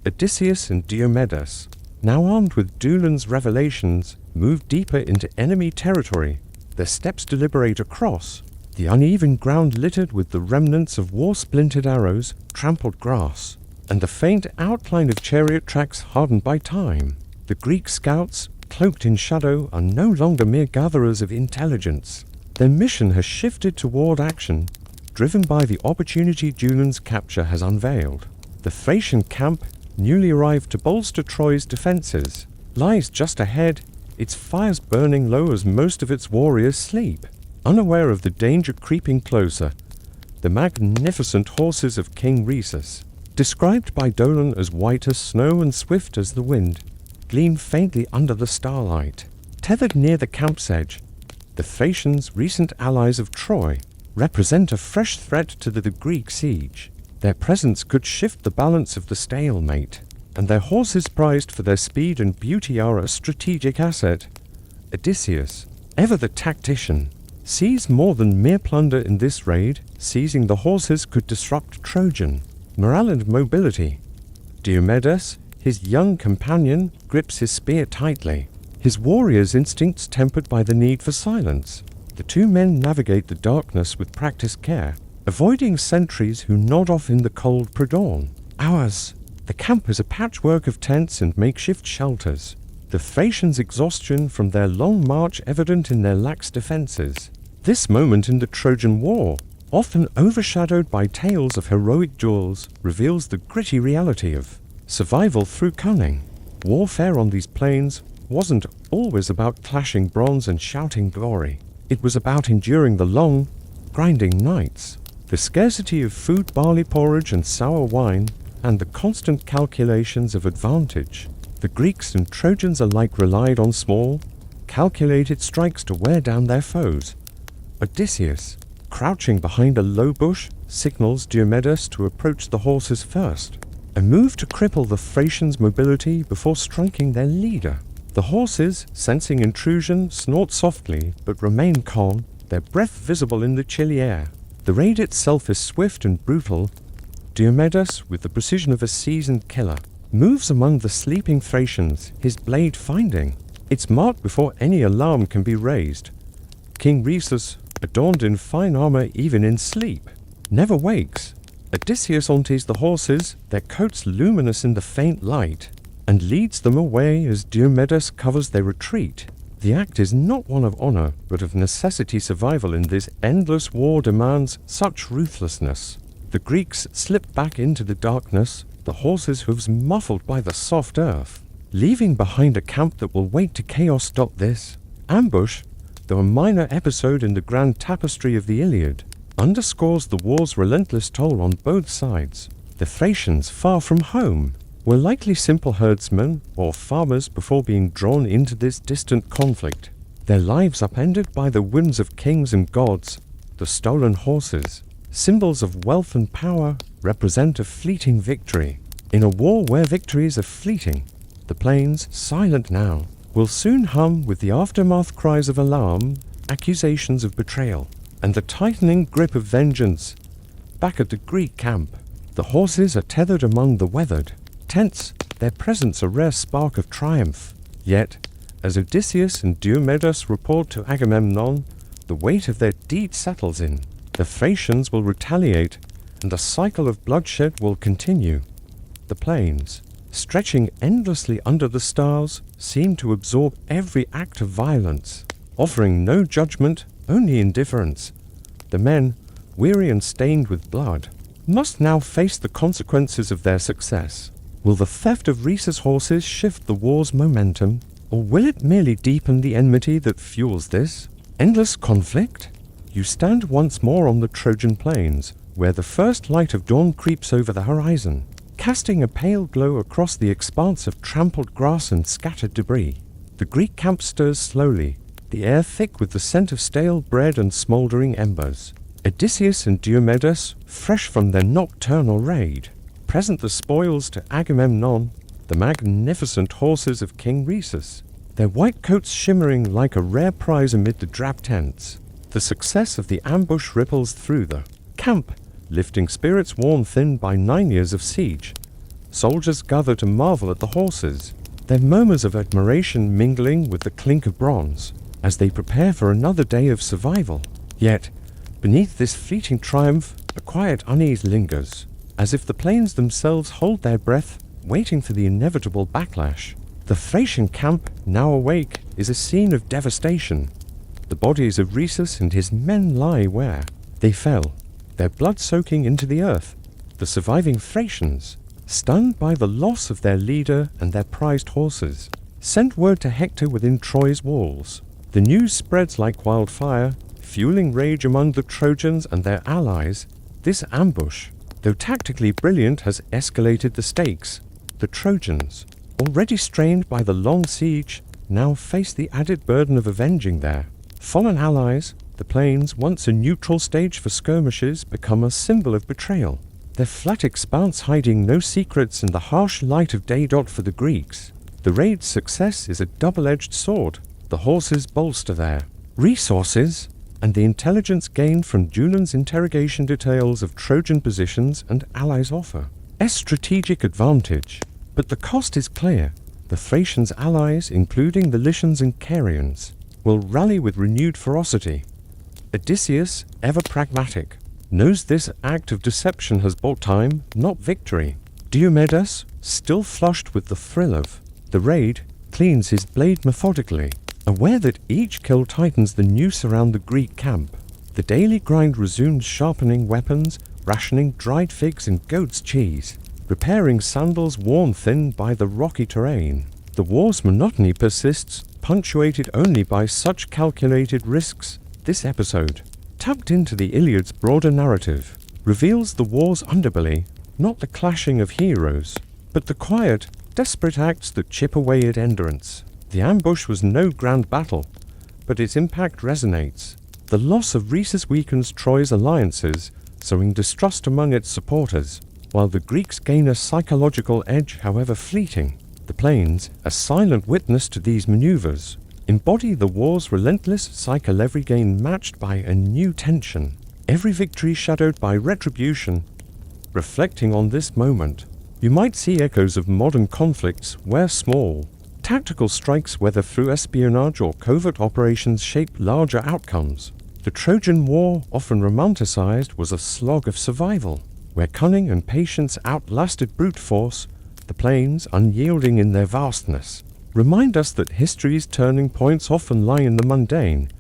Odysseus and Diomedes, now armed with Dolon's revelations, move deeper into enemy territory. Their steps deliberate across the uneven ground littered with the remnants of war-splintered arrows, trampled grass, and the faint outline of chariot tracks hardened by time. The Greek scouts, cloaked in shadow, are no longer mere gatherers of intelligence. Their mission has shifted toward action, driven by the opportunity Dolon's capture has unveiled. The Thracian camp, newly arrived to bolster Troy's defenses, lies just ahead, its fires burning low as most of its warriors sleep. Unaware of the danger creeping closer, the magnificent horses of King Rhesus, described by Dolon as white as snow and swift as the wind, gleam faintly under the starlight. Tethered near the camp's edge, the Thracians, recent allies of Troy, represent a fresh threat to the Greek siege. Their presence could shift the balance of the stalemate, and their horses, prized for their speed and beauty, are a strategic asset. Odysseus, ever the tactician, sees more than mere plunder in this raid. Seizing the horses could disrupt Trojan morale and mobility. Diomedes, his young companion, grips his spear tightly, his warrior's instincts tempered by the need for silence. The two men navigate the darkness with practiced care, avoiding sentries who nod off in the cold pre-dawn hours. The camp is a patchwork of tents and makeshift shelters, the Thracians' exhaustion from their long march evident in their lax defenses. This moment in the Trojan War, often overshadowed by tales of heroic duels, reveals the gritty reality of survival through cunning. Warfare on these plains wasn't always about clashing bronze and shouting glory. It was about enduring the long, grinding nights, the scarcity of food, barley porridge and sour wine, and the constant calculations of advantage. The Greeks and Trojans alike relied on small, calculated strikes to wear down their foes. Odysseus, crouching behind a low bush, signals Diomedes to approach the horses first, a move to cripple the Thracians' mobility before striking their leader. The horses, sensing intrusion, snort softly but remain calm, their breath visible in the chilly air. The raid itself is swift and brutal. Diomedes, with the precision of a seasoned killer, moves among the sleeping Thracians, his blade finding its mark before any alarm can be raised. King Rhesus, adorned in fine armor even in sleep, never wakes. Odysseus unties the horses, their coats luminous in the faint light, and leads them away as Diomedes covers their retreat. The act is not one of honor, but of necessity. Survival in this endless war demands such ruthlessness. The Greeks slip back into the darkness, the horses' hooves muffled by the soft earth. leaving behind a camp that will wait to chaos. This ambush, though a minor episode in the grand tapestry of the Iliad, underscores the war's relentless toll on both sides. The Thracians, far from home, were likely simple herdsmen or farmers before being drawn into this distant conflict. Their lives upended by the whims of kings and gods. The stolen horses, symbols of wealth and power, represent a fleeting victory. In a war where victories are fleeting, the plains, silent now, will soon hum with the aftermath cries of alarm, accusations of betrayal, and the tightening grip of vengeance. Back at the Greek camp, the horses are tethered among the weathered tents, their presence a rare spark of triumph. Yet, as Odysseus and Diomedes report to Agamemnon, the weight of their deed settles in. The Thracians will retaliate, and the cycle of bloodshed will continue. The plains, stretching endlessly under the stars, seem to absorb every act of violence, offering no judgment, only indifference. The men, weary and stained with blood, must now face the consequences of their success. Will the theft of Rhesus horses shift the war's momentum, or will it merely deepen the enmity that fuels this endless conflict? You stand once more on the Trojan plains, where the first light of dawn creeps over the horizon, casting a pale glow across the expanse of trampled grass and scattered debris. The Greek camp stirs slowly, the air thick with the scent of stale bread and smouldering embers. Odysseus and Diomedes, fresh from their nocturnal raid, present the spoils to Agamemnon, the magnificent horses of King Rhesus, their white coats shimmering like a rare prize amid the drab tents. The success of the ambush ripples through the camp, lifting spirits worn thin by 9 years of siege. Soldiers gather to marvel at the horses, their murmurs of admiration mingling with the clink of bronze, as they prepare for another day of survival. Yet, beneath this fleeting triumph, a quiet unease lingers, as if the plains themselves hold their breath, waiting for the inevitable backlash. The Thracian camp, now awake, is a scene of devastation. The bodies of Rhesus and his men lie where they fell, their blood soaking into the earth. The surviving Thracians, stunned by the loss of their leader and their prized horses, sent word to Hector within Troy's walls. The news spreads like wildfire, fueling rage among the Trojans and their allies. This ambush, though tactically brilliant, has escalated the stakes. The Trojans, already strained by the long siege, now face the added burden of avenging their fallen allies. The plains, once a neutral stage for skirmishes, become a symbol of betrayal, their flat expanse hiding no secrets in the harsh light of day. For the Greeks, the raid's success is a double-edged sword. The horses bolster their resources, and the intelligence gained from Junon's interrogation details of Trojan positions and allies offer a strategic advantage. But the cost is clear. The Thracians' allies, including the Lycians and Carians, will rally with renewed ferocity. Odysseus, ever pragmatic, knows this act of deception has bought time, not victory. Diomedes, still flushed with the thrill of the raid, cleans his blade methodically, aware that each kill tightens the noose around the Greek camp. The daily grind resumes, sharpening weapons, rationing dried figs and goat's cheese, repairing sandals worn thin by the rocky terrain. The war's monotony persists, punctuated only by such calculated risks. This episode, tucked into the Iliad's broader narrative, reveals the war's underbelly, not the clashing of heroes, but the quiet, desperate acts that chip away at endurance. The ambush was no grand battle, but its impact resonates. The loss of Rhesus weakens Troy's alliances, sowing distrust among its supporters, while the Greeks gain a psychological edge, however fleeting. The plains, a silent witness to these maneuvers, embody the war's relentless cycle, every gain matched by a new tension, every victory shadowed by retribution. Reflecting on this moment, you might see echoes of modern conflicts where small, tactical strikes, whether through espionage or covert operations, shape larger outcomes. The Trojan War, often romanticized, was a slog of survival, where cunning and patience outlasted brute force. The plains, unyielding in their vastness, remind us that history's turning points often lie in the mundane.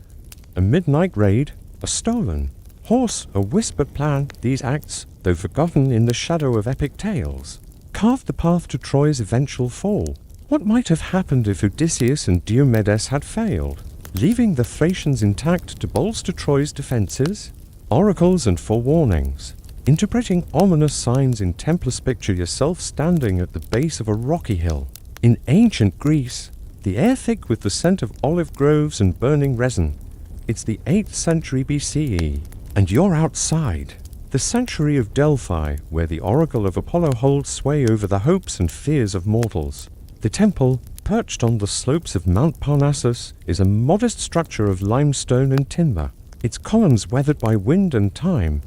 A midnight raid, a stolen horse, a whispered plan. These acts, though forgotten in the shadow of epic tales, carved the path to Troy's eventual fall. What might have happened if Odysseus and Diomedes had failed, leaving the Thracians intact to bolster Troy's defenses? Oracles and forewarnings. Interpreting ominous signs in temples, picture yourself standing at the base of a rocky hill. In ancient Greece, the air thick with the scent of olive groves and burning resin. It's the 8th century BCE, and you're outside. The sanctuary of Delphi, where the oracle of Apollo holds sway over the hopes and fears of mortals. The temple, perched on the slopes of Mount Parnassus, is a modest structure of limestone and timber, its columns weathered by wind and time.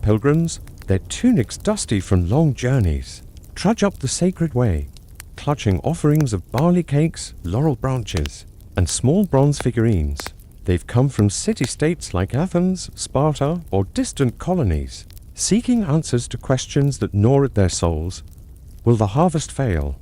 Pilgrims, their tunics dusty from long journeys, trudge up the sacred way, clutching offerings of barley cakes, laurel branches, and small bronze figurines. They've come from city-states like Athens, Sparta, or distant colonies, seeking answers to questions that gnaw at their souls. Will the harvest fail?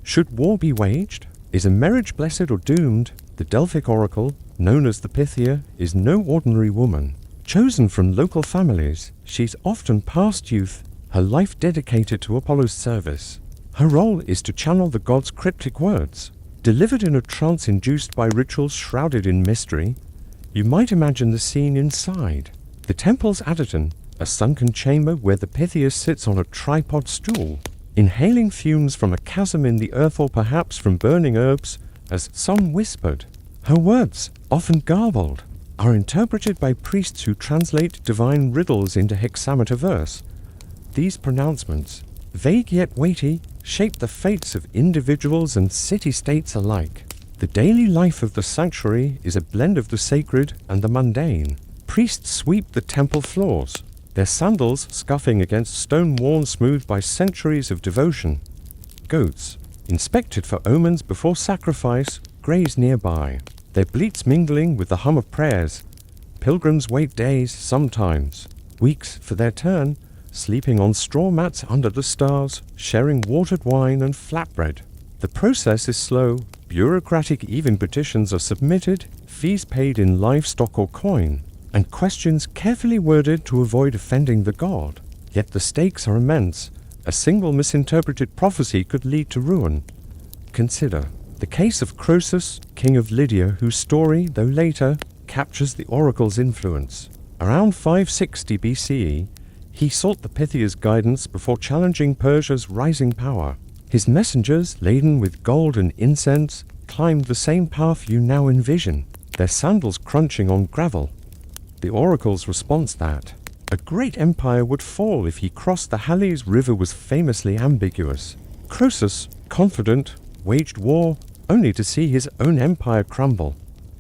Should war be waged? Is a marriage blessed or doomed? The Delphic oracle, known as the Pythia, is no ordinary woman. Chosen from local families, she's often past youth, her life dedicated to Apollo's service. Her role is to channel the god's cryptic words, delivered in a trance induced by rituals shrouded in mystery. You might imagine the scene inside. The temple's adyton, a sunken chamber where the Pythia sits on a tripod stool, inhaling fumes from a chasm in the earth or perhaps from burning herbs, as some whispered. Her words, often garbled, are interpreted by priests who translate divine riddles into hexameter verse. These pronouncements, vague yet weighty, shape the fates of individuals and city-states alike. The daily life of the sanctuary is a blend of the sacred and the mundane. Priests sweep the temple floors, their sandals scuffing against stone worn smooth by centuries of devotion. Goats, inspected for omens before sacrifice, graze nearby, their bleats mingling with the hum of prayers. Pilgrims wait days, sometimes weeks, for their turn, sleeping on straw mats under the stars, sharing watered wine and flatbread. The process is slow, bureaucratic, even petitions are submitted, fees paid in livestock or coin, and questions carefully worded to avoid offending the god. Yet the stakes are immense. A single misinterpreted prophecy could lead to ruin. Consider the case of Croesus, king of Lydia, whose story, though later, captures the oracle's influence. Around 560 BCE, he sought the Pythia's guidance before challenging Persia's rising power. His messengers, laden with gold and incense, climbed the same path you now envision, their sandals crunching on gravel. The oracle's response that a great empire would fall if he crossed the Halys River was famously ambiguous. Croesus, confident, waged war only to see his own empire crumble.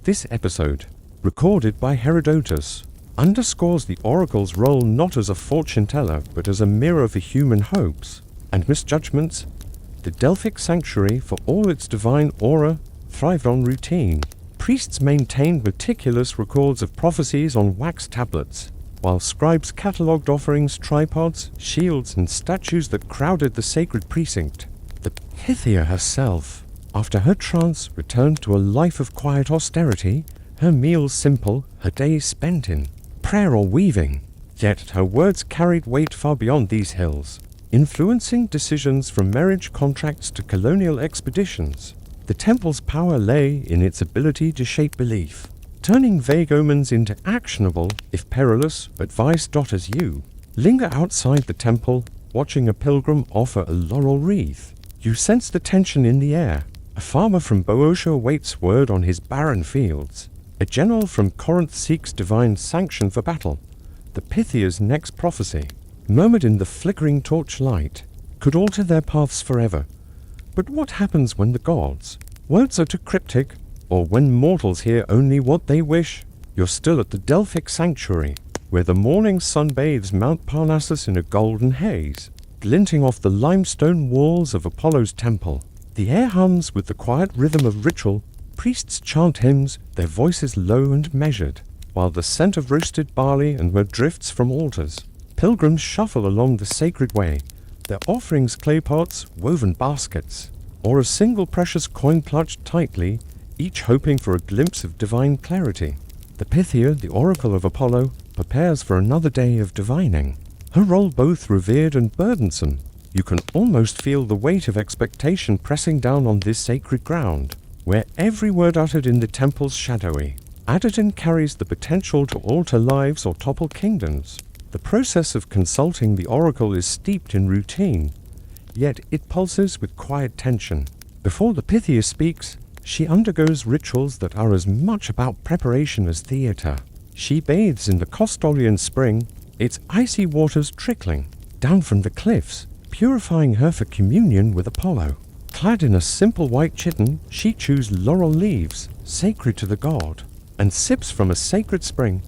This episode, recorded by Herodotus, underscores the oracle's role not as a fortune teller but as a mirror for human hopes and misjudgments. The Delphic sanctuary, for all its divine aura, thrived on routine. Priests maintained meticulous records of prophecies on wax tablets, while scribes catalogued offerings, tripods, shields, and statues that crowded the sacred precinct. The Pythia herself, after her trance, returned to a life of quiet austerity, her meals simple, her days spent in prayer or weaving. Yet her words carried weight far beyond these hills, influencing decisions from marriage contracts to colonial expeditions. The temple's power lay in its ability to shape belief, turning vague omens into actionable, if perilous, advice. As you linger outside the temple, watching a pilgrim offer a laurel wreath, you sense the tension in the air. A farmer from Boeotia awaits word on his barren fields. A general from Corinth seeks divine sanction for battle. The Pythia's next prophecy, murmured in the flickering torchlight, could alter their paths forever. But what happens when the gods' words are too cryptic, or when mortals hear only what they wish? You're still at the Delphic sanctuary, where the morning sun bathes Mount Parnassus in a golden haze, glinting off the limestone walls of Apollo's temple. The air hums with the quiet rhythm of ritual. Priests chant hymns, their voices low and measured, while the scent of roasted barley and myrrh drifts from altars. Pilgrims shuffle along the sacred way, their offerings clay pots, woven baskets, or a single precious coin clutched tightly, each hoping for a glimpse of divine clarity. The Pythia, the oracle of Apollo, prepares for another day of divining. Her role both revered and burdensome, You can almost feel the weight of expectation pressing down on this sacred ground, where every word uttered in the temple's shadowy. Adodan carries the potential to alter lives or topple kingdoms. The process of consulting the oracle is steeped in routine, yet it pulses with quiet tension. Before the Pythia speaks, she undergoes rituals that are as much about preparation as theatre. She bathes in the Costolian spring, its icy waters trickling down from the cliffs, purifying her for communion with Apollo. Clad in a simple white chiton, she chews laurel leaves, sacred to the god, and sips from a sacred spring.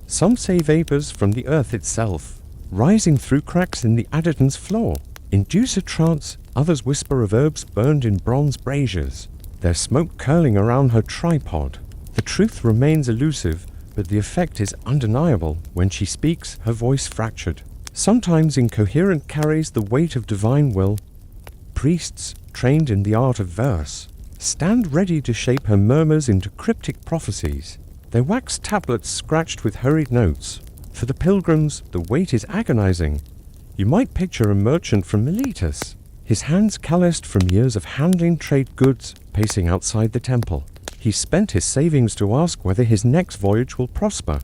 Some say vapors from the earth itself, rising through cracks in the Adodan's floor. Induce a trance, others whisper of herbs burned in bronze braziers, their smoke curling around her tripod. The truth remains elusive, but the effect is undeniable. When she speaks, her voice fractured, sometimes incoherent, carries the weight of divine will. Priests, trained in the art of verse, stand ready to shape her murmurs into cryptic prophecies, their wax tablets scratched with hurried notes. For the pilgrims, the wait is agonizing. You might picture a merchant from Miletus, his hands calloused from years of handling trade goods, pacing outside the temple. He spent his savings to ask whether his next voyage will prosper.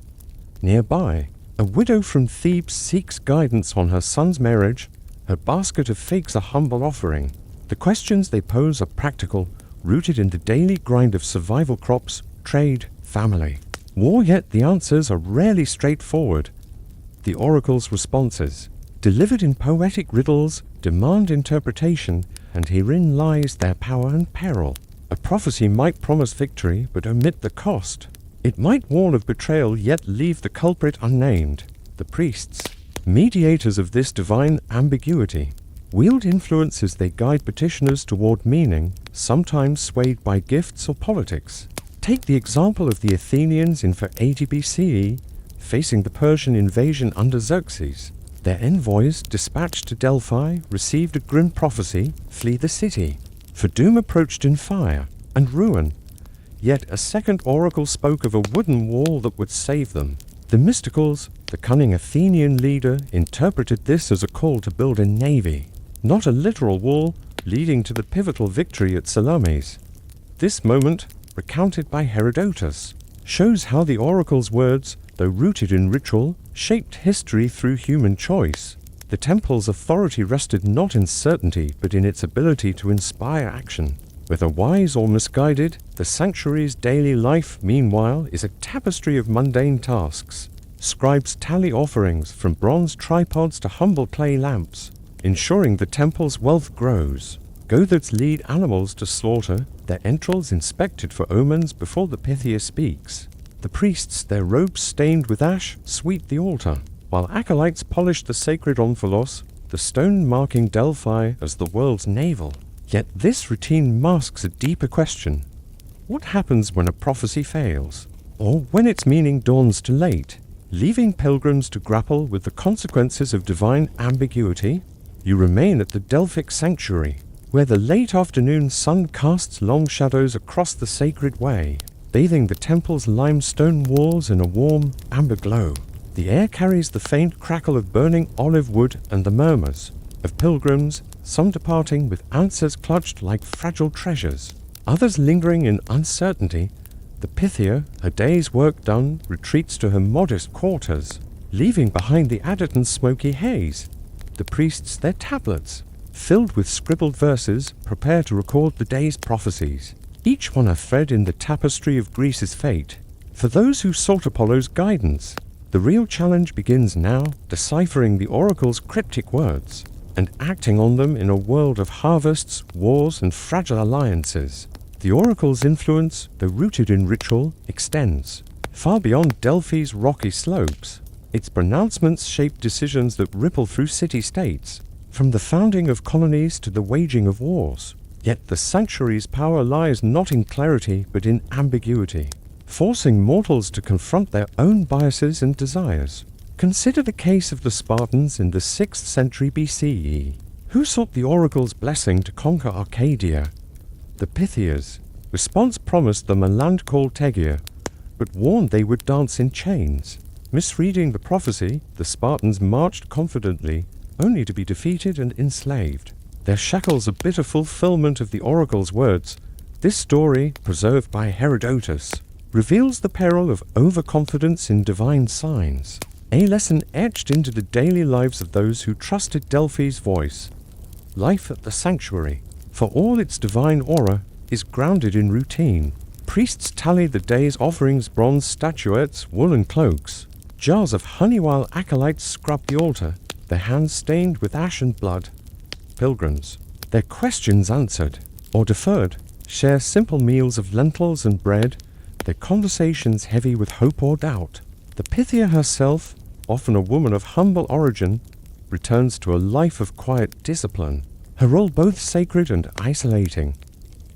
Nearby, a widow from Thebes seeks guidance on her son's marriage, her basket of figs a humble offering. The questions they pose are practical, rooted in the daily grind of survival, crops, trade, family, war, yet the answers are rarely straightforward. The oracle's responses, delivered in poetic riddles, demand interpretation, and herein lies their power and peril. A prophecy might promise victory but omit the cost. It might warn of betrayal yet leave the culprit unnamed. The priests, mediators of this divine ambiguity, wield influence as they guide petitioners toward meaning, sometimes swayed by gifts or politics. Take the example of the Athenians in 480 BCE, facing the Persian invasion under Xerxes. Their envoys, dispatched to Delphi, received a grim prophecy: flee the city, for doom approached in fire and ruin. Yet a second oracle spoke of a wooden wall that would save them. The Mysticals, the cunning Athenian leader, interpreted this as a call to build a navy, not a literal wall, leading to the pivotal victory at Salamis. This moment, recounted by Herodotus, shows how the oracle's words, though rooted in ritual, shaped history through human choice. The temple's authority rested not in certainty but in its ability to inspire action. Whether wise or misguided, the sanctuary's daily life, meanwhile, is a tapestry of mundane tasks. Scribes tally offerings from bronze tripods to humble clay lamps, ensuring the temple's wealth grows. Goatherds lead animals to slaughter, their entrails inspected for omens before the Pythia speaks. The priests, their robes stained with ash, sweep the altar, while acolytes polish the sacred omphalos, the stone marking Delphi as the world's navel. Yet this routine masks a deeper question. What happens when a prophecy fails, or when its meaning dawns too late, leaving pilgrims to grapple with the consequences of divine ambiguity? You remain at the Delphic sanctuary, where the late afternoon sun casts long shadows across the sacred way, bathing the temple's limestone walls in a warm, amber glow. The air carries the faint crackle of burning olive wood and the murmurs of pilgrims, some departing with answers clutched like fragile treasures, others lingering in uncertainty. The Pythia, her day's work done, retreats to her modest quarters, leaving behind the Adodan's smoky haze. The priests, their tablets, filled with scribbled verses, prepare to record the day's prophecies, each one a thread in the tapestry of Greece's fate. For those who sought Apollo's guidance, the real challenge begins now, deciphering the oracle's cryptic words, and acting on them in a world of harvests, wars, and fragile alliances. The oracle's influence, though rooted in ritual, extends far beyond Delphi's rocky slopes. Its pronouncements shape decisions that ripple through city-states, from the founding of colonies to the waging of wars. Yet the sanctuary's power lies not in clarity but in ambiguity, forcing mortals to confront their own biases and desires. Consider the case of the Spartans in the 6th century BCE, who sought the oracle's blessing to conquer Arcadia. The Pythia's response promised them a land called Tegea, but warned they would dance in chains. Misreading the prophecy, the Spartans marched confidently, only to be defeated and enslaved. Their shackles a bitter fulfillment of the oracle's words. This story, preserved by Herodotus, reveals the peril of overconfidence in divine signs, a lesson etched into the daily lives of those who trusted Delphi's voice. Life at the sanctuary, for all its divine aura, is grounded in routine. Priests tally the day's offerings, bronze statuettes, woolen cloaks. Jars of honey while acolytes scrub the altar, their hands stained with ash and blood. Pilgrims, their questions answered, or deferred, share simple meals of lentils and bread, their conversations heavy with hope or doubt. The Pythia herself, often a woman of humble origin, returns to a life of quiet discipline, her role both sacred and isolating.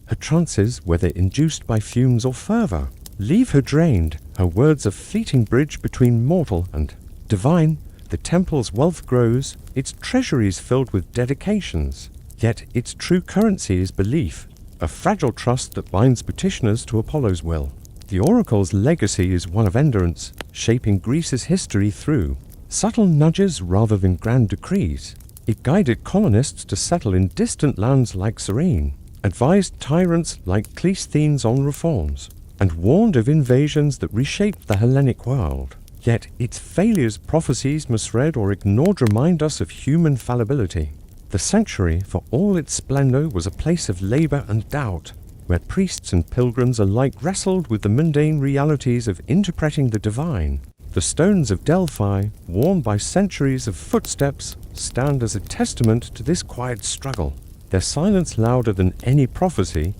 Her trances, whether induced by fumes or fervor, leave her drained, her words a fleeting bridge between mortal and divine. The temple's wealth grows, its treasuries filled with dedications, yet its true currency is belief, a fragile trust that binds petitioners to Apollo's will. The oracle's legacy is one of endurance, shaping Greece's history through subtle nudges rather than grand decrees. It guided colonists to settle in distant lands like Cyrene, advised tyrants like Cleisthenes on reforms, and warned of invasions that reshaped the Hellenic world. Yet its failures, prophecies misread or ignored, remind us of human fallibility. The sanctuary, for all its splendor, was a place of labor and doubt, where priests and pilgrims alike wrestled with the mundane realities of interpreting the divine. The stones of Delphi, worn by centuries of footsteps, stand as a testament to this quiet struggle, their silence louder than any prophecy,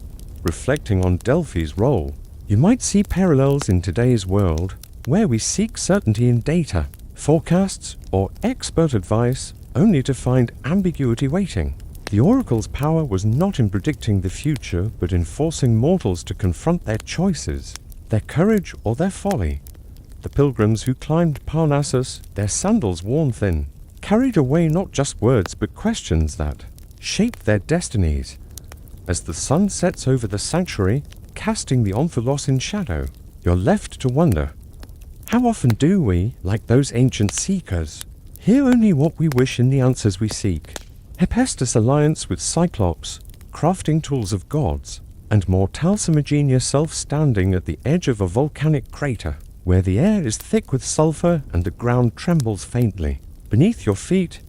reflecting on Delphi's role. You might see parallels in today's world, where we seek certainty in data, forecasts, or expert advice, only to find ambiguity waiting. The oracle's power was not in predicting the future, but in forcing mortals to confront their choices, their courage or their folly. The pilgrims who climbed Parnassus, their sandals worn thin, carried away not just words but questions that shaped their destinies. As the sun sets over the sanctuary, casting the Omphalos in shadow, you're left to wonder, how often do we, like those ancient seekers, hear only what we wish in the answers we seek? Hephaestus' alliance with Cyclops, crafting tools of gods, and Mortal's ingenious self standing at the edge of a volcanic crater, where the air is thick with sulfur and the ground trembles faintly. Beneath your feet,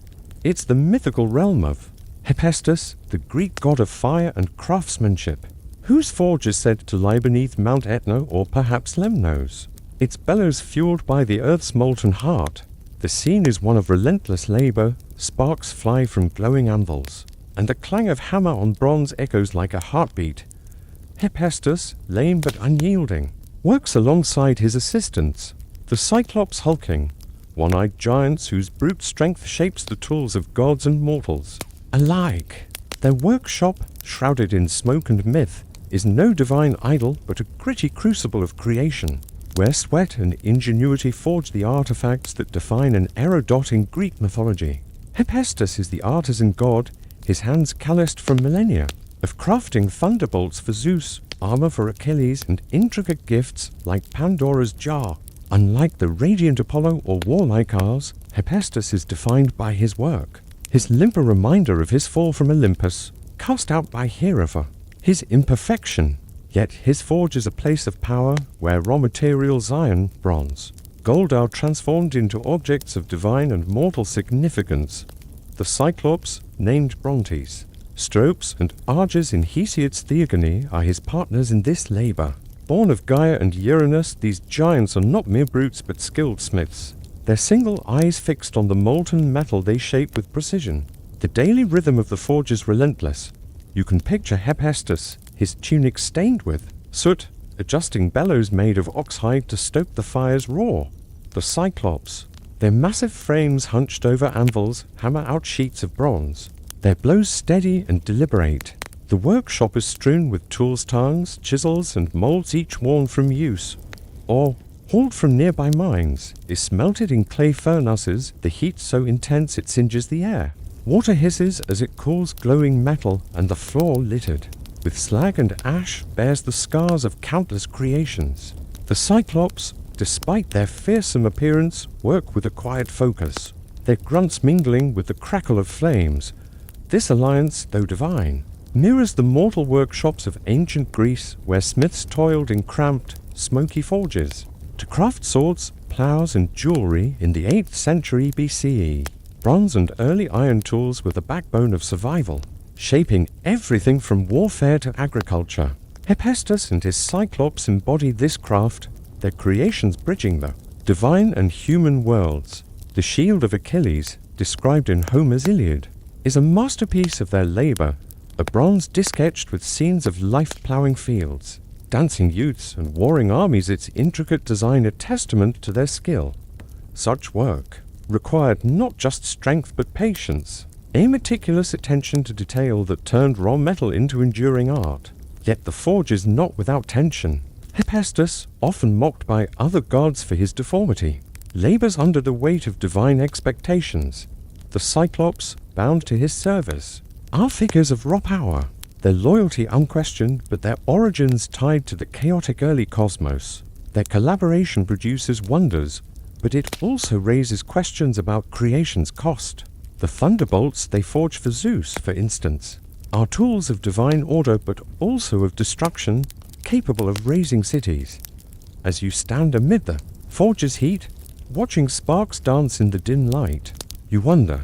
it's the mythical realm of Hephaestus, the Greek god of fire and craftsmanship, whose forge is said to lie beneath Mount Etna or perhaps Lemnos, its bellows fueled by the earth's molten heart. The scene is one of relentless labor, sparks fly from glowing anvils, and the clang of hammer on bronze echoes like a heartbeat. Hephaestus, lame but unyielding, works alongside his assistants, the Cyclops hulking, one-eyed giants whose brute strength shapes the tools of gods and mortals alike. Their workshop, shrouded in smoke and myth, is no divine idol but a gritty crucible of creation, where sweat and ingenuity forge the artifacts that define an era in Greek mythology. Hephaestus is the artisan god, his hands calloused from millennia, of crafting thunderbolts for Zeus, armor for Achilles, and intricate gifts like Pandora's jar. Unlike the radiant Apollo or warlike Mars, Hephaestus is defined by his work, his limp a reminder of his fall from Olympus, cast out by Hera, his imperfection. Yet his forge is a place of power where raw materials iron, bronze, gold are transformed into objects of divine and mortal significance. The Cyclops, named Brontes, Stropes, and Arges in Hesiod's Theogony are his partners in this labor. Born of Gaia and Uranus, these giants are not mere brutes but skilled smiths, their single eyes fixed on the molten metal they shape with precision. The daily rhythm of the forge is relentless. You can picture Hephaestus, his tunic stained with soot, adjusting bellows made of oxhide to stoke the fire's roar. The Cyclops, their massive frames hunched over anvils, hammer out sheets of bronze, their blows steady and deliberate. The workshop is strewn with tools, tongs, chisels, and molds, each worn from use, or hauled from nearby mines, is smelted in clay furnaces, the heat so intense it singes the air. Water hisses as it cools glowing metal, and the floor littered with slag and ash bears the scars of countless creations. The Cyclops, despite their fearsome appearance, work with a quiet focus. their grunts mingling with the crackle of flames. This alliance, though divine, mirrors the mortal workshops of ancient Greece, where smiths toiled in cramped, smoky forges to craft swords, plows, and jewelry in the 8th century BCE. Bronze and early iron tools were the backbone of survival, shaping everything from warfare to agriculture. Hephaestus and his Cyclops embody this craft, their creations bridging the divine and human worlds. The shield of Achilles, described in Homer's Iliad, is a masterpiece of their labor, a bronze disc etched with scenes of life-plowing fields, dancing youths, and warring armies. Its intricate design a testament to their skill. Such work required not just strength but patience, a meticulous attention to detail that turned raw metal into enduring art. Yet the forge is not without tension. Hephaestus, often mocked by other gods for his deformity, labors under the weight of divine expectations. The Cyclops, bound to his service, are figures of raw power, their loyalty unquestioned, but their origins tied to the chaotic early cosmos. Their collaboration produces wonders, but it also raises questions about creation's cost. The thunderbolts they forge for Zeus, for instance, are tools of divine order but also of destruction, capable of razing cities. As you stand amid the forge's heat, watching sparks dance in the dim light, you wonder,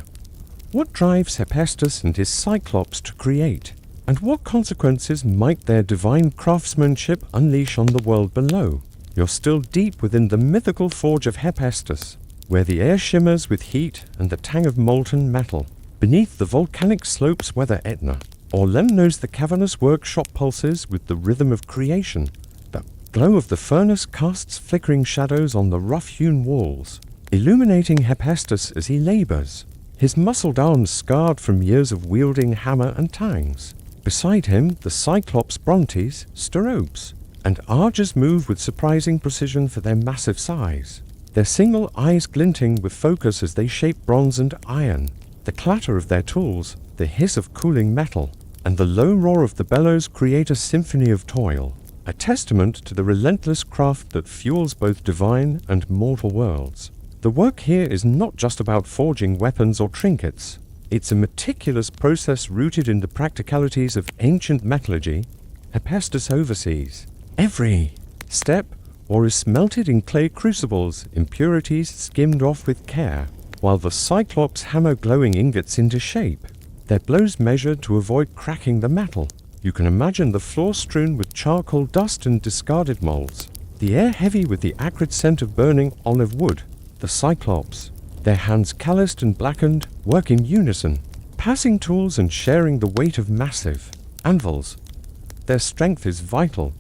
what drives Hephaestus and his Cyclops to create, and what consequences might their divine craftsmanship unleash on the world below? You're still deep within the mythical forge of Hephaestus, where the air shimmers with heat and the tang of molten metal. Beneath the volcanic slopes weather Etna, or Lemnos the cavernous workshop pulses with the rhythm of creation. The glow of the furnace casts flickering shadows on the rough-hewn walls, illuminating Hephaestus as he labors, his muscled arms scarred from years of wielding hammer and tangs. Beside him, the Cyclops Brontes, Steropes, and Argers move with surprising precision for their massive size, their single eyes glinting with focus as they shape bronze and iron. The clatter of their tools, the hiss of cooling metal, and the low roar of the bellows create a symphony of toil, a testament to the relentless craft that fuels both divine and mortal worlds. The work here is not just about forging weapons or trinkets. It's a meticulous process rooted in the practicalities of ancient metallurgy. Hephaestus oversees every step, or is smelted in clay crucibles, impurities skimmed off with care, while the Cyclops hammer glowing ingots into shape, their blows measured to avoid cracking the metal. You can imagine the floor strewn with charcoal dust and discarded molds, the air heavy with the acrid scent of burning olive wood. The Cyclops, their hands calloused and blackened, work in unison, passing tools and sharing the weight of massive anvils. Their strength is vital,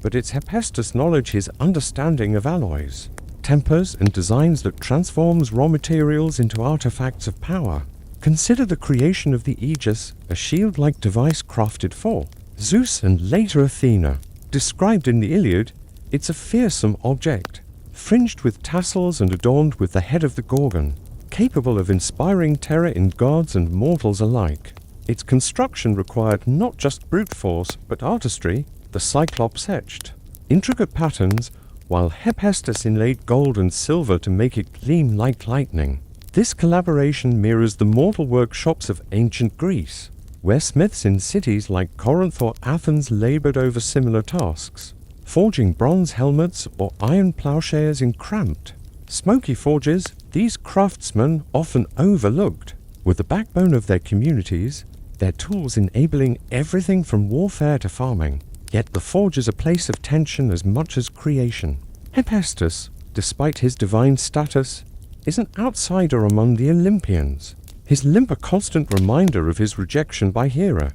but it's Hephaestus' knowledge, his understanding of alloys, tempers, and designs that transforms raw materials into artifacts of power. Consider the creation of the Aegis, a shield-like device crafted for Zeus and later Athena. Described in the Iliad, it's a fearsome object, fringed with tassels and adorned with the head of the Gorgon, capable of inspiring terror in gods and mortals alike. Its construction required not just brute force, but artistry. The Cyclops etched intricate patterns, while Hephaestus inlaid gold and silver to make it gleam like lightning. This collaboration mirrors the mortal workshops of ancient Greece, where smiths in cities like Corinth or Athens labored over similar tasks, forging bronze helmets or iron plowshares in cramped, smoky forges. These craftsmen, often overlooked, were the backbone of their communities, their tools enabling everything from warfare to farming. Yet the forge is a place of tension as much as creation. Hephaestus, despite his divine status, is an outsider among the Olympians, his limp a constant reminder of his rejection by Hera.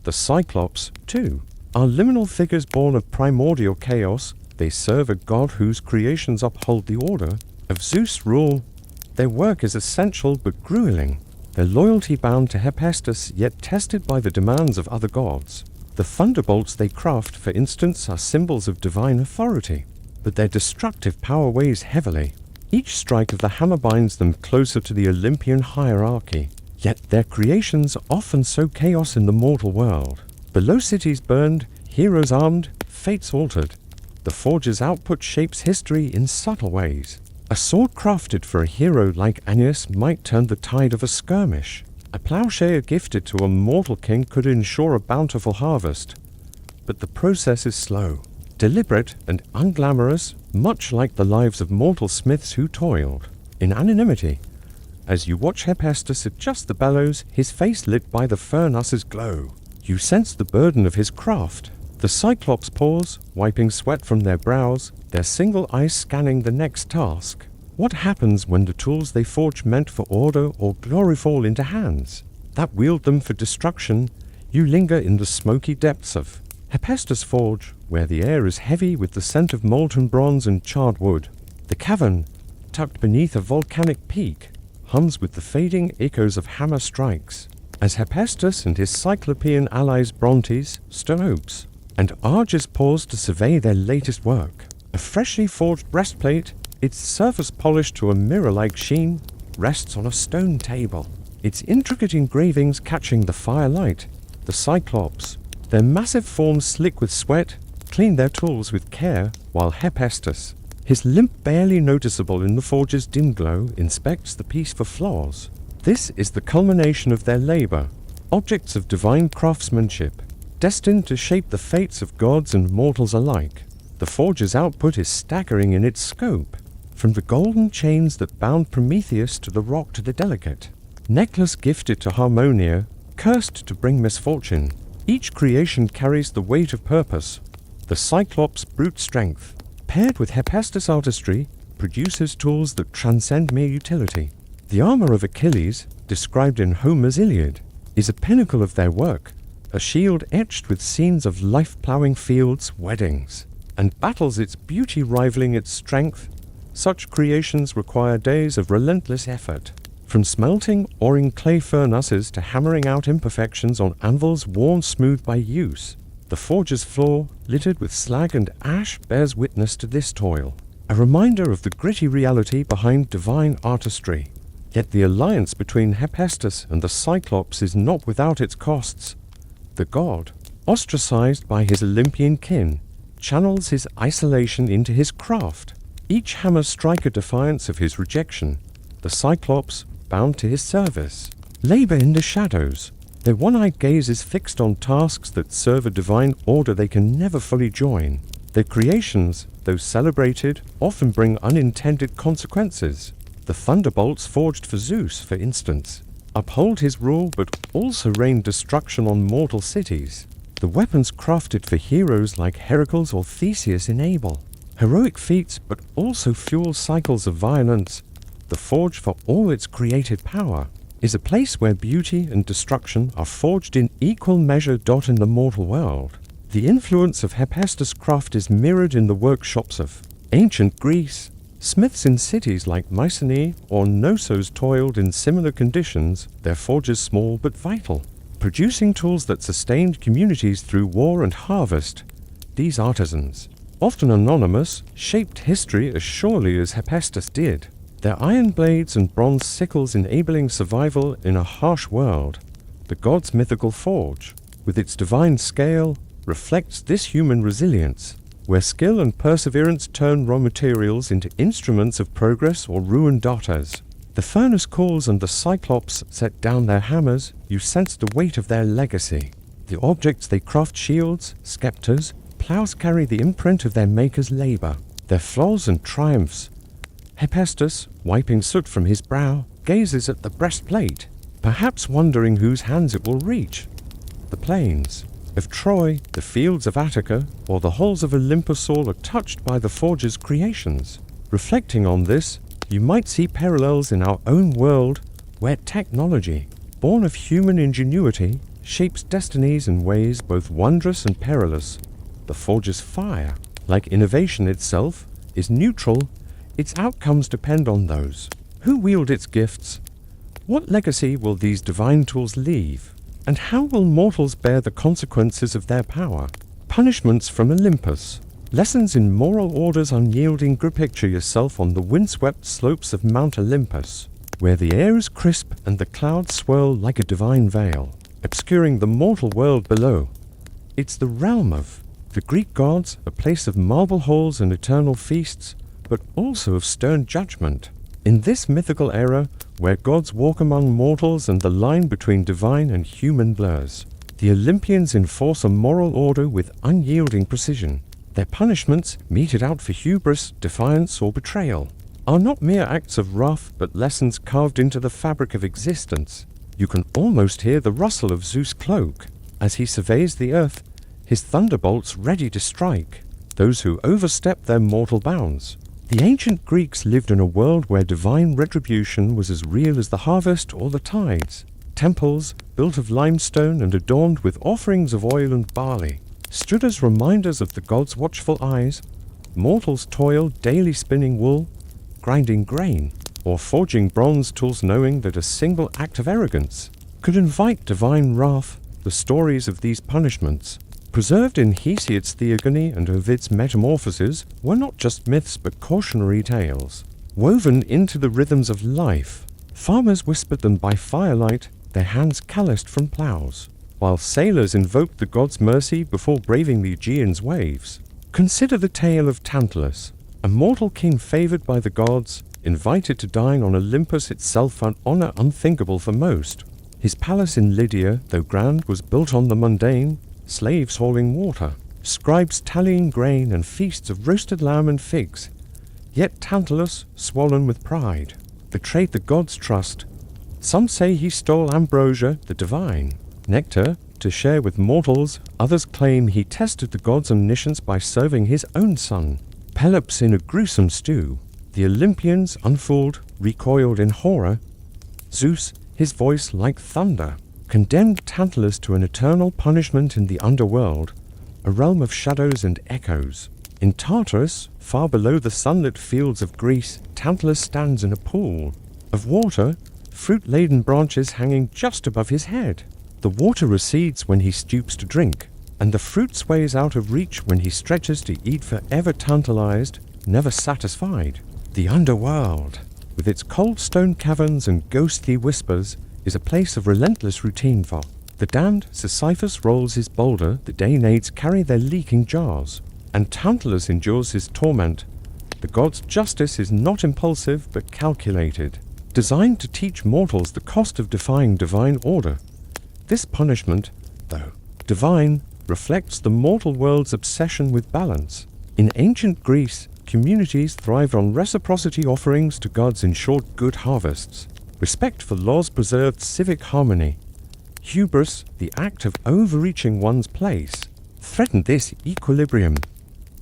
The Cyclops, too, are liminal figures born of primordial chaos. They serve a god whose creations uphold the order of Zeus' rule. Their work is essential but grueling, their loyalty bound to Hephaestus yet tested by the demands of other gods. The thunderbolts they craft, for instance, are symbols of divine authority, but their destructive power weighs heavily. Each strike of the hammer binds them closer to the Olympian hierarchy, yet their creations often sow chaos in the mortal world. Below cities burned, heroes armed, fates altered. The forge's output shapes history in subtle ways. A sword crafted for a hero like Aeneas might turn the tide of a skirmish. A plowshare gifted to a mortal king could ensure a bountiful harvest. But the process is slow, deliberate, and unglamorous, much like the lives of mortal smiths who toiled in anonymity. As you watch Hephaestus adjust the bellows, his face lit by the furnace's glow, you sense the burden of his craft. The Cyclops pause, wiping sweat from their brows, their single eye scanning the next task. What happens when the tools they forge meant for order or glory fall into hands that wield them for destruction? You linger in the smoky depths of Hephaestus' forge, where the air is heavy with the scent of molten bronze and charred wood. The cavern, tucked beneath a volcanic peak, hums with the fading echoes of hammer strikes, as Hephaestus and his Cyclopean allies Brontes, Stenopes, and Argus pause to survey their latest work. A freshly forged breastplate, its surface polished to a mirror-like sheen, rests on a stone table, its intricate engravings catching the firelight. The Cyclops, their massive forms slick with sweat, clean their tools with care, while Hephaestus, his limp barely noticeable in the forge's dim glow, inspects the piece for flaws. This is the culmination of their labor, objects of divine craftsmanship, destined to shape the fates of gods and mortals alike. The forge's output is staggering in its scope, from the golden chains that bound Prometheus to the rock to the delicate necklace gifted to Harmonia, cursed to bring misfortune. Each creation carries the weight of purpose. The Cyclops' brute strength, paired with Hephaestus' artistry, produces tools that transcend mere utility. The armor of Achilles, described in Homer's Iliad, is a pinnacle of their work, a shield etched with scenes of life-plowing fields, weddings, and battles, its beauty rivaling its strength. Such creations require days of relentless effort, from smelting or in clay furnaces to hammering out imperfections on anvils worn smooth by use. The forge's floor, littered with slag and ash, bears witness to this toil, a reminder of the gritty reality behind divine artistry. Yet the alliance between Hephaestus and the Cyclops is not without its costs. The god, ostracized by his Olympian kin, channels his isolation into his craft, each hammer strike a defiance of his rejection. The Cyclops, bound to his service, labor in the shadows. Their one-eyed gaze is fixed on tasks that serve a divine order they can never fully join. Their creations, though celebrated, often bring unintended consequences. The thunderbolts forged for Zeus, for instance, uphold his rule but also rain destruction on mortal cities. The weapons crafted for heroes like Heracles or Theseus enable heroic feats but also fuel cycles of violence. The forge, for all its creative power, is a place where beauty and destruction are forged in equal measure. In the mortal world, the influence of Hephaestus' craft is mirrored in the workshops of ancient Greece. Smiths in cities like Mycenae or Knossos toiled in similar conditions, their forges small but vital, producing tools that sustained communities through war and harvest. These artisans, often anonymous, shaped history as surely as Hephaestus did, their iron blades and bronze sickles enabling survival in a harsh world. The god's mythical forge, with its divine scale, reflects this human resilience, where skill and perseverance turn raw materials into instruments of progress or ruin daughters. The furnace calls and the Cyclops set down their hammers. You sense the weight of their legacy. The objects they craft, shields, scepters, plows, carry the imprint of their maker's labor, their flaws and triumphs. Hephaestus, wiping soot from his brow, gazes at the breastplate, perhaps wondering whose hands it will reach. The plains of Troy, the fields of Attica, or the halls of Olympus all are touched by the forger's creations. Reflecting on this, you might see parallels in our own world, where technology, born of human ingenuity, shapes destinies in ways both wondrous and perilous. The forger's fire, like innovation itself, is neutral. Its outcomes depend on those who wield its gifts. What legacy will these divine tools leave? And how will mortals bear the consequences of their power? Punishments from Olympus. Lessons in moral order's unyielding grip. Picture yourself on the windswept slopes of Mount Olympus, where the air is crisp and the clouds swirl like a divine veil, obscuring the mortal world below. It's the realm of the Greek gods, a place of marble halls and eternal feasts, but also of stern judgment. In this mythical era, where gods walk among mortals and the line between divine and human blurs, the Olympians enforce a moral order with unyielding precision. Their punishments, meted out for hubris, defiance, or betrayal, are not mere acts of wrath but lessons carved into the fabric of existence. You can almost hear the rustle of Zeus' cloak as he surveys the earth, his thunderbolts ready to strike those who overstep their mortal bounds. The ancient Greeks lived in a world where divine retribution was as real as the harvest or the tides. Temples, built of limestone and adorned with offerings of oil and barley, stood as reminders of the gods' watchful eyes. Mortals toiled daily spinning wool, grinding grain, or forging bronze tools, knowing that a single act of arrogance could invite divine wrath. The stories of these punishments, preserved in Hesiod's Theogony and Ovid's Metamorphoses, were not just myths but cautionary tales, woven into the rhythms of life. Farmers whispered them by firelight, their hands calloused from ploughs, while sailors invoked the gods' mercy before braving the Aegean's waves. Consider the tale of Tantalus, a mortal king favored by the gods, invited to dine on Olympus itself, an honor unthinkable for most. His palace in Lydia, though grand, was built on the mundane, slaves hauling water, scribes tallying grain, and feasts of roasted lamb and figs. Yet Tantalus, swollen with pride, betrayed the gods' trust. Some say he stole ambrosia, the divine nectar, to share with mortals. Others claim he tested the gods' omniscience by serving his own son, Pelops, in a gruesome stew. The Olympians, unfooled, recoiled in horror. Zeus, his voice like thunder, condemned Tantalus to an eternal punishment in the underworld, a realm of shadows and echoes. In Tartarus, far below the sunlit fields of Greece, Tantalus stands in a pool of water, fruit-laden branches hanging just above his head. The water recedes when he stoops to drink, and the fruit sways out of reach when he stretches to eat, forever tantalized, never satisfied. The underworld, with its cold stone caverns and ghostly whispers, is a place of relentless routine for the damned. Sisyphus rolls his boulder, the Danaids carry their leaking jars, and Tantalus endures his torment. The god's justice is not impulsive but calculated, designed to teach mortals the cost of defying divine order. This punishment, though divine, reflects the mortal world's obsession with balance. In ancient Greece, communities thrived on reciprocity. Offerings to gods ensured good harvests. Respect for laws preserved civic harmony. Hubris, the act of overreaching one's place, threatened this equilibrium.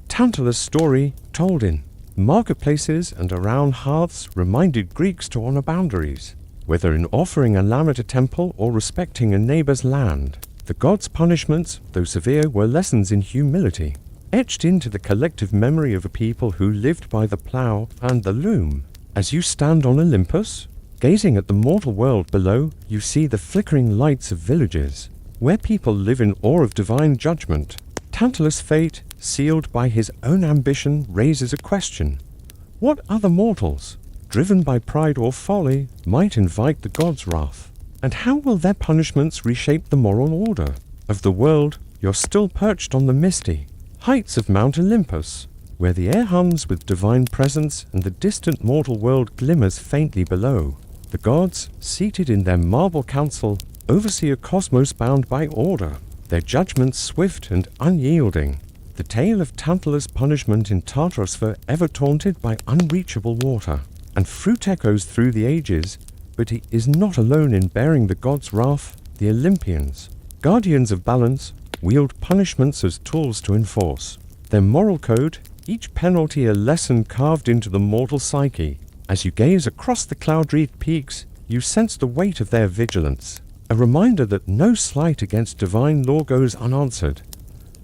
Tantalus' story, told in marketplaces and around hearths, reminded Greeks to honor boundaries, whether in offering a lamb at a temple or respecting a neighbor's land. The gods' punishments, though severe, were lessons in humility, etched into the collective memory of a people who lived by the plow and the loom. As you stand on Olympus, gazing at the mortal world below, you see the flickering lights of villages, where people live in awe of divine judgment. Tantalus' fate, sealed by his own ambition, raises a question. What other mortals, driven by pride or folly, might invite the gods' wrath? And how will their punishments reshape the moral order of the world? You're still perched on the misty heights of Mount Olympus, where the air hums with divine presence and the distant mortal world glimmers faintly below. The gods, seated in their marble council, oversee a cosmos bound by order, their judgments swift and unyielding. The tale of Tantalus' punishment in Tartarus, forever taunted by unreachable water, and fruit echoes through the ages. But he is not alone in bearing the gods' wrath. The Olympians, guardians of balance, wield punishments as tools to enforce their moral code, each penalty a lesson carved into the mortal psyche. As you gaze across the cloud-wreathed peaks, you sense the weight of their vigilance, a reminder that no slight against divine law goes unanswered.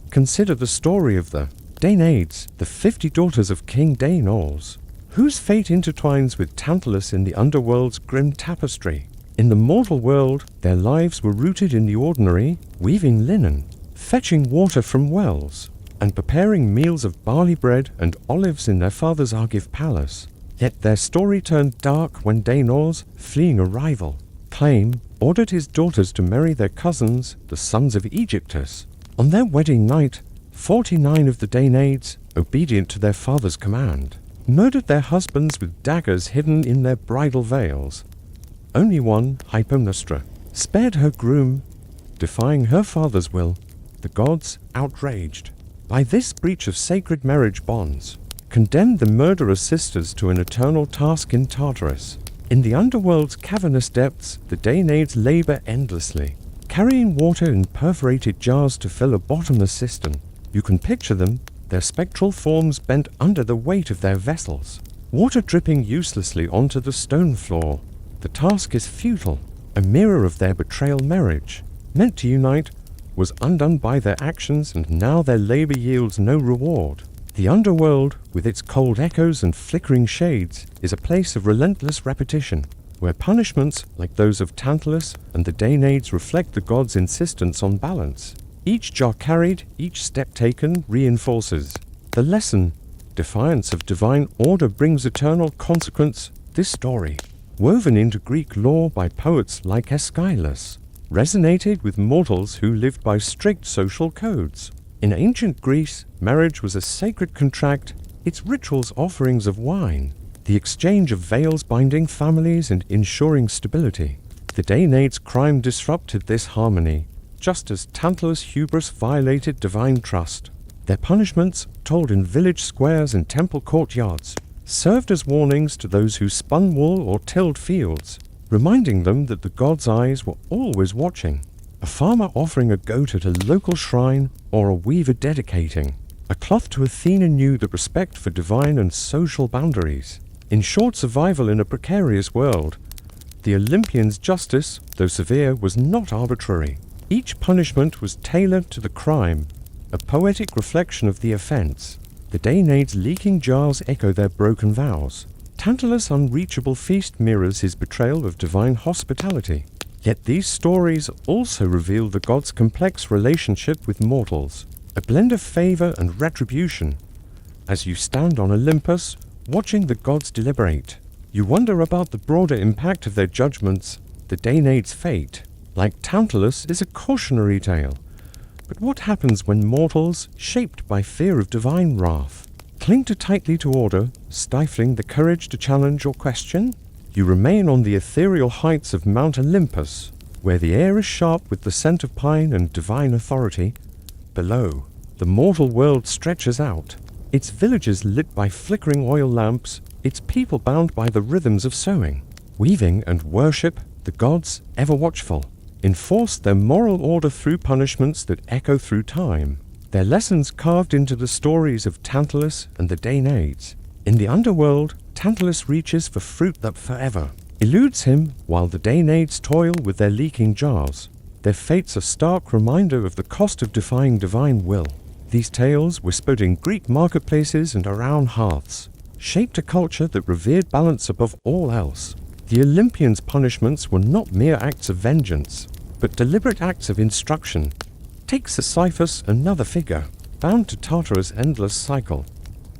Consider the story of the Danaids, the 50 daughters of King Danaus, whose fate intertwines with Tantalus in the underworld's grim tapestry. In the mortal world, their lives were rooted in the ordinary, weaving linen, fetching water from wells, and preparing meals of barley bread and olives in their father's Argive palace. Yet their story turned dark when Danaus, fleeing a rival claim, ordered his daughters to marry their cousins, the sons of Aegyptus. On their wedding night, 49 of the Danaids, obedient to their father's command, murdered their husbands with daggers hidden in their bridal veils. Only one, Hypomnestra, spared her groom, defying her father's will. The gods, outraged by this breach of sacred marriage bonds, condemned the murderous sisters to an eternal task in Tartarus. In the underworld's cavernous depths, the Danaids labor endlessly, carrying water in perforated jars to fill a bottomless cistern. You can picture them, their spectral forms bent under the weight of their vessels, water dripping uselessly onto the stone floor. The task is futile, a mirror of their betrayal marriage, meant to unite, was undone by their actions, and now their labor yields no reward. The underworld, with its cold echoes and flickering shades, is a place of relentless repetition, where punishments, like those of Tantalus and the Danaids, reflect the gods' insistence on balance. Each jar carried, each step taken, reinforces the lesson. Defiance of divine order brings eternal consequence. This story, woven into Greek lore by poets like Aeschylus, resonated with mortals who lived by strict social codes. In ancient Greece, marriage was a sacred contract, its rituals offerings of wine, the exchange of veils binding families and ensuring stability. The Danaids' crime disrupted this harmony, just as Tantalus' hubris violated divine trust. Their punishments, told in village squares and temple courtyards, served as warnings to those who spun wool or tilled fields, reminding them that the gods' eyes were always watching. A farmer offering a goat at a local shrine, or a weaver dedicating a cloth to Athena, knew the respect for divine and social boundaries. In short, survival in a precarious world, the Olympians' justice, though severe, was not arbitrary. Each punishment was tailored to the crime, a poetic reflection of the offense. The Danaids' leaking jars echo their broken vows. Tantalus' unreachable feast mirrors his betrayal of divine hospitality. Yet these stories also reveal the gods' complex relationship with mortals, a blend of favor and retribution. As you stand on Olympus, watching the gods deliberate, you wonder about the broader impact of their judgments. The Danaids' fate, like Tantalus, is a cautionary tale. But what happens when mortals, shaped by fear of divine wrath, cling too tightly to order, stifling the courage to challenge or question? You remain on the ethereal heights of Mount Olympus, where the air is sharp with the scent of pine and divine authority. Below, the mortal world stretches out, its villages lit by flickering oil lamps, its people bound by the rhythms of sowing, weaving, and worship. The gods, ever watchful, enforce their moral order through punishments that echo through time, their lessons carved into the stories of Tantalus and the Danaids. In the underworld, Tantalus reaches for fruit that forever eludes him, while the Danaids toil with their leaking jars. Their fate's a stark reminder of the cost of defying divine will. These tales, whispered in Greek marketplaces and around hearths, shaped a culture that revered balance above all else. The Olympians' punishments were not mere acts of vengeance, but deliberate acts of instruction. Take Sisyphus, another figure, bound to Tartarus' endless cycle.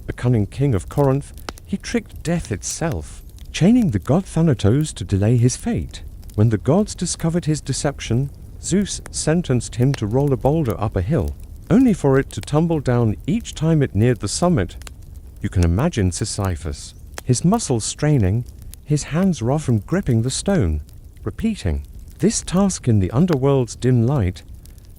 A cunning king of Corinth, he tricked death itself, chaining the god Thanatos to delay his fate. When the gods discovered his deception, Zeus sentenced him to roll a boulder up a hill, only for it to tumble down each time it neared the summit. You can imagine Sisyphus, his muscles straining, his hands raw from gripping the stone, repeating this task in the underworld's dim light.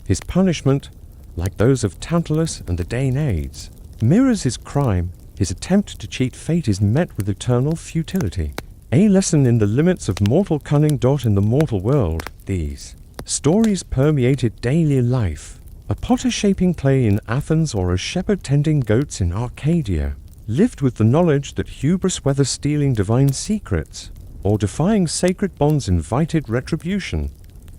His punishment, like those of Tantalus and the Danaids, mirrors his crime. His attempt to cheat fate is met with eternal futility. A lesson in the limits of mortal cunning. In the mortal world, these stories permeated daily life. A potter shaping clay in Athens or a shepherd tending goats in Arcadia lived with the knowledge that hubris, whether stealing divine secrets or defying sacred bonds, invited retribution.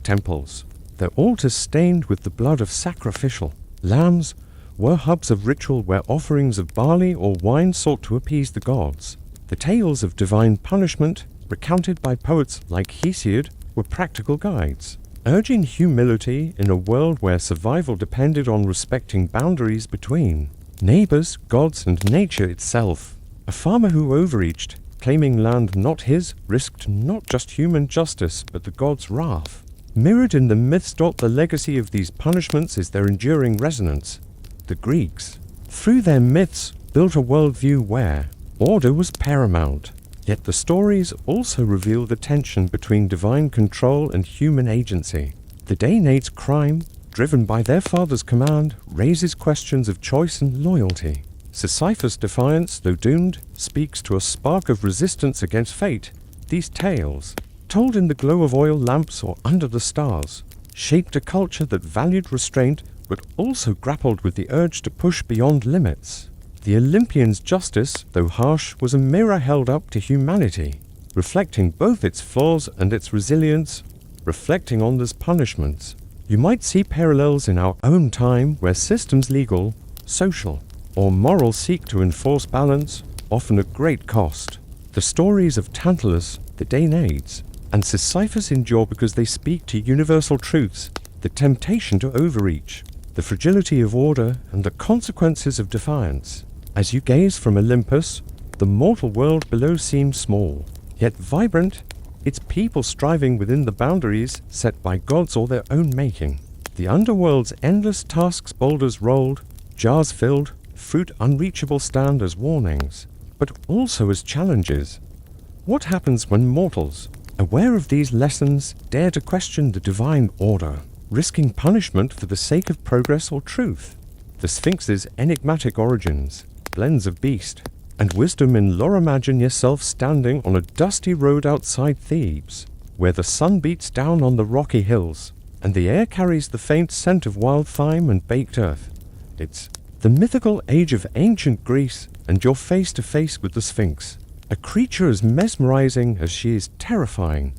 Temples, their altars stained with the blood of sacrificial lambs, were hubs of ritual where offerings of barley or wine sought to appease the gods. The tales of divine punishment, recounted by poets like Hesiod, were practical guides, urging humility in a world where survival depended on respecting boundaries between neighbors, gods, and nature itself. A farmer who overreached, claiming land not his, risked not just human justice but the gods' wrath. Mirrored in the myths. The legacy of these punishments is their enduring resonance. The Greeks, through their myths, built a worldview where Order was paramount, yet the stories also reveal the tension between divine control and human agency. The Danaid's crime, driven by their father's command, raises questions of choice and loyalty. Sisyphus' defiance, though doomed, speaks to a spark of resistance against fate. These tales, told in the glow of oil lamps or under the stars, shaped a culture that valued restraint but also grappled with the urge to push beyond limits. The Olympian's justice, though harsh, was a mirror held up to humanity, reflecting both its flaws and its resilience. Reflecting on these punishments, you might see parallels in our own time where systems legal, social, or moral seek to enforce balance, often at great cost. The stories of Tantalus, the Danaids, and Sisyphus endure because they speak to universal truths, the temptation to overreach, the fragility of order, and the consequences of defiance. As you gaze from Olympus, the mortal world below seems small, yet vibrant, its people striving within the boundaries set by gods or their own making. The underworld's endless tasks, boulders rolled, jars filled, fruit unreachable stand as warnings, but also as challenges. What happens when mortals, aware of these lessons, dare to question the divine order, risking punishment for the sake of progress or truth? The Sphinx's enigmatic origins, blends of beast and wisdom in lore. Imagine yourself standing on a dusty road outside Thebes, where the sun beats down on the rocky hills, and the air carries the faint scent of wild thyme and baked earth. It's the mythical age of ancient Greece, and you're face to face with the Sphinx, a creature as mesmerizing as she is terrifying.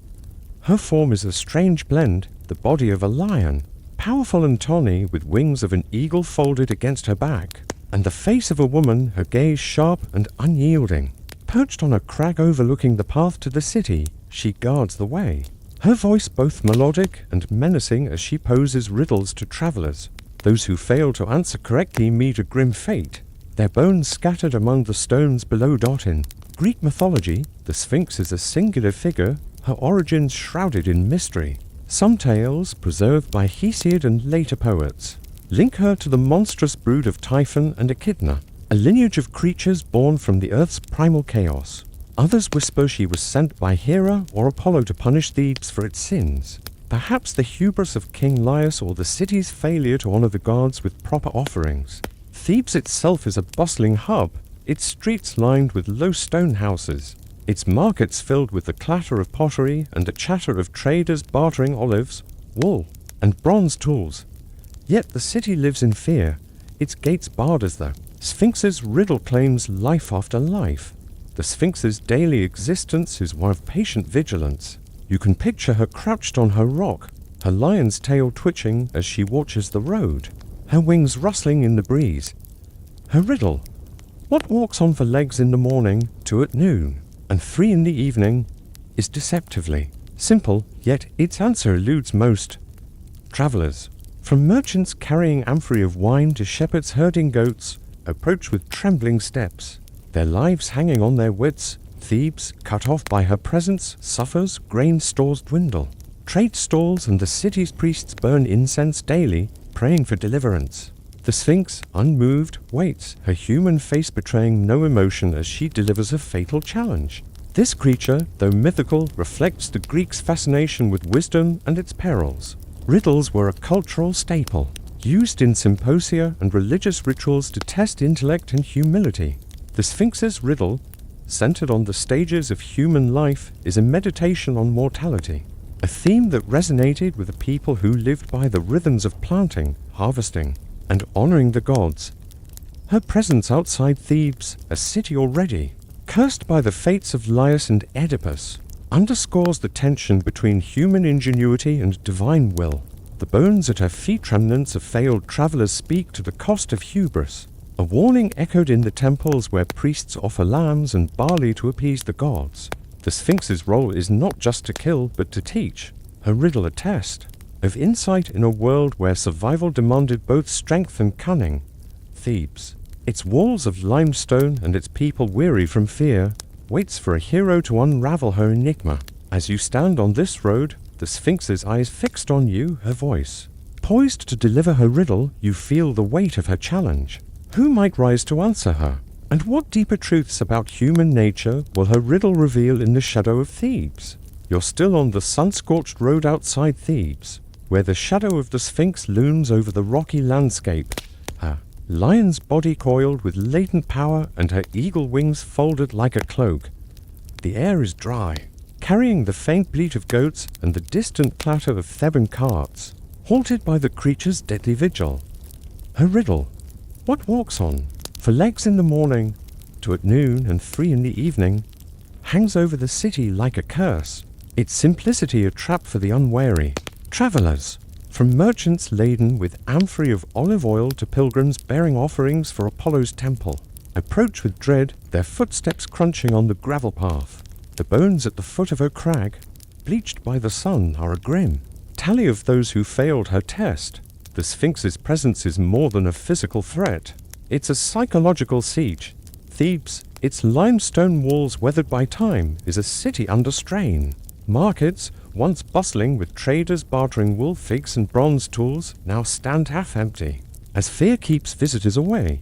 Her form is a strange blend, the body of a lion, powerful and tawny with wings of an eagle folded against her back, and the face of a woman, her gaze sharp and unyielding. Perched on a crag overlooking the path to the city, she guards the way, her voice both melodic and menacing as she poses riddles to travelers. Those who fail to answer correctly meet a grim fate, their bones scattered among the stones below. In Greek mythology, the Sphinx is a singular figure, her origins shrouded in mystery. Some tales, preserved by Hesiod and later poets, link her to the monstrous brood of Typhon and Echidna, a lineage of creatures born from the earth's primal chaos. Others whisper she was sent by Hera or Apollo to punish Thebes for its sins. Perhaps the hubris of King Laius or the city's failure to honor the gods with proper offerings. Thebes itself is a bustling hub, its streets lined with low stone houses, its markets filled with the clatter of pottery and the chatter of traders bartering olives, wool, and bronze tools. Yet the city lives in fear, its gates barred as the Sphinx's riddle claims life after life. The Sphinx's daily existence is one of patient vigilance. You can picture her crouched on her rock, her lion's tail twitching as she watches the road, her wings rustling in the breeze. Her riddle: what walks on 4 legs in the morning, 2 at noon, and 3 in the evening, is deceptively simple, yet its answer eludes most travelers. From merchants carrying amphorae of wine to shepherds herding goats, approach with trembling steps, their lives hanging on their wits. Thebes, cut off by her presence, suffers, grain stores dwindle. Trade stalls and the city's priests burn incense daily, praying for deliverance. The Sphinx, unmoved, waits, her human face betraying no emotion as she delivers a fatal challenge. This creature, though mythical, reflects the Greeks' fascination with wisdom and its perils. Riddles were a cultural staple, used in symposia and religious rituals to test intellect and humility. The Sphinx's riddle, centered on the stages of human life, is a meditation on mortality, a theme that resonated with the people who lived by the rhythms of planting, harvesting, and honoring the gods. Her presence outside Thebes, a city already cursed by the fates of Laius and Oedipus, underscores the tension between human ingenuity and divine will. The bones at her feet, remnants of failed travelers, speak to the cost of hubris, a warning echoed in the temples where priests offer lambs and barley to appease the gods. The Sphinx's role is not just to kill, but to teach. Her riddle a test of insight in a world where survival demanded both strength and cunning. Thebes, its walls of limestone and its people weary from fear, waits for a hero to unravel her enigma. As you stand on this road, the Sphinx's eyes fixed on you, her voice poised to deliver her riddle, you feel the weight of her challenge. Who might rise to answer her? And what deeper truths about human nature will her riddle reveal in the shadow of Thebes? You're still on the sun-scorched road outside Thebes, where the shadow of the Sphinx looms over the rocky landscape, her lion's body coiled with latent power and her eagle wings folded like a cloak. The air is dry, carrying the faint bleat of goats and the distant clatter of Theban carts, haunted by the creature's deadly vigil. Her riddle: what walks on, for legs in the morning, to at noon and 3 in the evening, hangs over the city like a curse, its simplicity a trap for the unwary. Travellers, from merchants laden with amphorae of olive oil to pilgrims bearing offerings for Apollo's temple, approach with dread, their footsteps crunching on the gravel path. The bones at the foot of her crag, bleached by the sun, are a grim tally of those who failed her test. The Sphinx's presence is more than a physical threat. It's a psychological siege. Thebes, its limestone walls weathered by time, is a city under strain. Markets, once bustling with traders bartering wool, figs and bronze tools, now stand half empty, as fear keeps visitors away.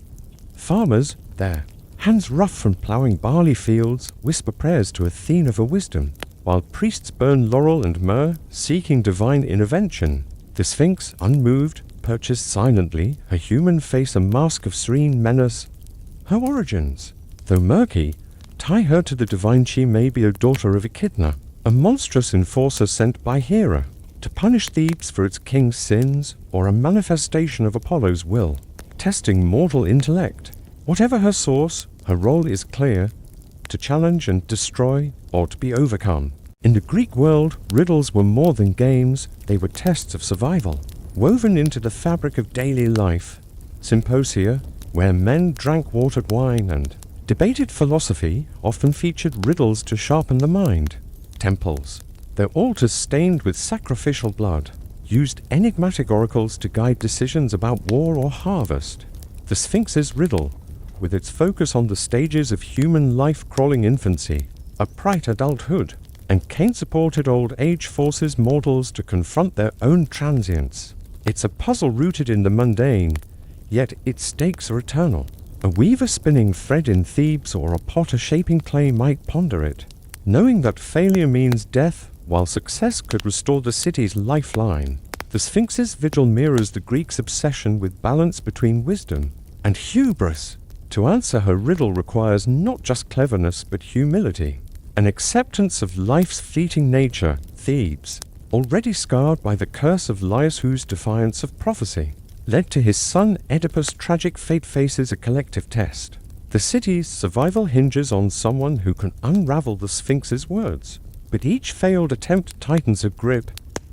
Farmers, their hands rough from ploughing barley fields, whisper prayers to Athena for wisdom, while priests burn laurel and myrrh, seeking divine intervention. The Sphinx, unmoved, perches silently, her human face a mask of serene menace. Her origins, though murky, tie her to the divine. She may be a daughter of Echidna, a monstrous enforcer sent by Hera to punish Thebes for its king's sins, or a manifestation of Apollo's will, testing mortal intellect. Whatever her source, her role is clear: to challenge and destroy, or to be overcome. In the Greek world, riddles were more than games, they were tests of survival, woven into the fabric of daily life. Symposia, where men drank watered wine and debated philosophy, often featured riddles to sharpen the mind. Temples, their altars stained with sacrificial blood, used enigmatic oracles to guide decisions about war or harvest. The Sphinx's riddle, with its focus on the stages of human life crawling infancy, upright adulthood, and Cain-supported old age, forces mortals to confront their own transience. It's a puzzle rooted in the mundane, yet its stakes are eternal. A weaver spinning thread in Thebes or a potter shaping clay might ponder it, knowing that failure means death, while success could restore the city's lifeline. The Sphinx's vigil mirrors the Greeks' obsession with balance between wisdom and hubris. To answer her riddle requires not just cleverness but humility, an acceptance of life's fleeting nature. Thebes, already scarred by the curse of Laius, whose defiance of prophecy led to his son Oedipus' tragic fate, faces a collective test. The city's survival hinges on someone who can unravel the Sphinx's words, but each failed attempt tightens a grip.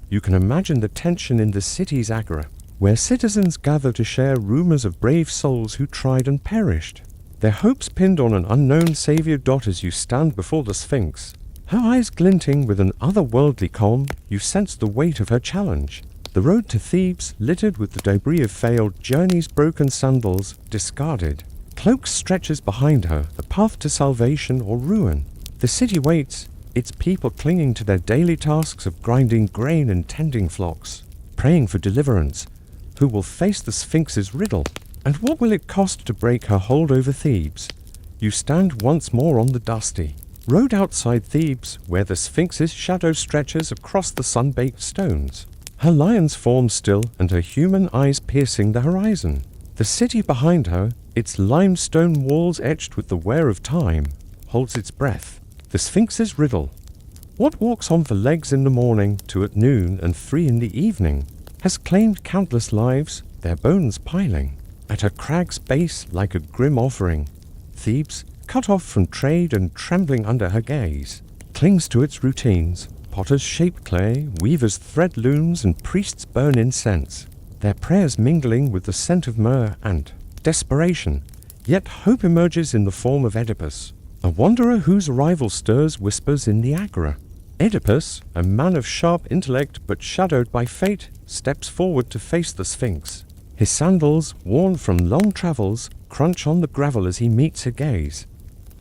You can imagine the tension in the city's agora, where citizens gather to share rumors of brave souls who tried and perished, their hopes pinned on an unknown savior. As you stand before the Sphinx, her eyes glinting with an otherworldly calm, you sense the weight of her challenge. The road to Thebes, littered with the debris of failed journeys, broken sandals, discarded cloaks, stretches behind her, a path to salvation or ruin. The city waits, its people clinging to their daily tasks of grinding grain and tending flocks, praying for deliverance. Who will face the Sphinx's riddle? And what will it cost to break her hold over Thebes? You stand once more on the dusty road outside Thebes, where the Sphinx's shadow stretches across the sun-baked stones, her lion's form still and her human eyes piercing the horizon. The city behind her, its limestone walls etched with the wear of time, holds its breath. The Sphinx's riddle: what walks on for legs in the morning, to at noon and 3 in the evening, has claimed countless lives, their bones piling at her crag's base like a grim offering. Thebes, cut off from trade and trembling under her gaze, clings to its routines. Potters shape clay, weavers thread looms, and priests burn incense, their prayers mingling with the scent of myrrh and desperation. Yet hope emerges in the form of Oedipus, a wanderer whose arrival stirs whispers in the agora. Oedipus, a man of sharp intellect but shadowed by fate, steps forward to face the Sphinx. His sandals, worn from long travels, crunch on the gravel as he meets her gaze.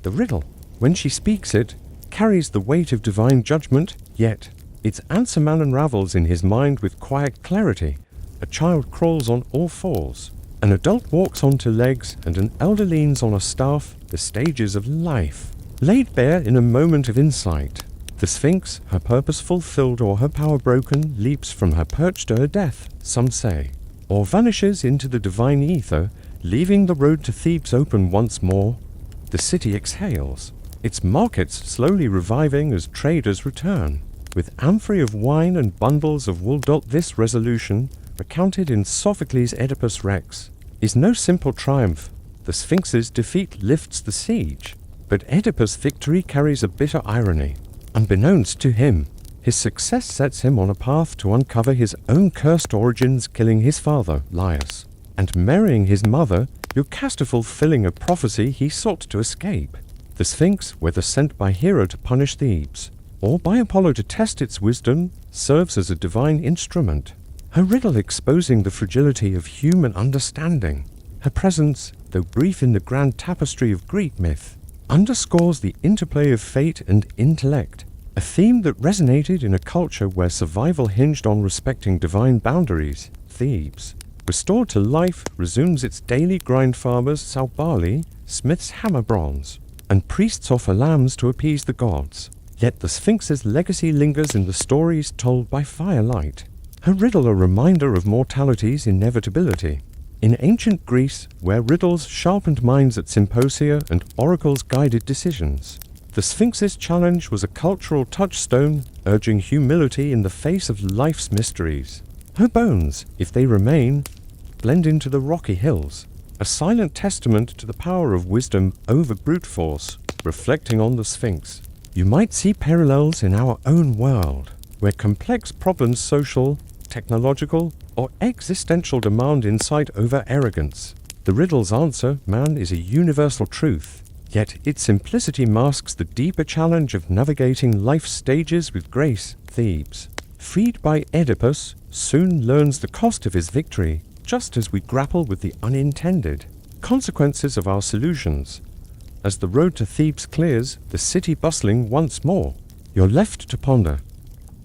The riddle, when she speaks it, carries the weight of divine judgment, yet its answer man unravels in his mind with quiet clarity. A child crawls on all fours, An adult walks onto legs and an elder leans on a staff, the stages of life, laid bare in a moment of insight. The Sphinx, her purpose fulfilled or her power broken, leaps from her perch to her death, some say, or vanishes into the divine ether, leaving the road to Thebes open once more. The city exhales, its markets slowly reviving as traders return, with amphorae of wine and bundles of wool. This resolution, recounted in Sophocles' Oedipus Rex, is no simple triumph. The Sphinx's defeat lifts the siege, but Oedipus' victory carries a bitter irony. Unbeknownst to him, his success sets him on a path to uncover his own cursed origins, killing his father, Laius, and marrying his mother, Eucaste, fulfilling a prophecy he sought to escape. The Sphinx, whether sent by Hero to punish Thebes, or by Apollo to test its wisdom, serves as a divine instrument. Her riddle exposing the fragility of human understanding. Her presence, though brief in the grand tapestry of Greek myth, underscores the interplay of fate and intellect, a theme that resonated in a culture where survival hinged on respecting divine boundaries. Thebes, restored to life, resumes its daily grind. Farmers sow barley, smiths hammer bronze, and priests offer lambs to appease the gods. Yet the Sphinx's legacy lingers in the stories told by firelight. Her riddle a reminder of mortality's inevitability. In ancient Greece, where riddles sharpened minds at symposia and oracles guided decisions, the Sphinx's challenge was a cultural touchstone, urging humility in the face of life's mysteries. Her bones, if they remain, blend into the rocky hills, a silent testament to the power of wisdom over brute force. Reflecting on the Sphinx, you might see parallels in our own world, where complex problems, social, technological, or existential, demand insight over arrogance. The riddle's answer, man, is a universal truth, yet its simplicity masks the deeper challenge of navigating life's stages with grace. Thebes, freed by Oedipus, soon learns the cost of his victory, just as we grapple with the unintended consequences of our solutions. As the road to Thebes clears, the city bustling once more, you're left to ponder.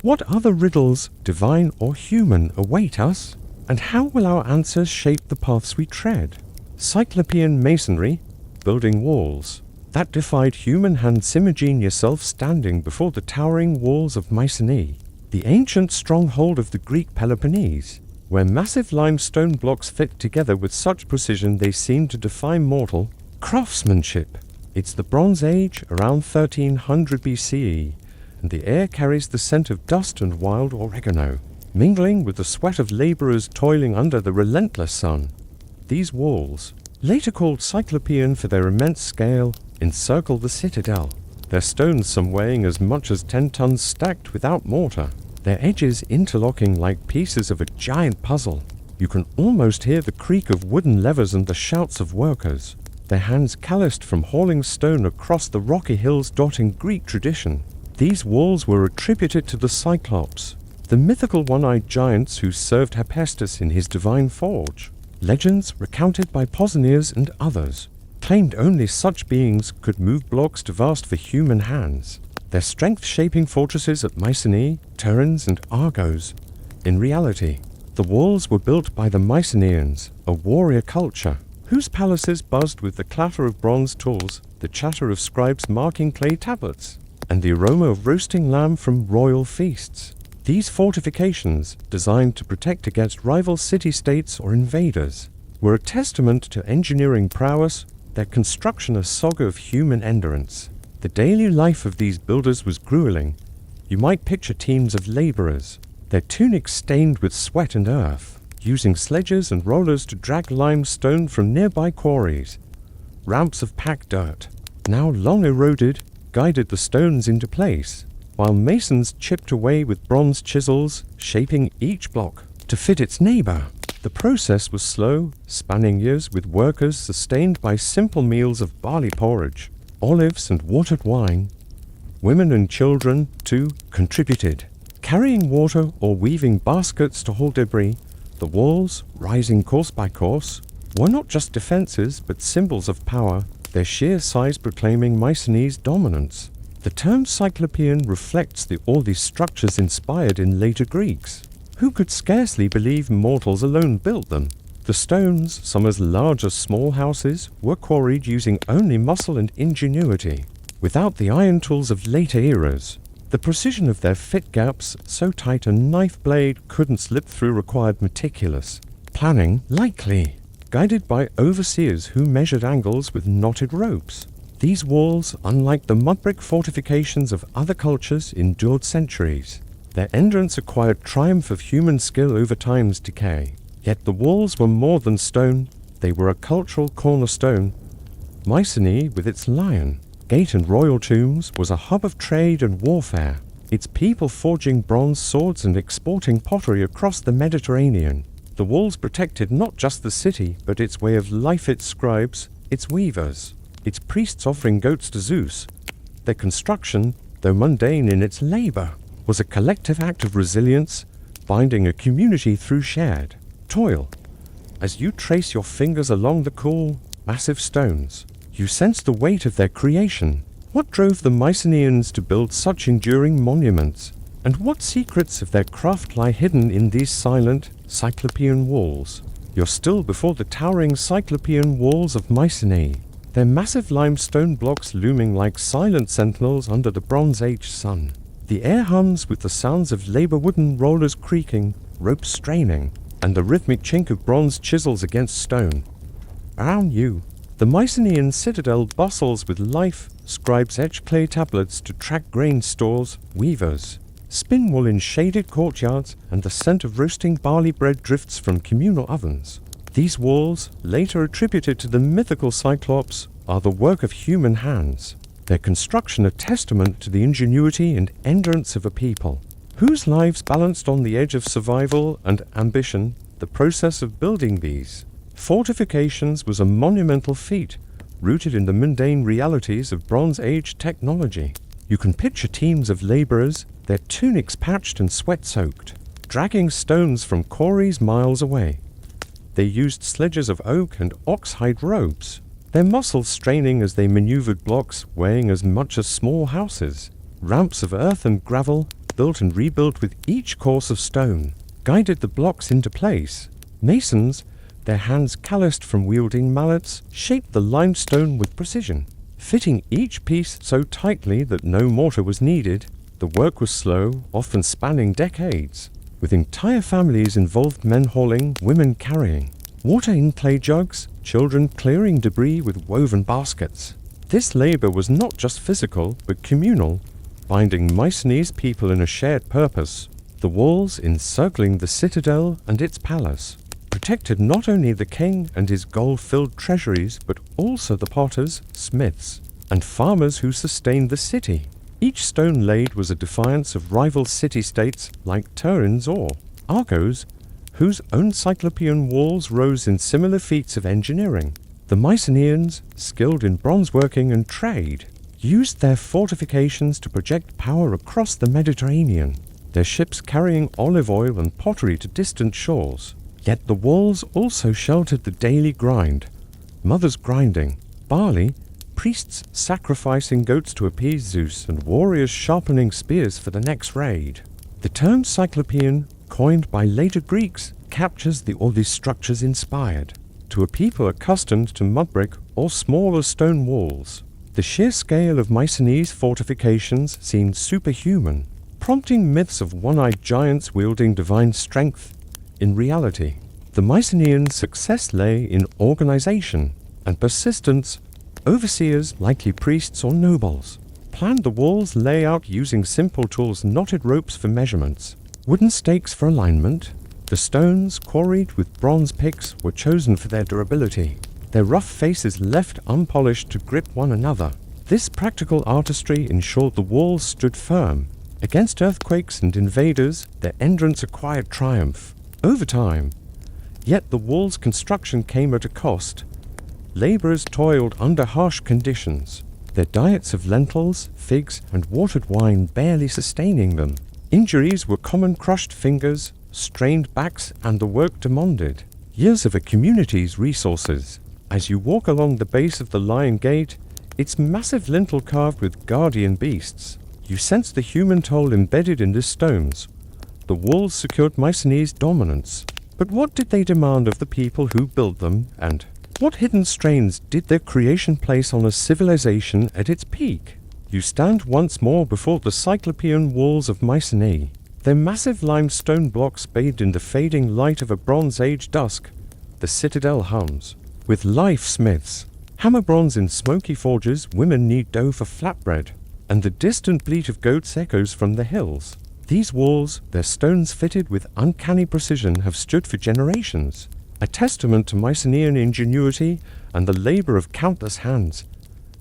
What other riddles, divine or human, await us? And how will our answers shape the paths we tread? Cyclopean masonry, building walls that defied human hands. Imagine yourself standing before the towering walls of Mycenae, the ancient stronghold of the Greek Peloponnese, where massive limestone blocks fit together with such precision they seem to defy mortal craftsmanship. It's the Bronze Age, around 1300 BCE, and the air carries the scent of dust and wild oregano, mingling with the sweat of laborers toiling under the relentless sun. These walls, later called Cyclopean for their immense scale, encircle the citadel, their stones some weighing as much as 10 tons stacked without mortar, their edges interlocking like pieces of a giant puzzle. You can almost hear the creak of wooden levers and the shouts of workers, their hands calloused from hauling stone across the rocky hills dotting Greek tradition. These walls were attributed to the Cyclops, the mythical one-eyed giants who served Hephaestus in his divine forge. Legends, recounted by Pausanias and others, claimed only such beings could move blocks too vast for human hands, their strength shaping fortresses at Mycenae, Tiryns, and Argos. In reality, the walls were built by the Mycenaeans, a warrior culture, whose palaces buzzed with the clatter of bronze tools, the chatter of scribes marking clay tablets, and the aroma of roasting lamb from royal feasts. These fortifications, designed to protect against rival city-states or invaders, were a testament to engineering prowess, their construction a saga of human endurance. The daily life of these builders was grueling. You might picture teams of laborers, their tunics stained with sweat and earth, using sledges and rollers to drag limestone from nearby quarries. Ramps of packed dirt, now long eroded, guided the stones into place, while masons chipped away with bronze chisels, shaping each block to fit its neighbor. The process was slow, spanning years, with workers sustained by simple meals of barley porridge, olives and watered wine. Women and children, too, contributed, carrying water or weaving baskets to haul debris. The walls, rising course by course, were not just defenses but symbols of power, their sheer size proclaiming Mycenae's dominance. The term Cyclopean reflects all these structures inspired in later Greeks, who could scarcely believe mortals alone built them. The stones, some as large as small houses, were quarried using only muscle and ingenuity, without the iron tools of later eras. The precision of their fit gaps, so tight a knife blade couldn't slip through, required meticulous planning, likely guided by overseers who measured angles with knotted ropes. These walls, unlike the mud-brick fortifications of other cultures, endured centuries. Their entrance acquired triumph of human skill over time's decay. Yet the walls were more than stone, they were a cultural cornerstone. Mycenae, with its lion, gate and royal tombs, was a hub of trade and warfare, its people forging bronze swords and exporting pottery across the Mediterranean. The walls protected not just the city, but its way of life, its scribes, its weavers, its priests offering goats to Zeus. Their construction, though mundane in its labor, was a collective act of resilience, binding a community through shared toil. As you trace your fingers along the cool, massive stones, you sense the weight of their creation. What drove the Mycenaeans to build such enduring monuments? And what secrets of their craft lie hidden in these silent, Cyclopean walls? You're still before the towering Cyclopean walls of Mycenae, their massive limestone blocks looming like silent sentinels under the Bronze Age sun. The air hums with the sounds of labor, wooden rollers creaking, ropes straining, and the rhythmic chink of bronze chisels against stone. Around you, the Mycenaean citadel bustles with life. Scribes etch clay tablets to track grain stores, weavers spin wool in shaded courtyards, and the scent of roasting barley bread drifts from communal ovens. These walls, later attributed to the mythical Cyclops, are the work of human hands, their construction a testament to the ingenuity and endurance of a people, whose lives balanced on the edge of survival and ambition. The process of building these fortifications was a monumental feat, rooted in the mundane realities of Bronze Age technology. You can picture teams of laborers, their tunics patched and sweat-soaked, dragging stones from quarries miles away. They used sledges of oak and ox-hide ropes, their muscles straining as they maneuvered blocks weighing as much as small houses. Ramps of earth and gravel, built and rebuilt with each course of stone, guided the blocks into place. Masons, their hands calloused from wielding mallets, shaped the limestone with precision, fitting each piece so tightly that no mortar was needed. The work was slow, often spanning decades, with entire families involved, men hauling, women carrying water in clay jugs, children clearing debris with woven baskets. This labor was not just physical, but communal, binding Mycenae's people in a shared purpose. The walls encircling the citadel and its palace protected not only the king and his gold-filled treasuries, but also the potters, smiths, and farmers who sustained the city. Each stone laid was a defiance of rival city-states like Turin's or Argos, whose own Cyclopean walls rose in similar feats of engineering. The Mycenaeans, skilled in bronze working and trade, used their fortifications to project power across the Mediterranean, their ships carrying olive oil and pottery to distant shores. Yet the walls also sheltered the daily grind, mothers grinding barley, priests sacrificing goats to appease Zeus, and warriors sharpening spears for the next raid. The term Cyclopean, coined by later Greeks, captures all these structures inspired. To a people accustomed to mud-brick or smaller stone walls, the sheer scale of Mycenae's fortifications seemed superhuman, prompting myths of one-eyed giants wielding divine strength. In reality, the Mycenaean success lay in organization and persistence. Overseers, likely priests or nobles, planned the wall's layout using simple tools, knotted ropes for measurements, wooden stakes for alignment. The stones, quarried with bronze picks, were chosen for their durability, their rough faces left unpolished to grip one another. This practical artistry ensured the walls stood firm against earthquakes and invaders. Their entrance acquired triumph over time. Yet the wall's construction came at a cost. Laborers toiled under harsh conditions, their diets of lentils, figs, and watered wine barely sustaining them. Injuries were common: crushed fingers, strained backs, and the work demanded years of a community's resources. As you walk along the base of the Lion Gate, its massive lintel carved with guardian beasts, you sense the human toll embedded in the stones. The walls secured Mycenae's dominance, But what did they demand of the people who built them, and what hidden strains did their creation place on a civilization at its peak? You stand once more before the Cyclopean walls of Mycenae, their massive limestone blocks bathed in the fading light of a Bronze Age dusk. The citadel hums. With life smiths, hammer bronze in smoky forges, women knead dough for flatbread, and the distant bleat of goats echoes from the hills. These walls, their stones fitted with uncanny precision, have stood for generations, a testament to Mycenaean ingenuity and the labor of countless hands.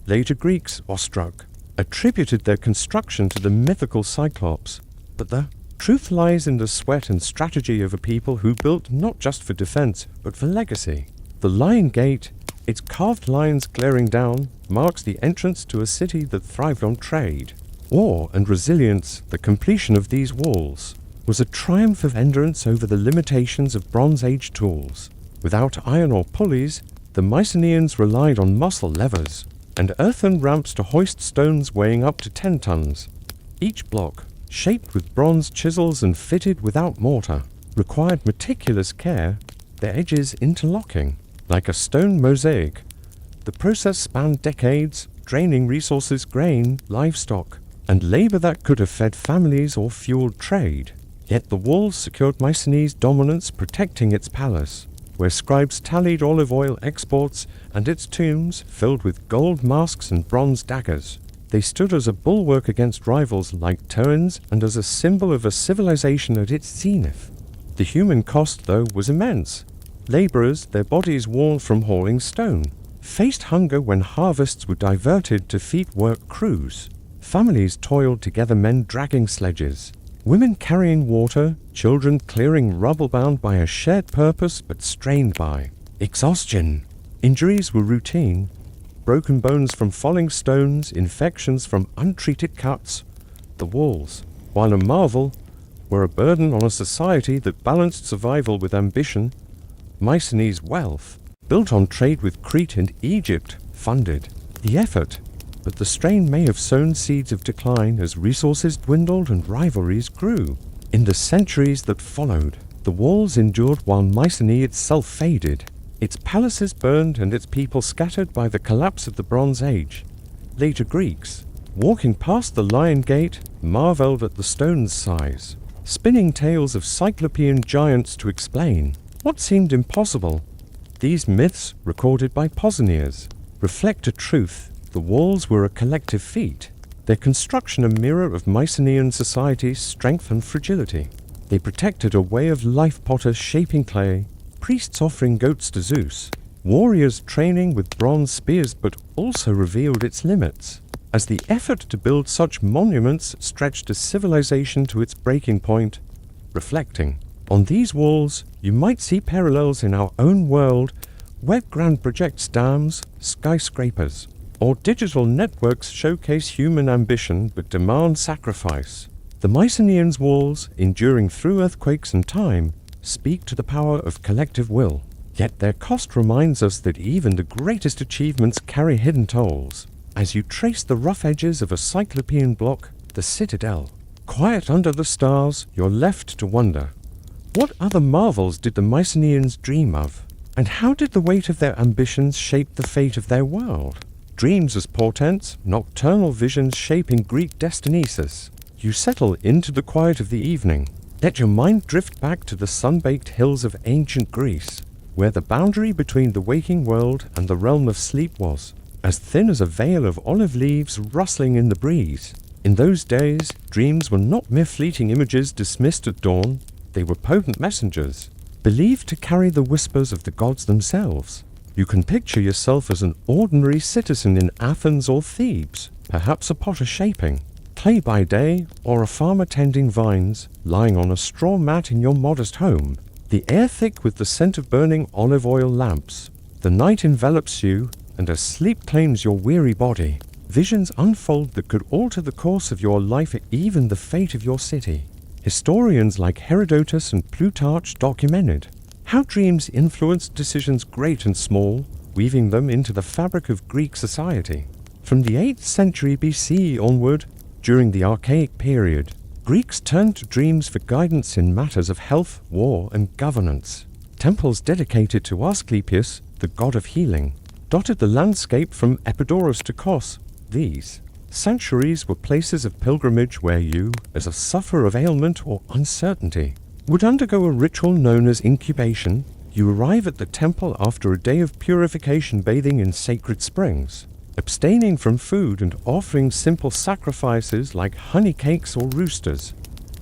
Later Greeks, awestruck, attributed their construction to the mythical Cyclops, but the truth lies in the sweat and strategy of a people who built not just for defense, but for legacy. The Lion Gate, its carved lines glaring down, marks the entrance to a city that thrived on trade, war, and resilience. The completion of these walls was a triumph of endurance over the limitations of Bronze Age tools. Without iron or pulleys, the Mycenaeans relied on muscle levers and earthen ramps to hoist stones weighing up to 10 tons. Each block, shaped with bronze chisels and fitted without mortar, required meticulous care, their edges interlocking like a stone mosaic. The process spanned decades, draining resources, grain, livestock, and labor that could have fed families or fueled trade. Yet the walls secured Mycenae's dominance, protecting its palace, where scribes tallied olive oil exports, and its tombs, filled with gold masks and bronze daggers. They stood as a bulwark against rivals like Terrans and as a symbol of a civilization at its zenith. The human cost, though, was immense. Laborers, their bodies worn from hauling stone, faced hunger when harvests were diverted to feed work crews. Families toiled together, men dragging sledges, women carrying water, children clearing rubble, bound by a shared purpose but strained by exhaustion. Injuries were routine. Broken bones from falling stones, infections from untreated cuts. The walls, while a marvel, were a burden on a society that balanced survival with ambition. Mycenae's wealth, built on trade with Crete and Egypt, funded the effort, but the strain may have sown seeds of decline as resources dwindled and rivalries grew. In the centuries that followed, the walls endured while Mycenae itself faded. Its palaces burned and its people scattered by the collapse of the Bronze Age. Later Greeks, walking past the Lion Gate, marveled at the stone's size, spinning tales of Cyclopean giants to explain what seemed impossible. These myths, recorded by Pausanias, reflect a truth: the walls were a collective feat, their construction a mirror of Mycenaean society's strength and fragility. They protected a way of life, potters shaping clay, priests offering goats to Zeus, warriors training with bronze spears, but also revealed its limits, as the effort to build such monuments stretched a civilization to its breaking point. Reflecting on these walls, you might see parallels in our own world, where grand projects, dams, skyscrapers, or digital networks showcase human ambition but demand sacrifice. The Mycenaeans' walls, enduring through earthquakes and time, speak to the power of collective will. Yet their cost reminds us that even the greatest achievements carry hidden tolls. As you trace the rough edges of a Cyclopean block, the citadel, quiet under the stars, you're left to wonder, what other marvels did the Mycenaeans dream of? And how did the weight of their ambitions shape the fate of their world? Dreams as portents, nocturnal visions shaping Greek destinies. You settle into the quiet of the evening. Let your mind drift back to the sun-baked hills of ancient Greece, where the boundary between the waking world and the realm of sleep was as thin as a veil of olive leaves rustling in the breeze. In those days, dreams were not mere fleeting images dismissed at dawn. They were potent messengers, believed to carry the whispers of the gods themselves. You can picture yourself as an ordinary citizen in Athens or Thebes, perhaps a potter shaping clay by day, or a farmer tending vines, lying on a straw mat in your modest home. The air thick with the scent of burning olive oil lamps. The night envelops you, and as sleep claims your weary body, visions unfold that could alter the course of your life, even the fate of your city. Historians like Herodotus and Plutarch documented how dreams influenced decisions great and small, weaving them into the fabric of Greek society. From the 8th century BC onward, during the Archaic period, Greeks turned to dreams for guidance in matters of health, war, and governance. Temples dedicated to Asclepius, the god of healing, dotted the landscape from Epidaurus to Kos. These sanctuaries were places of pilgrimage where you, as a sufferer of ailment or uncertainty, would undergo a ritual known as incubation. You arrive at the temple after a day of purification, bathing in sacred springs, abstaining from food and offering simple sacrifices like honey cakes or roosters.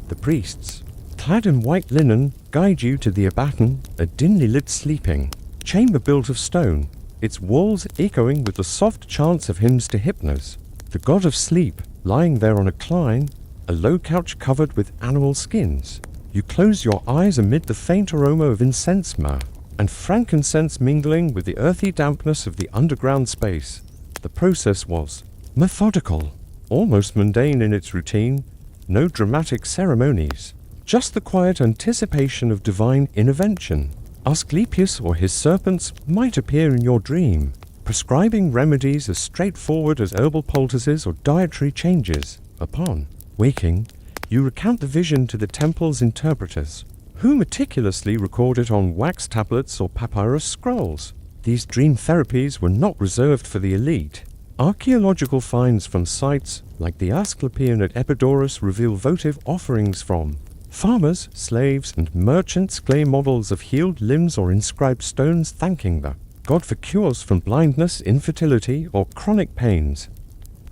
The priests, clad in white linen, guide you to the abaton, a dimly lit sleeping chamber built of stone, its walls echoing with the soft chants of hymns to Hypnos, the god of sleep, lying there on a cline, a low couch covered with animal skins. You close your eyes amid the faint aroma of incense, myrrh, and frankincense mingling with the earthy dampness of the underground space. The process was methodical, almost mundane in its routine, no dramatic ceremonies, just the quiet anticipation of divine intervention. Asclepius or his serpents might appear in your dream, prescribing remedies as straightforward as herbal poultices or dietary changes. Upon waking, you recount the vision to the temple's interpreters, who meticulously record it on wax tablets or papyrus scrolls. These dream therapies were not reserved for the elite. Archaeological finds from sites like the Asclepian at Epidaurus reveal votive offerings from farmers, slaves, and merchants, clay models of healed limbs or inscribed stones thanking the god for cures from blindness, infertility, or chronic pains.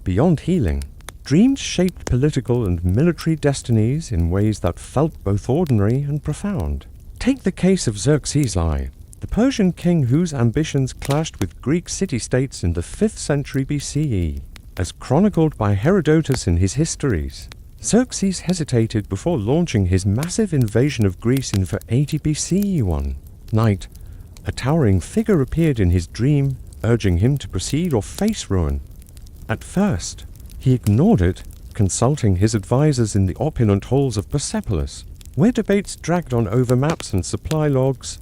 Beyond healing, dreams shaped political and military destinies in ways that felt both ordinary and profound. Take the case of Xerxes I, the Persian king whose ambitions clashed with Greek city-states in the 5th century BCE. As chronicled by Herodotus in his histories, Xerxes hesitated before launching his massive invasion of Greece in 480 BCE. One night, a towering figure appeared in his dream, urging him to proceed or face ruin. At first, he ignored it, consulting his advisors in the opulent halls of Persepolis, where debates dragged on over maps and supply logs.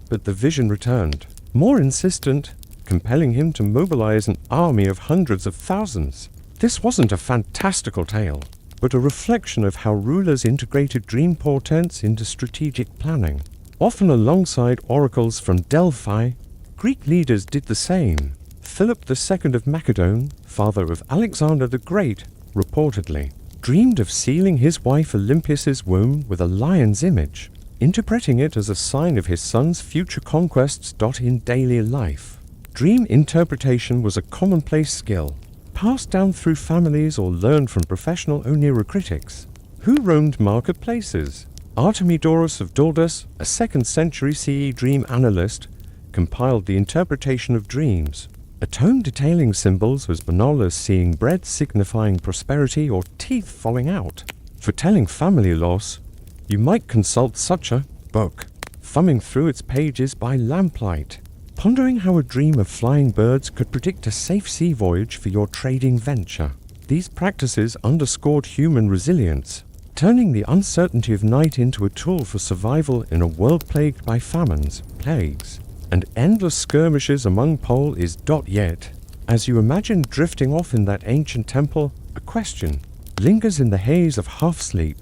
But the vision returned, more insistent, compelling him to mobilize an army of hundreds of thousands. This wasn't a fantastical tale, but a reflection of how rulers integrated dream portents into strategic planning. Often alongside oracles from Delphi, Greek leaders did the same. Philip II of Macedon, father of Alexander the Great, reportedly dreamed of sealing his wife Olympias's womb with a lion's image, interpreting it as a sign of his son's future conquests. In daily life, dream interpretation was a commonplace skill, passed down through families or learned from professional oneirocritics, who roamed marketplaces. Artemidorus of Duldas, a 2nd century CE dream analyst, compiled the interpretation of dreams, a tome detailing symbols as banal as seeing bread signifying prosperity or teeth falling out. For telling family loss, you might consult such a book, thumbing through its pages by lamplight, pondering how a dream of flying birds could predict a safe sea voyage for your trading venture. These practices underscored human resilience, turning the uncertainty of night into a tool for survival in a world plagued by famines, plagues, and endless skirmishes among poles. Yet, as you imagine drifting off in that ancient temple, a question lingers in the haze of half-sleep.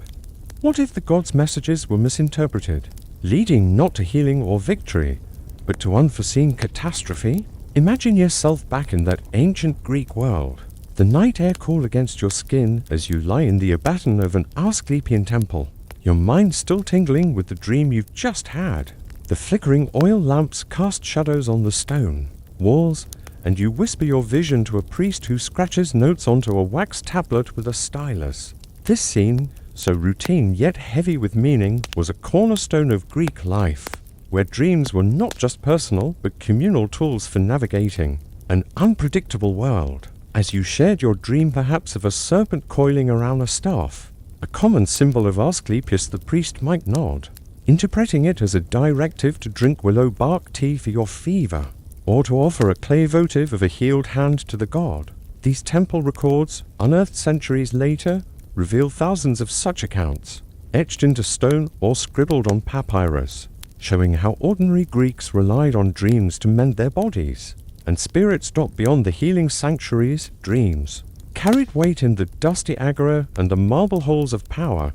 What if the god's messages were misinterpreted, leading not to healing or victory, but to unforeseen catastrophe? Imagine yourself back in that ancient Greek world, the night air cool against your skin as you lie in the abaton of an Asclepian temple, your mind still tingling with the dream you've just had. The flickering oil lamps cast shadows on the stone walls, and you whisper your vision to a priest who scratches notes onto a wax tablet with a stylus. This scene, so routine yet heavy with meaning, was a cornerstone of Greek life, where dreams were not just personal but communal tools for navigating an unpredictable world. As you shared your dream perhaps of a serpent coiling around a staff, a common symbol of Asclepius, the priest might nod, interpreting it as a directive to drink willow bark tea for your fever, or to offer a clay votive of a healed hand to the god. These temple records, unearthed centuries later, reveal thousands of such accounts, etched into stone or scribbled on papyrus, showing how ordinary Greeks relied on dreams to mend their bodies, and spirits beyond the healing sanctuaries. Dreams carried weight in the dusty agora and the marble halls of power.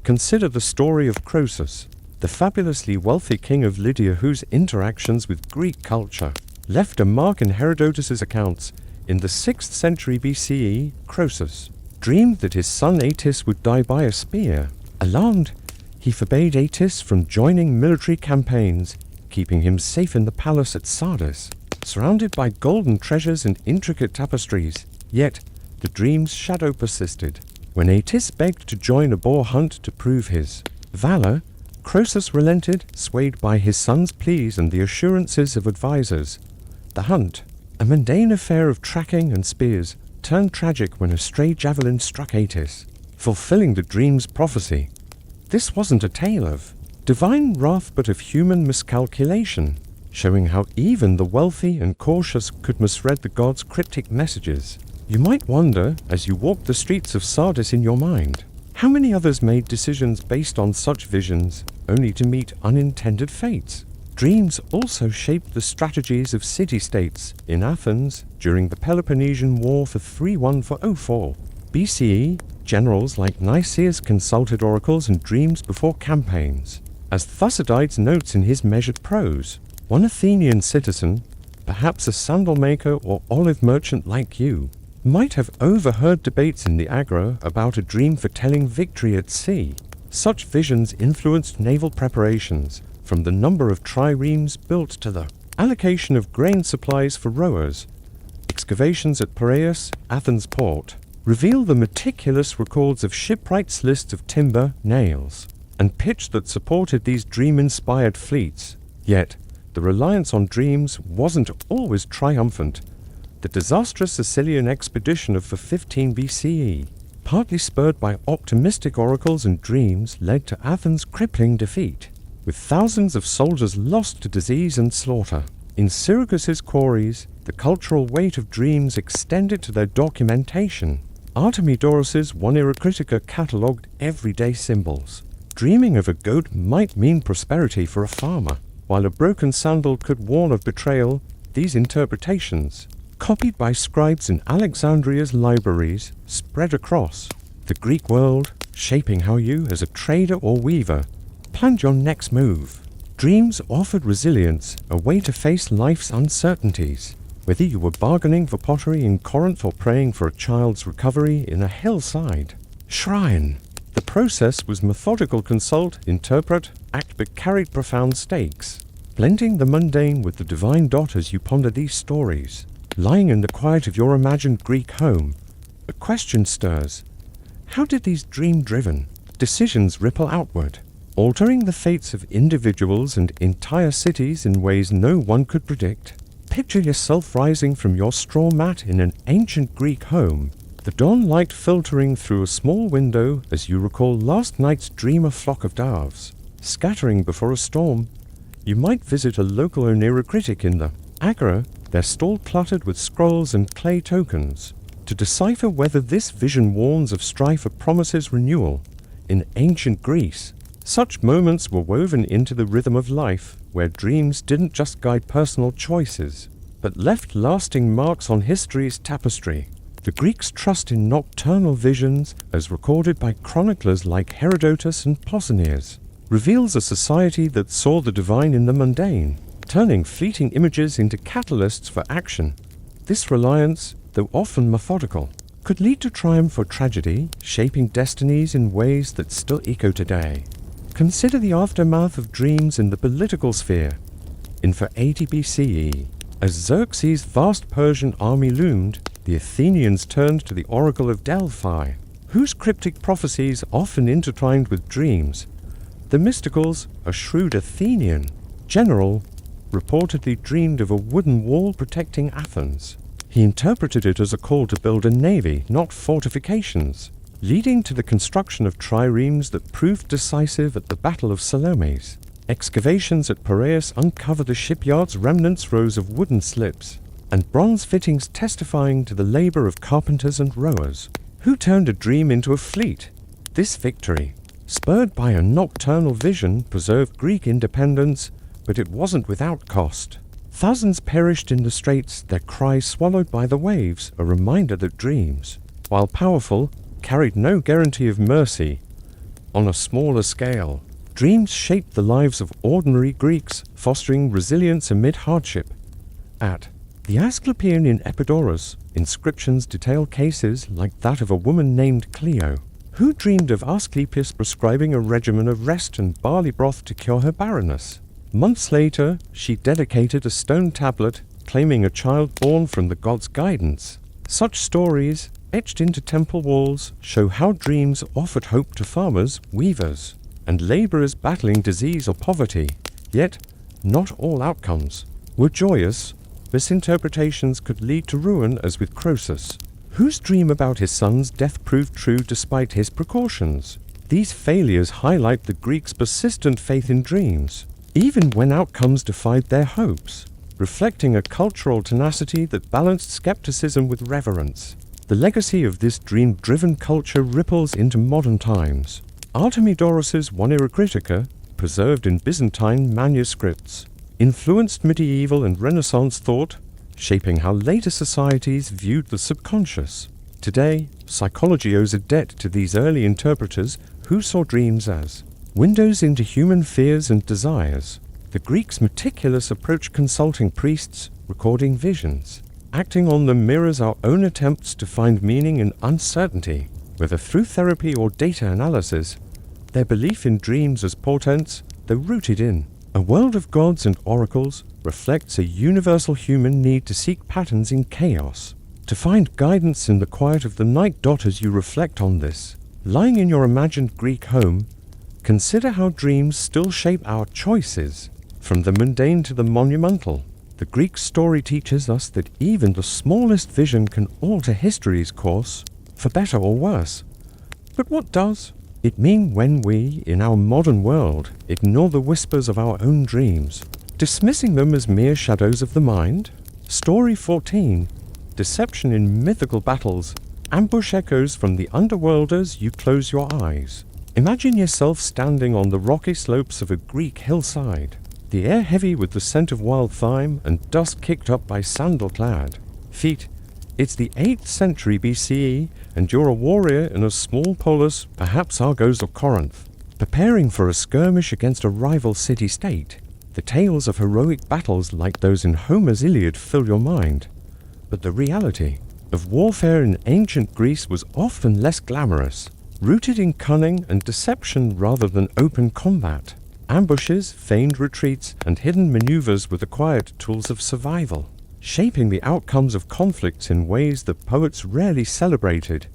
Consider the story of Croesus, the fabulously wealthy king of Lydia whose interactions with Greek culture left a mark in Herodotus's accounts. In the 6th century BCE, Croesus dreamed that his son Atys would die by a spear. Alarmed, he forbade Atys from joining military campaigns, keeping him safe in the palace at Sardis, surrounded by golden treasures and intricate tapestries. Yet, the dream's shadow persisted. When Atys begged to join a boar hunt to prove his valor, Croesus relented, swayed by his son's pleas and the assurances of advisors. The hunt, a mundane affair of tracking and spears, turned tragic when a stray javelin struck Atys, fulfilling the dream's prophecy. This wasn't a tale of divine wrath but of human miscalculation, showing how even the wealthy and cautious could misread the gods' cryptic messages. You might wonder, as you walk the streets of Sardis in your mind, how many others made decisions based on such visions, only to meet unintended fates. Dreams also shaped the strategies of city-states. In Athens, during the Peloponnesian War for 31404 BCE, generals like Nicias consulted oracles and dreams before campaigns. As Thucydides notes in his measured prose, one Athenian citizen, perhaps a sandal maker or olive merchant like you, might have overheard debates in the Agora about a dream foretelling victory at sea. Such visions influenced naval preparations, from the number of triremes built to the allocation of grain supplies for rowers. Excavations at Piraeus, Athens port, reveal the meticulous records of shipwrights' lists of timber, nails, and pitch that supported these dream-inspired fleets. Yet, the reliance on dreams wasn't always triumphant. The disastrous Sicilian expedition of the 15 BCE, partly spurred by optimistic oracles and dreams, led to Athens' crippling defeat, with thousands of soldiers lost to disease and slaughter. In Syracus's quarries, the cultural weight of dreams extended to their documentation. Artemidorus's One Critica catalogued everyday symbols. Dreaming of a goat might mean prosperity for a farmer, while a broken sandal could warn of betrayal. These interpretations, copied by scribes in Alexandria's libraries, spread across the Greek world, shaping how you, as a trader or weaver, planned your next move. Dreams offered resilience, a way to face life's uncertainties. Whether you were bargaining for pottery in Corinth or praying for a child's recovery in a hillside shrine, the process was methodical. Consult, interpret, act, but carried profound stakes, blending the mundane with the divine. As you ponder these stories, lying in the quiet of your imagined Greek home, a question stirs. How did these dream-driven decisions ripple outward, altering the fates of individuals and entire cities in ways no one could predict? Picture yourself rising from your straw mat in an ancient Greek home, the dawn light filtering through a small window as you recall last night's dream. A flock of doves scattering before a storm. You might visit a local oneirocritic in the Agora, their stall cluttered with scrolls and clay tokens, to decipher whether this vision warns of strife or promises renewal. In ancient Greece, such moments were woven into the rhythm of life, where dreams didn't just guide personal choices, but left lasting marks on history's tapestry. The Greeks' trust in nocturnal visions, as recorded by chroniclers like Herodotus and Pausanias, reveals a society that saw the divine in the mundane, turning fleeting images into catalysts for action. This reliance, though often methodical, could lead to triumph or tragedy, shaping destinies in ways that still echo today. Consider the aftermath of dreams in the political sphere. In 480 BCE, as Xerxes' vast Persian army loomed, the Athenians turned to the Oracle of Delphi, whose cryptic prophecies often intertwined with dreams. The Mysticals, a shrewd Athenian general, reportedly dreamed of a wooden wall protecting Athens. He interpreted it as a call to build a navy, not fortifications, leading to the construction of triremes that proved decisive at the Battle of Salamis. Excavations at Piraeus uncover the shipyard's remnants, rows of wooden slips, and bronze fittings testifying to the labor of carpenters and rowers, who turned a dream into a fleet. This victory, spurred by a nocturnal vision, preserved Greek independence, but it wasn't without cost. Thousands perished in the straits, their cries swallowed by the waves, a reminder that dreams, while powerful, carried no guarantee of mercy. On a smaller scale, Dreams shaped the lives of ordinary Greeks, fostering resilience amid hardship. At the Asclepieion in Epidaurus, inscriptions detail cases like that of a woman named Clio, who dreamed of Asclepius prescribing a regimen of rest and barley broth to cure her barrenness. Months later, she dedicated a stone tablet, claiming a child born from the god's guidance. Such stories, etched into temple walls, show how dreams offered hope to farmers, weavers, and laborers battling disease or poverty. Yet, not all outcomes were joyous. Misinterpretations could lead to ruin, as with Croesus, whose dream about his son's death proved true despite his precautions. These failures highlight the Greeks' persistent faith in dreams, even when outcomes defied their hopes, reflecting a cultural tenacity that balanced skepticism with reverence. The legacy of this dream-driven culture ripples into modern times. Artemidorus's Onera Critica, preserved in Byzantine manuscripts, influenced medieval and Renaissance thought, shaping how later societies viewed the subconscious. Today, psychology owes a debt to these early interpreters who saw dreams as windows into human fears and desires. The Greeks' meticulous approach, consulting priests, recording visions, acting on them, mirrors our own attempts to find meaning in uncertainty. Whether through therapy or data analysis, their belief in dreams as portents, though rooted in a world of gods and oracles, reflects a universal human need to seek patterns in chaos, to find guidance in the quiet of the night. As you reflect on this, lying in your imagined Greek home, consider how dreams still shape our choices. From the mundane to the monumental, the Greek story teaches us that even the smallest vision can alter history's course, for better or worse. But what does it mean when we, in our modern world, ignore the whispers of our own dreams, dismissing them as mere shadows of the mind? Story 14. Deception in mythical battles. Ambush echoes from the underworld as you close your eyes. Imagine yourself standing on the rocky slopes of a Greek hillside, the air heavy with the scent of wild thyme and dust kicked up by sandal-clad feet. It's the 8th century BCE, and you're a warrior in a small polis, perhaps Argos or Corinth, preparing for a skirmish against a rival city-state. The tales of heroic battles like those in Homer's Iliad fill your mind. But the reality of warfare in ancient Greece was often less glamorous, rooted in cunning and deception rather than open combat. Ambushes, feigned retreats, and hidden maneuvers were the quiet tools of survival, shaping the outcomes of conflicts in ways that poets rarely celebrated.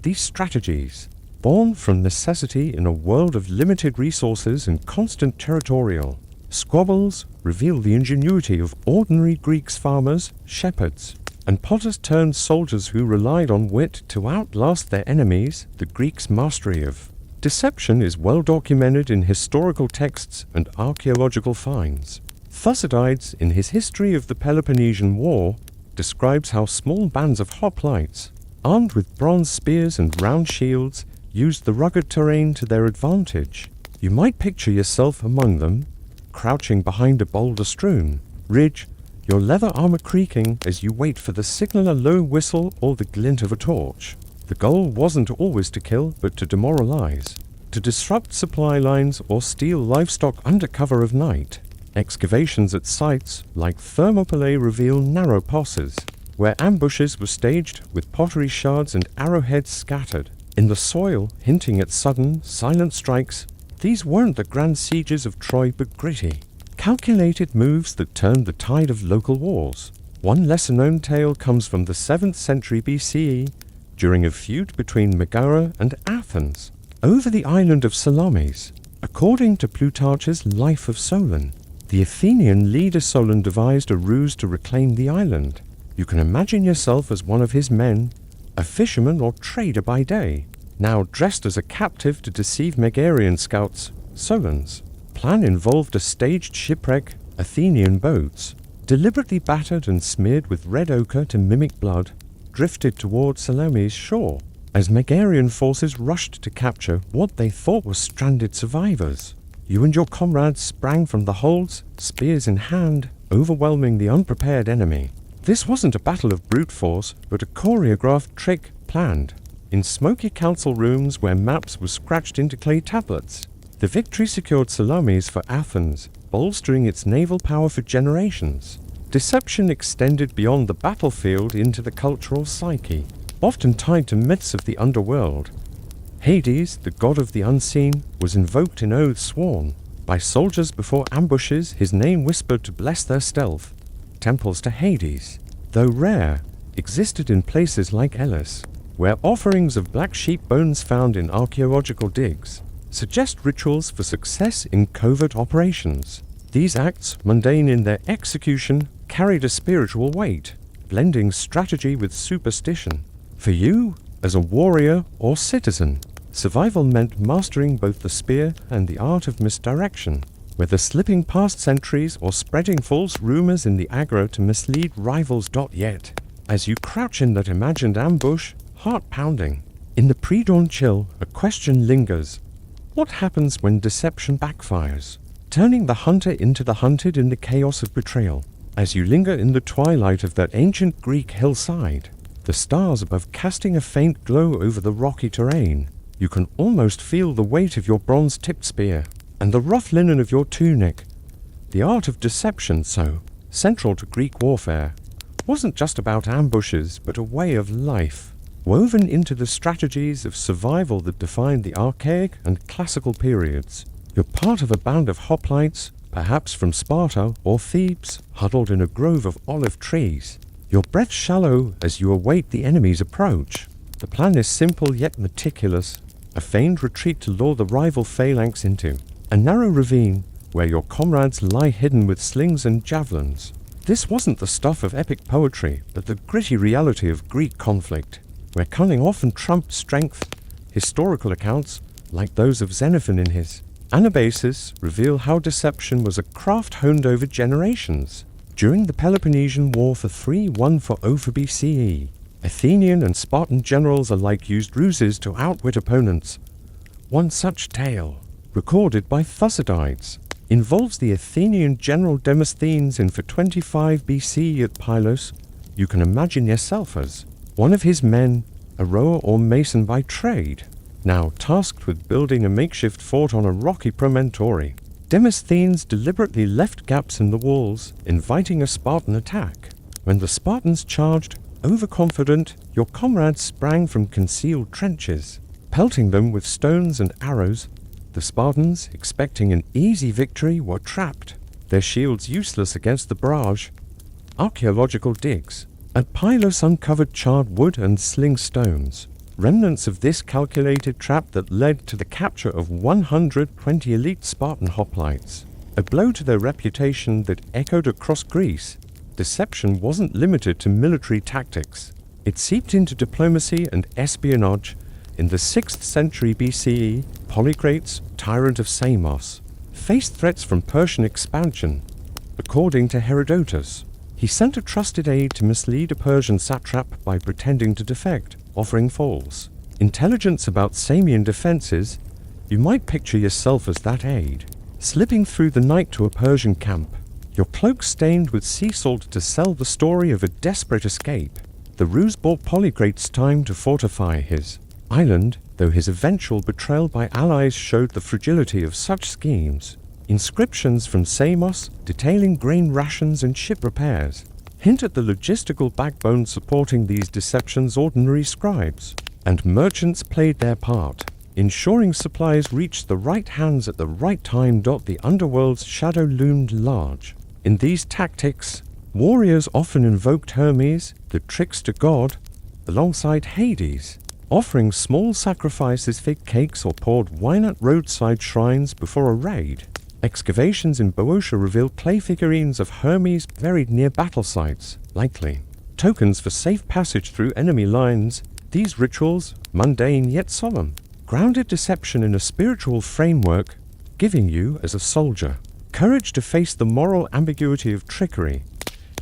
These strategies, born from necessity in a world of limited resources and constant territorial squabbles, reveal the ingenuity of ordinary Greeks, farmers, shepherds, and potters-turned-soldiers who relied on wit to outlast their enemies. The Greeks' mastery of deception is well documented in historical texts and archaeological finds. Thucydides, in his History of the Peloponnesian War, describes how small bands of hoplites, armed with bronze spears and round shields, used the rugged terrain to their advantage. You might picture yourself among them, crouching behind a boulder-strewn ridge, your leather armor creaking as you wait for the signal, a low whistle, or the glint of a torch. The goal wasn't always to kill, but to demoralize, to disrupt supply lines or steal livestock under cover of night. Excavations at sites like Thermopylae reveal narrow passes, where ambushes were staged with pottery shards and arrowheads scattered in the soil, hinting at sudden, silent strikes. These weren't the grand sieges of Troy, but gritty, calculated moves that turned the tide of local wars. One lesser-known tale comes from the 7th century BCE, during a feud between Megara and Athens over the island of Salamis. According to Plutarch's Life of Solon, the Athenian leader Solon devised a ruse to reclaim the island. You can imagine yourself as one of his men, a fisherman or trader by day, now dressed as a captive to deceive Megarian scouts. Solon's plan involved a staged shipwreck. Athenian boats, deliberately battered and smeared with red ochre to mimic blood, drifted toward Salamis' shore as Megarian forces rushed to capture what they thought were stranded survivors. You and your comrades sprang from the holds, spears in hand, overwhelming the unprepared enemy. This wasn't a battle of brute force, but a choreographed trick planned in smoky council rooms where maps were scratched into clay tablets. The victory secured Salamis for Athens, bolstering its naval power for generations. Deception extended beyond the battlefield into the cultural psyche, often tied to myths of the underworld. Hades, the god of the unseen, was invoked in oaths sworn. By soldiers before ambushes, his name whispered to bless their stealth. Temples to Hades, though rare, existed in places like Elis, where offerings of black sheep bones found in archaeological digs suggest rituals for success in covert operations. These acts, mundane in their execution, carried a spiritual weight, blending strategy with superstition. For you, as a warrior or citizen, survival meant mastering both the spear and the art of misdirection, whether slipping past sentries or spreading false rumors in the agora to mislead rivals. Yet, as you crouch in that imagined ambush, heart pounding, in the pre-dawn chill, a question lingers. What happens when deception backfires, turning the hunter into the hunted in the chaos of betrayal? As you linger in the twilight of that ancient Greek hillside, the stars above casting a faint glow over the rocky terrain, you can almost feel the weight of your bronze-tipped spear and the rough linen of your tunic. The art of deception, so central to Greek warfare, wasn't just about ambushes, but a way of life, woven into the strategies of survival that defined the archaic and classical periods. You're part of a band of hoplites, perhaps from Sparta or Thebes, huddled in a grove of olive trees. Your breath shallow as you await the enemy's approach. The plan is simple yet meticulous, a feigned retreat to lure the rival phalanx into a narrow ravine where your comrades lie hidden with slings and javelins. This wasn't the stuff of epic poetry, but the gritty reality of Greek conflict, where cunning often trumped strength. Historical accounts, like those of Xenophon in his Anabasis, reveal how deception was a craft honed over generations. During the Peloponnesian War for 314 BCE, Athenian and Spartan generals alike used ruses to outwit opponents. One such tale, recorded by Thucydides, involves the Athenian general Demosthenes in 425 BC at Pylos. You can imagine yourself as one of his men, a rower or mason by trade, now tasked with building a makeshift fort on a rocky promontory. Demosthenes deliberately left gaps in the walls, inviting a Spartan attack. When the Spartans charged, overconfident, your comrades sprang from concealed trenches, pelting them with stones and arrows. The Spartans, expecting an easy victory, were trapped, their shields useless against the barrage. Archaeological digs at Pylos uncovered charred wood and sling stones, remnants of this calculated trap that led to the capture of 120 elite Spartan hoplites, a blow to their reputation that echoed across Greece. Deception wasn't limited to military tactics. It seeped into diplomacy and espionage. In the 6th century BCE, Polycrates, tyrant of Samos, faced threats from Persian expansion. According to Herodotus, he sent a trusted aide to mislead a Persian satrap by pretending to defect, offering false intelligence about Samian defenses. You might picture yourself as that aide, slipping through the night to a Persian camp, your cloak stained with sea salt to sell the story of a desperate escape. The ruse bought Polycrates time to fortify his island, though his eventual betrayal by allies showed the fragility of such schemes. Inscriptions from Samos, detailing grain rations and ship repairs, hint at the logistical backbone supporting these deceptions. Ordinary scribes and merchants played their part, ensuring supplies reached the right hands at the right time. The underworld's shadow loomed large. In these tactics, warriors often invoked Hermes, the trickster god, alongside Hades, offering small sacrifices, fig cakes, or poured wine at roadside shrines before a raid. Excavations in Boeotia reveal clay figurines of Hermes buried near battle sites, likely tokens for safe passage through enemy lines. These rituals, mundane yet solemn, grounded deception in a spiritual framework, giving you, as a soldier, courage to face the moral ambiguity of trickery.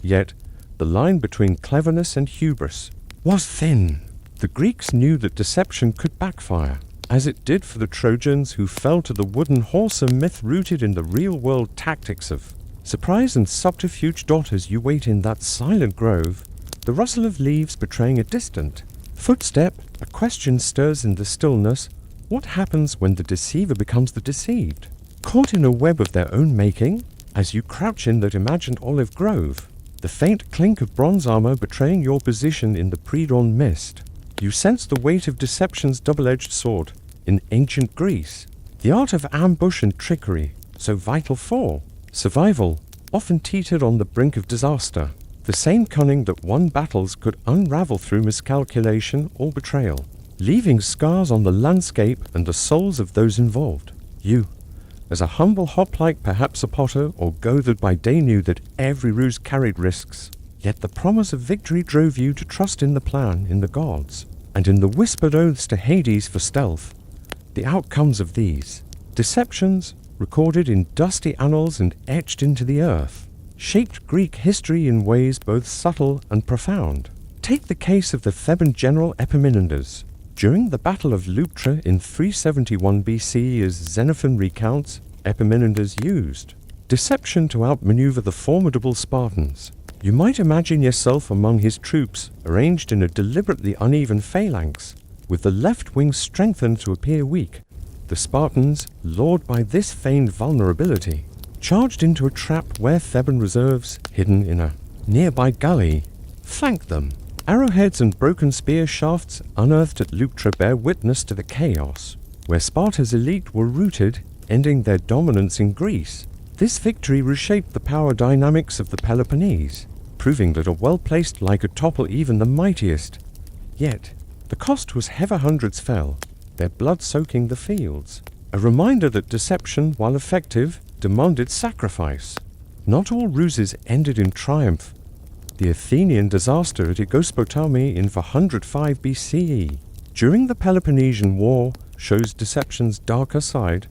Yet, the line between cleverness and hubris was thin. The Greeks knew that deception could backfire, as it did for the Trojans, who fell to the wooden horse, a myth rooted in the real-world tactics of surprise and subterfuge. As you wait in that silent grove, the rustle of leaves betraying a distant footstep, a question stirs in the stillness. What happens when the deceiver becomes the deceived? Caught in a web of their own making, as you crouch in that imagined olive grove, the faint clink of bronze armor betraying your position in the pre-dawn mist, you sense the weight of deception's double-edged sword. In ancient Greece, the art of ambush and trickery, so vital for survival, often teetered on the brink of disaster. The same cunning that won battles could unravel through miscalculation or betrayal, leaving scars on the landscape and the souls of those involved. You, as a humble hoplite, perhaps a potter or goathered by day, knew that every ruse carried risks, yet the promise of victory drove you to trust in the plan, in the gods, and in the whispered oaths to Hades for stealth. The outcomes of these deceptions, recorded in dusty annals and etched into the earth, shaped Greek history in ways both subtle and profound. Take the case of the Theban general Epaminondas. During the Battle of Leuctra in 371 BC, as Xenophon recounts, Epaminondas used deception to outmaneuver the formidable Spartans. You might imagine yourself among his troops, arranged in a deliberately uneven phalanx, with the left wing strengthened to appear weak. The Spartans, lured by this feigned vulnerability, charged into a trap where Theban reserves, hidden in a nearby gully, flanked them. Arrowheads and broken spear shafts unearthed at Leuctra bear witness to the chaos, where Sparta's elite were rooted, ending their dominance in Greece. This victory reshaped the power dynamics of the Peloponnese, proving that a well-placed lie could topple even the mightiest. Yet, the cost was heavy. Hundreds fell, their blood soaking the fields. A reminder that deception, while effective, demanded sacrifice. Not all ruses ended in triumph. The Athenian disaster at Aegospotami in 405 BCE, during the Peloponnesian War, shows deception's darker side.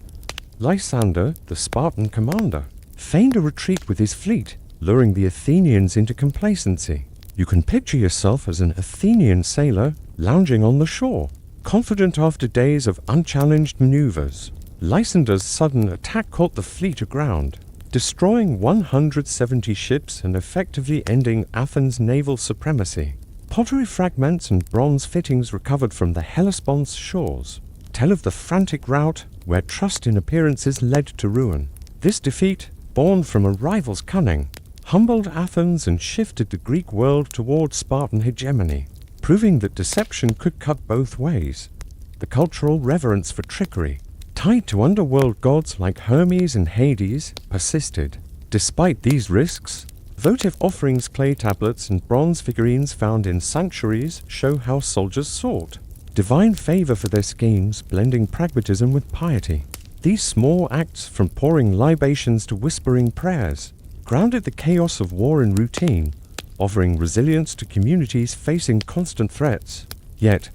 Lysander, the Spartan commander, feigned a retreat with his fleet, luring the Athenians into complacency. You can picture yourself as an Athenian sailor lounging on the shore, confident after days of unchallenged maneuvers. Lysander's sudden attack caught the fleet aground, destroying 170 ships and effectively ending Athens' naval supremacy. Pottery fragments and bronze fittings recovered from the Hellespont's shores tell of the frantic rout where trust in appearances led to ruin. This defeat, born from a rival's cunning, humbled Athens and shifted the Greek world toward Spartan hegemony, proving that deception could cut both ways. The cultural reverence for trickery, tied to underworld gods like Hermes and Hades, persisted. Despite these risks, votive offerings, clay tablets, and bronze figurines found in sanctuaries show how soldiers sought divine favor for their schemes, blending pragmatism with piety. These small acts, from pouring libations to whispering prayers, grounded the chaos of war in routine, offering resilience to communities facing constant threats. Yet,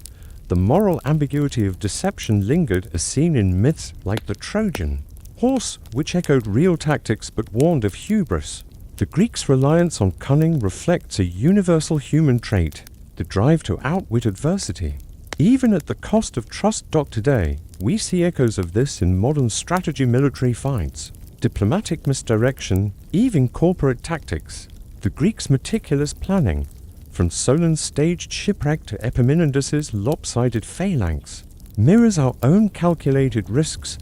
the moral ambiguity of deception lingered, as seen in myths like the Trojan horse, which echoed real tactics but warned of hubris. The Greeks' reliance on cunning reflects a universal human trait, the drive to outwit adversity. Even at the cost of trust. Today, we see echoes of this in modern strategy, military fights, diplomatic misdirection, even corporate tactics. The Greeks' meticulous planning, from Solon's staged shipwreck to Epaminondas' lopsided phalanx, mirrors our own calculated risks,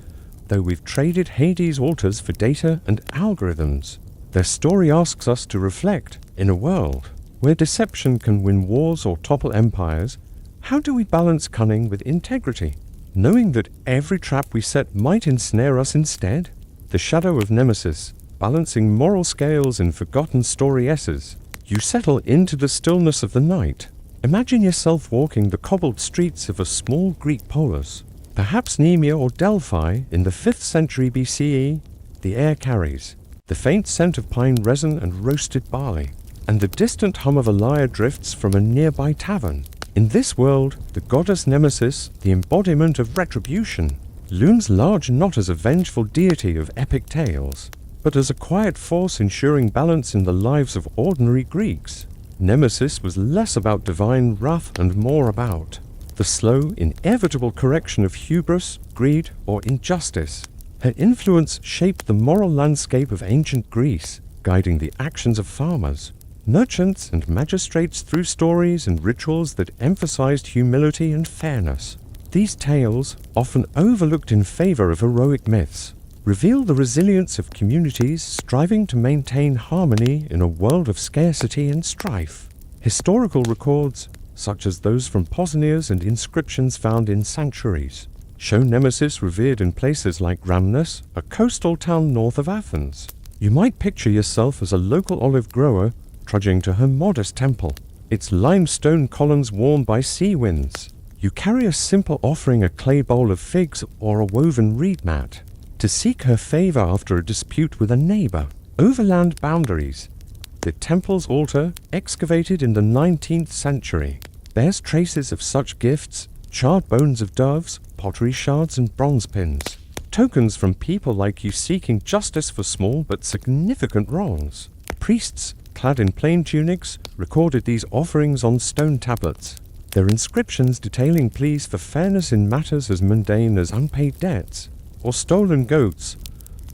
though we've traded Hades' altars for data and algorithms. Their story asks us to reflect, in a world where deception can win wars or topple empires, how do we balance cunning with integrity, knowing that every trap we set might ensnare us instead? The shadow of Nemesis, balancing moral scales in forgotten story S's. You settle into the stillness of the night. Imagine yourself walking the cobbled streets of a small Greek polis, perhaps Nemea or Delphi in the 5th century BCE. The air carries the faint scent of pine resin and roasted barley, and the distant hum of a lyre drifts from a nearby tavern. In this world, the goddess Nemesis, the embodiment of retribution, looms large not as a vengeful deity of epic tales, but as a quiet force ensuring balance in the lives of ordinary Greeks. Nemesis was less about divine wrath and more about the slow, inevitable correction of hubris, greed, or injustice. Her influence shaped the moral landscape of ancient Greece, guiding the actions of farmers, merchants, and magistrates through stories and rituals that emphasized humility and fairness. These tales, often overlooked in favor of heroic myths, reveal the resilience of communities striving to maintain harmony in a world of scarcity and strife. Historical records, such as those from Pausanias and inscriptions found in sanctuaries, show Nemesis revered in places like Rhamnus, a coastal town north of Athens. You might picture yourself as a local olive grower trudging to her modest temple, its limestone columns warmed by sea winds. You carry a simple offering, a clay bowl of figs or a woven reed mat, to seek her favor after a dispute with a neighbor. Overland boundaries. The temple's altar, excavated in the 19th century, bears traces of such gifts: charred bones of doves, pottery shards and bronze pins. Tokens from people like you seeking justice for small but significant wrongs. Priests, clad in plain tunics, recorded these offerings on stone tablets, their inscriptions detailing pleas for fairness in matters as mundane as unpaid debts or stolen goats.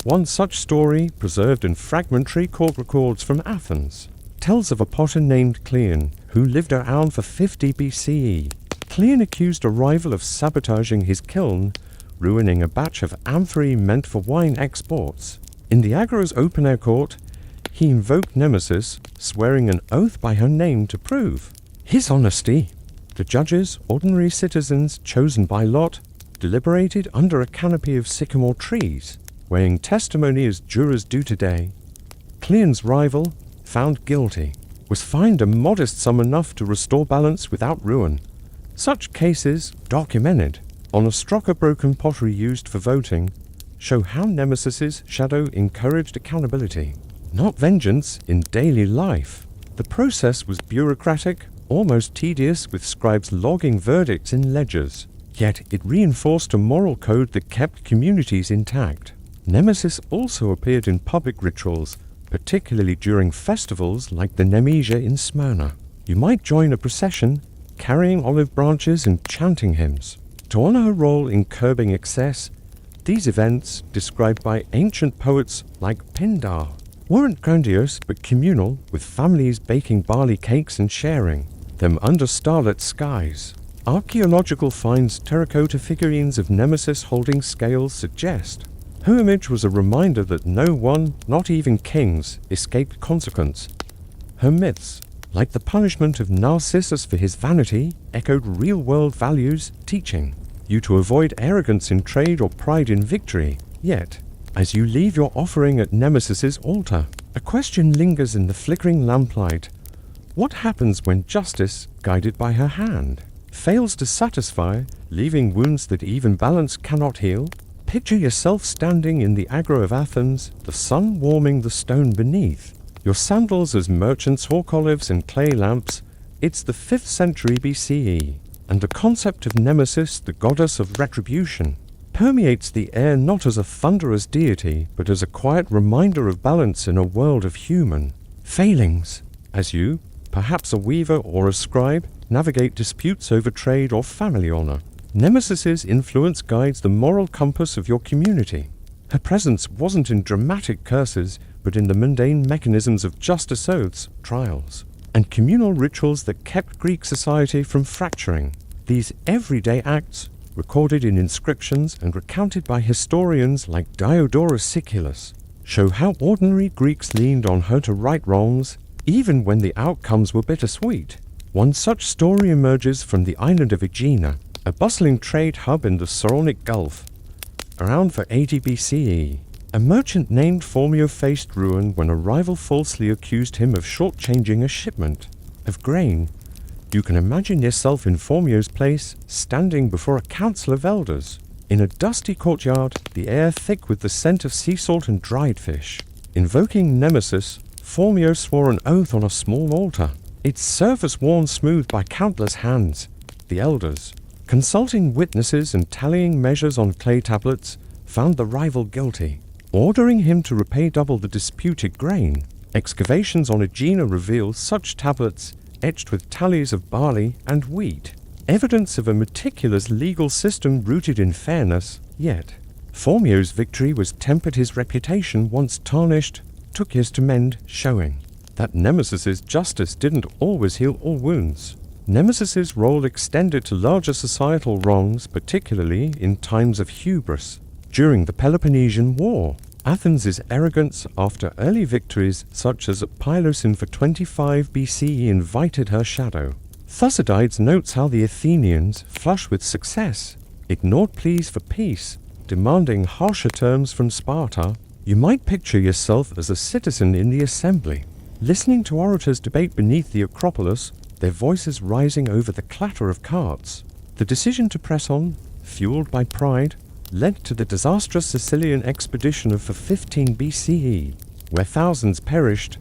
One such story, preserved in fragmentary court records from Athens, tells of a potter named Cleon who lived around for 50 BCE. Cleon accused a rival of sabotaging his kiln, ruining a batch of amphorae meant for wine exports. In the agora's open-air court, he invoked Nemesis, swearing an oath by her name to prove his honesty. The judges, ordinary citizens chosen by lot, deliberated under a canopy of sycamore trees, weighing testimony as jurors do today. Cleon's rival, found guilty, was fined a modest sum enough to restore balance without ruin. Such cases, documented on a stroke broken pottery used for voting, show how Nemesis's shadow encouraged accountability, not vengeance, in daily life. The process was bureaucratic, almost tedious, with scribes logging verdicts in ledgers, yet it reinforced a moral code that kept communities intact. Nemesis also appeared in public rituals, particularly during festivals like the Nemesis in Smyrna. You might join a procession, carrying olive branches and chanting hymns, to honor her role in curbing excess. These events, described by ancient poets like Pindar, weren't grandiose but communal, with families baking barley cakes and sharing them under starlit skies. Archaeological finds terracotta figurines of Nemesis holding scales suggest her image was a reminder that no one, not even kings, escaped consequence. Her myths, like the punishment of Narcissus for his vanity, echoed real-world values, teaching you to avoid arrogance in trade or pride in victory. Yet, as you leave your offering at Nemesis's altar, a question lingers in the flickering lamplight. What happens when justice, guided by her hand, fails to satisfy, leaving wounds that even balance cannot heal? Picture yourself standing in the agora of Athens, the sun warming the stone beneath, your sandals as merchants hawk olives and clay lamps. It's the 5th century BCE, and the concept of Nemesis, the goddess of retribution, permeates the air not as a thunderous deity, but as a quiet reminder of balance in a world of human failings. As you, perhaps a weaver or a scribe, navigate disputes over trade or family honor, Nemesis's influence guides the moral compass of your community. Her presence wasn't in dramatic curses, but in the mundane mechanisms of justice oaths, trials, and communal rituals that kept Greek society from fracturing. These everyday acts, recorded in inscriptions and recounted by historians like Diodorus Siculus, show how ordinary Greeks leaned on her to right wrongs, even when the outcomes were bittersweet. One such story emerges from the island of Aegina, a bustling trade hub in the Saronic Gulf. Around for 80 BCE, a merchant named Phormio faced ruin when a rival falsely accused him of shortchanging a shipment of grain. You can imagine yourself in Phormio's place, standing before a council of elders, in a dusty courtyard, the air thick with the scent of sea salt and dried fish. Invoking Nemesis, Phormio swore an oath on a small altar, its surface worn smooth by countless hands. The elders, consulting witnesses and tallying measures on clay tablets, found the rival guilty, ordering him to repay double the disputed grain. Excavations on Aegina reveal such tablets, etched with tallies of barley and wheat, evidence of a meticulous legal system rooted in fairness. Yet, Phormio's victory was tempered. His reputation, once tarnished, took years to mend, showing that Nemesis's justice didn't always heal all wounds. Nemesis's role extended to larger societal wrongs, particularly in times of hubris. During the Peloponnesian War, Athens' arrogance after early victories such as at Pylos in 425 BCE invited her shadow. Thucydides notes how the Athenians, flush with success, ignored pleas for peace, demanding harsher terms from Sparta. You might picture yourself as a citizen in the assembly, listening to orators debate beneath the Acropolis, their voices rising over the clatter of carts. The decision to press on, fueled by pride, led to the disastrous Sicilian expedition of 15 BCE, where thousands perished.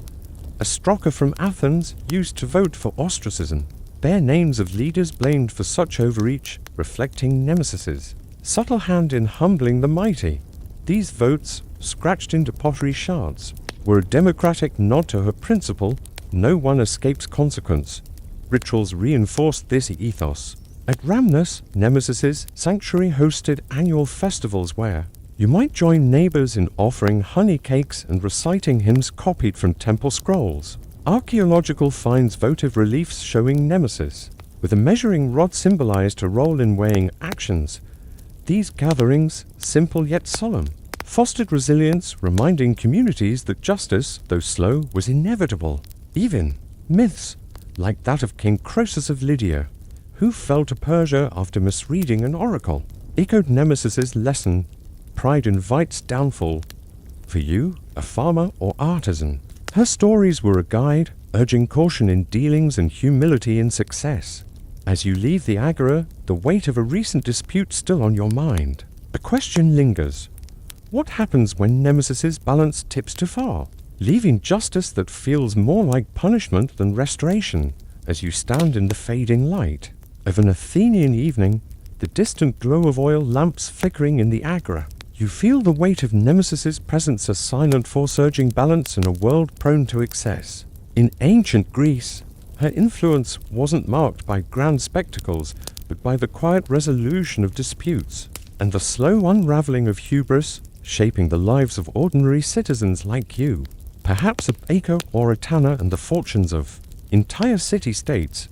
A stroker from Athens used to vote for ostracism, bear names of leaders blamed for such overreach, reflecting Nemesis's subtle hand in humbling the mighty. These votes, scratched into pottery shards, were a democratic nod to her principle: no one escapes consequence. Rituals reinforced this ethos. At Rhamnus, Nemesis's sanctuary hosted annual festivals where you might join neighbors in offering honey cakes and reciting hymns copied from temple scrolls. Archaeological finds votive reliefs showing Nemesis, with a measuring rod symbolized her role in weighing actions. These gatherings, simple yet solemn, fostered resilience, reminding communities that justice, though slow, was inevitable. Even myths, like that of King Croesus of Lydia, who fell to Persia after misreading an oracle, echoed Nemesis's lesson: pride invites downfall. For you, a farmer or artisan, her stories were a guide, urging caution in dealings and humility in success. As you leave the agora, the weight of a recent dispute still on your mind. A question lingers. What happens when Nemesis's balance tips too far, leaving justice that feels more like punishment than restoration? As you stand in the fading light of an Athenian evening, the distant glow of oil lamps flickering in the agora, you feel the weight of Nemesis's presence, a silent force urging balance in a world prone to excess. In ancient Greece, her influence wasn't marked by grand spectacles, but by the quiet resolution of disputes and the slow unraveling of hubris, shaping the lives of ordinary citizens like you. Perhaps a baker or a tanner, and the fortunes of entire city-states.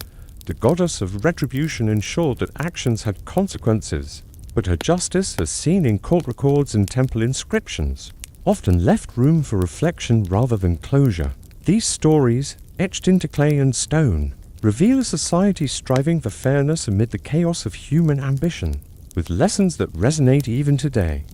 The goddess of retribution ensured that actions had consequences, but her justice, as seen in court records and temple inscriptions, often left room for reflection rather than closure. These stories, etched into clay and stone, reveal a society striving for fairness amid the chaos of human ambition, with lessons that resonate even today.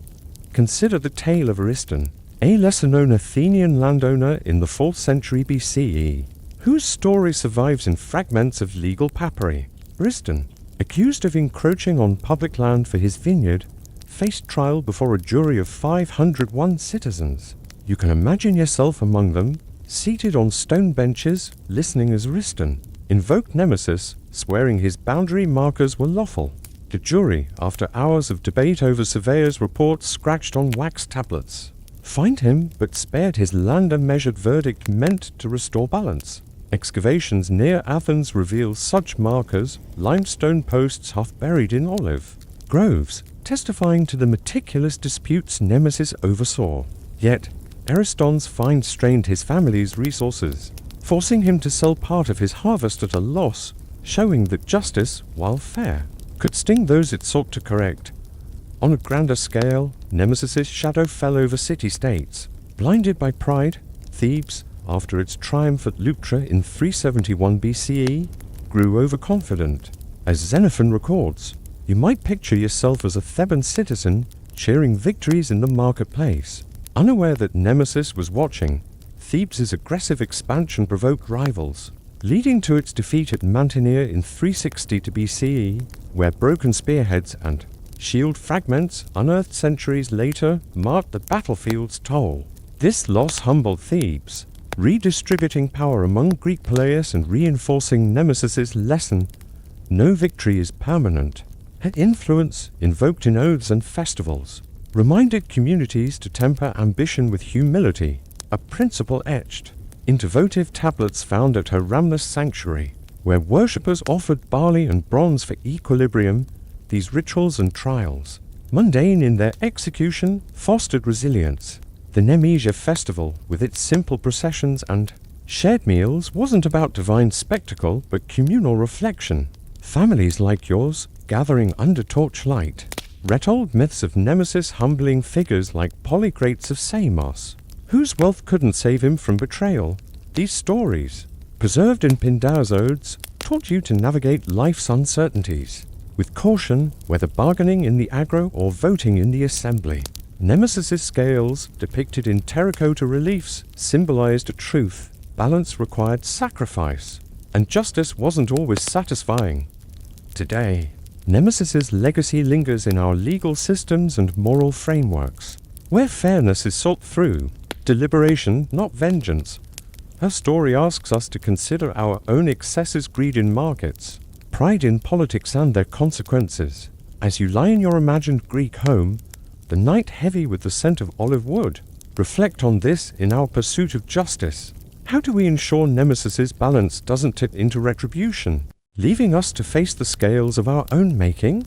Consider the tale of Ariston, a lesser-known Athenian landowner in the 4th century BCE, whose story survives in fragments of legal papyri. Ariston, accused of encroaching on public land for his vineyard, faced trial before a jury of 501 citizens. You can imagine yourself among them, seated on stone benches, listening as Ariston invoked Nemesis, swearing his boundary markers were lawful. The jury, after hours of debate over surveyors' reports scratched on wax tablets, fined him but spared his land. A measured verdict meant to restore balance. Excavations near Athens reveal such markers, limestone posts half buried in olive groves, testifying to the meticulous disputes Nemesis oversaw. Yet, Ariston's find strained his family's resources, forcing him to sell part of his harvest at a loss, showing that justice, while fair, could sting those it sought to correct. On a grander scale, Nemesis's shadow fell over city-states. Blinded by pride, Thebes, after its triumph at Leuctra in 371 BCE, grew overconfident. As Xenophon records, you might picture yourself as a Theban citizen cheering victories in the marketplace. Unaware that Nemesis was watching, Thebes' aggressive expansion provoked rivals, leading to its defeat at Mantinea in 360 BCE, where broken spearheads and shield fragments, unearthed centuries later, marked the battlefield's toll. This loss humbled Thebes, redistributing power among Greek players and reinforcing Nemesis's lesson: no victory is permanent. Her influence, invoked in oaths and festivals, reminded communities to temper ambition with humility, a principle etched into votive tablets found at her Rhamnus sanctuary, where worshippers offered barley and bronze for equilibrium. These rituals and trials, mundane in their execution, fostered resilience. The Nemesis festival, with its simple processions and Shared meals wasn't about divine spectacle, but communal reflection. Families like yours, gathering under torchlight. Retold myths of Nemesis humbling figures like Polycrates of Samos, whose wealth couldn't save him from betrayal. These stories, preserved in Pindar's odes, taught you to navigate life's uncertainties, with caution, whether bargaining in the agro or voting in the assembly. Nemesis's scales, depicted in terracotta reliefs, symbolized a truth. Balance required sacrifice, and justice wasn't always satisfying. Today, Nemesis's legacy lingers in our legal systems and moral frameworks, where fairness is sought through deliberation, not vengeance. Her story asks us to consider our own excesses, greed in markets, pride in politics and their consequences. As you lie in your imagined Greek home, the night heavy with the scent of olive wood, reflect on this in our pursuit of justice. How do we ensure Nemesis's balance doesn't tip into retribution, leaving us to face the scales of our own making?